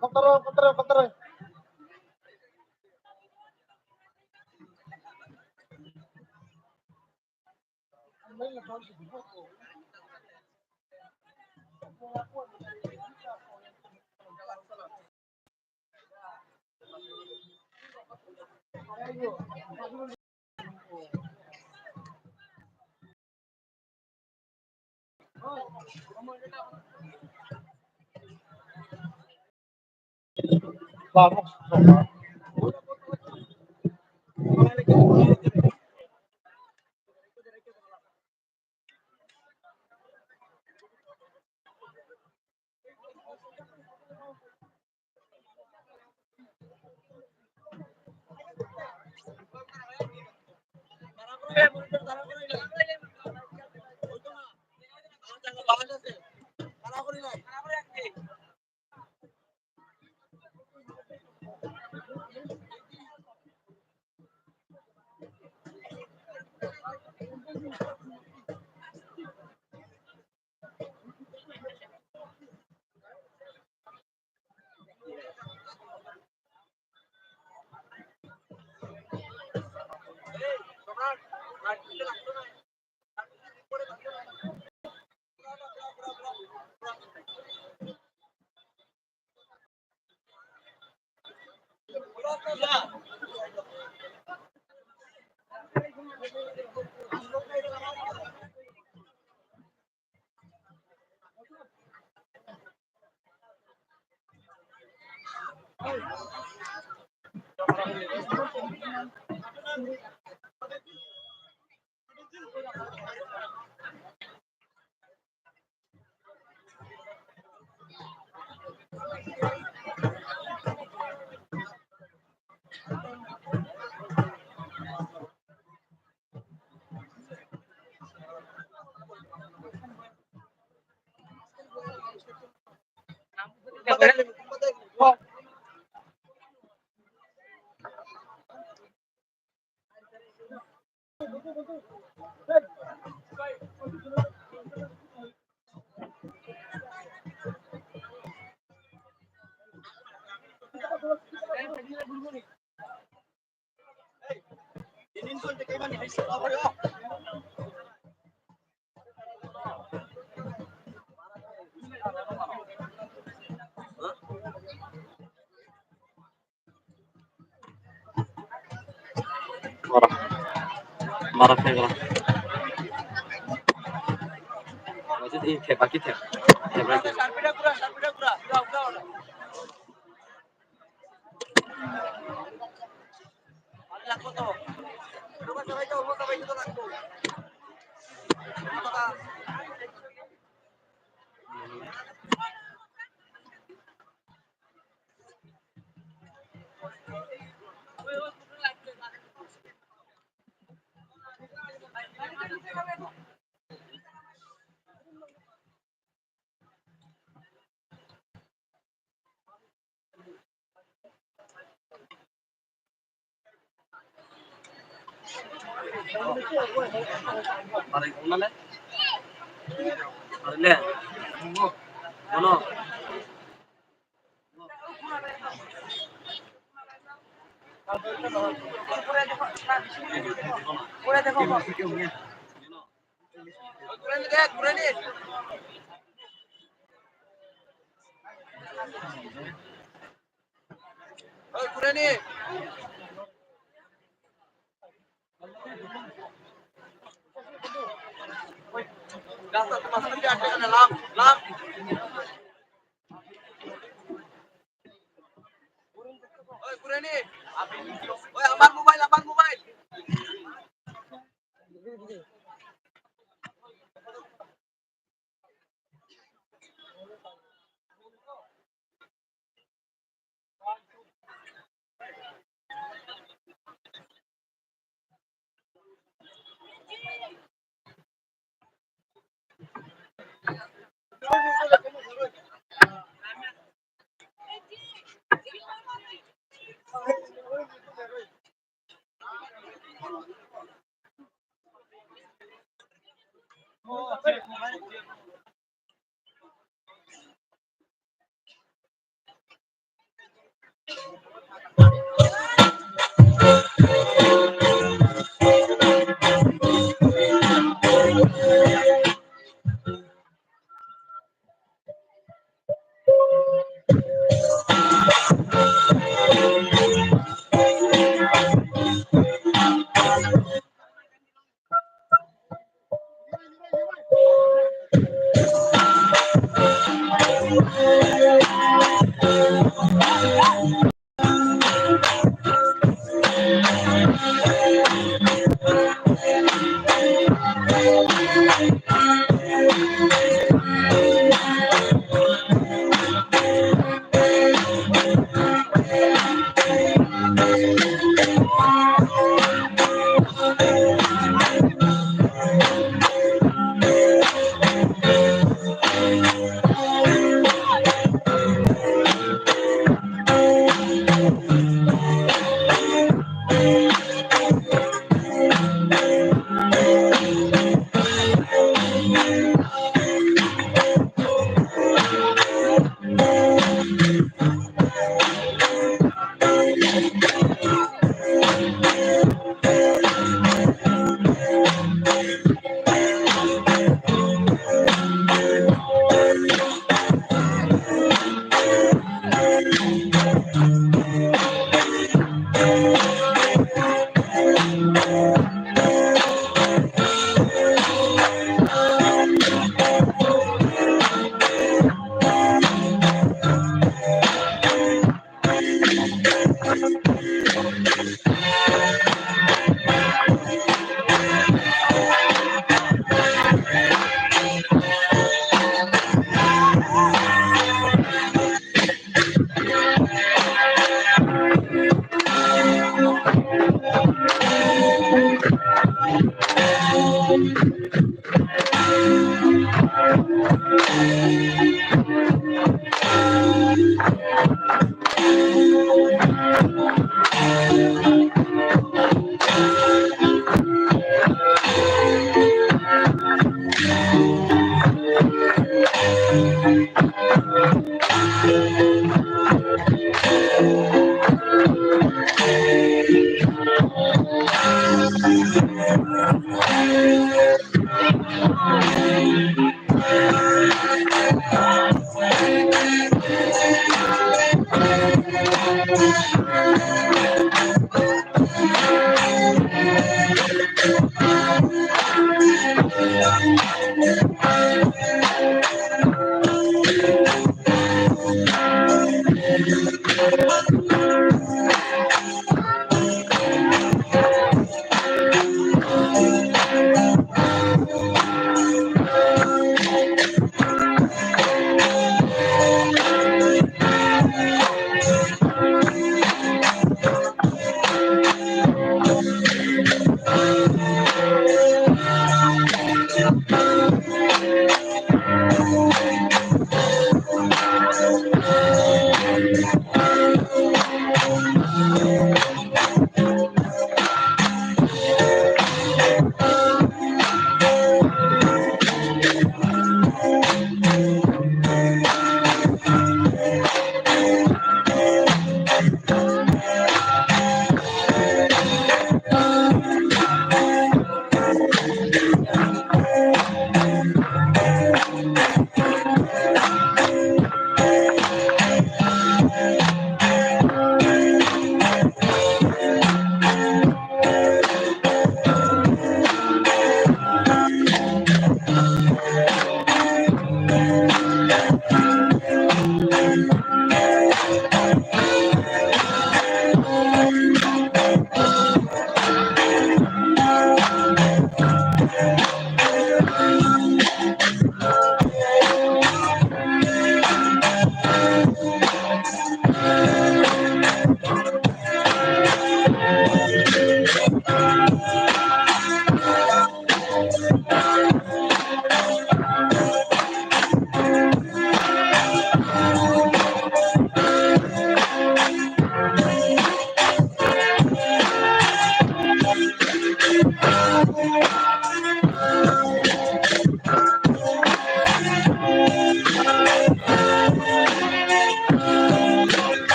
S1: Kontro.
S2: Marah kayak Wajib ini kayak paket ya. Marah mana? Marah mana?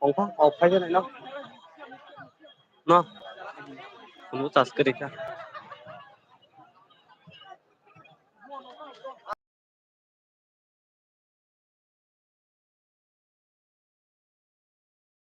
S2: Ongkong off aja nih no no tas kerja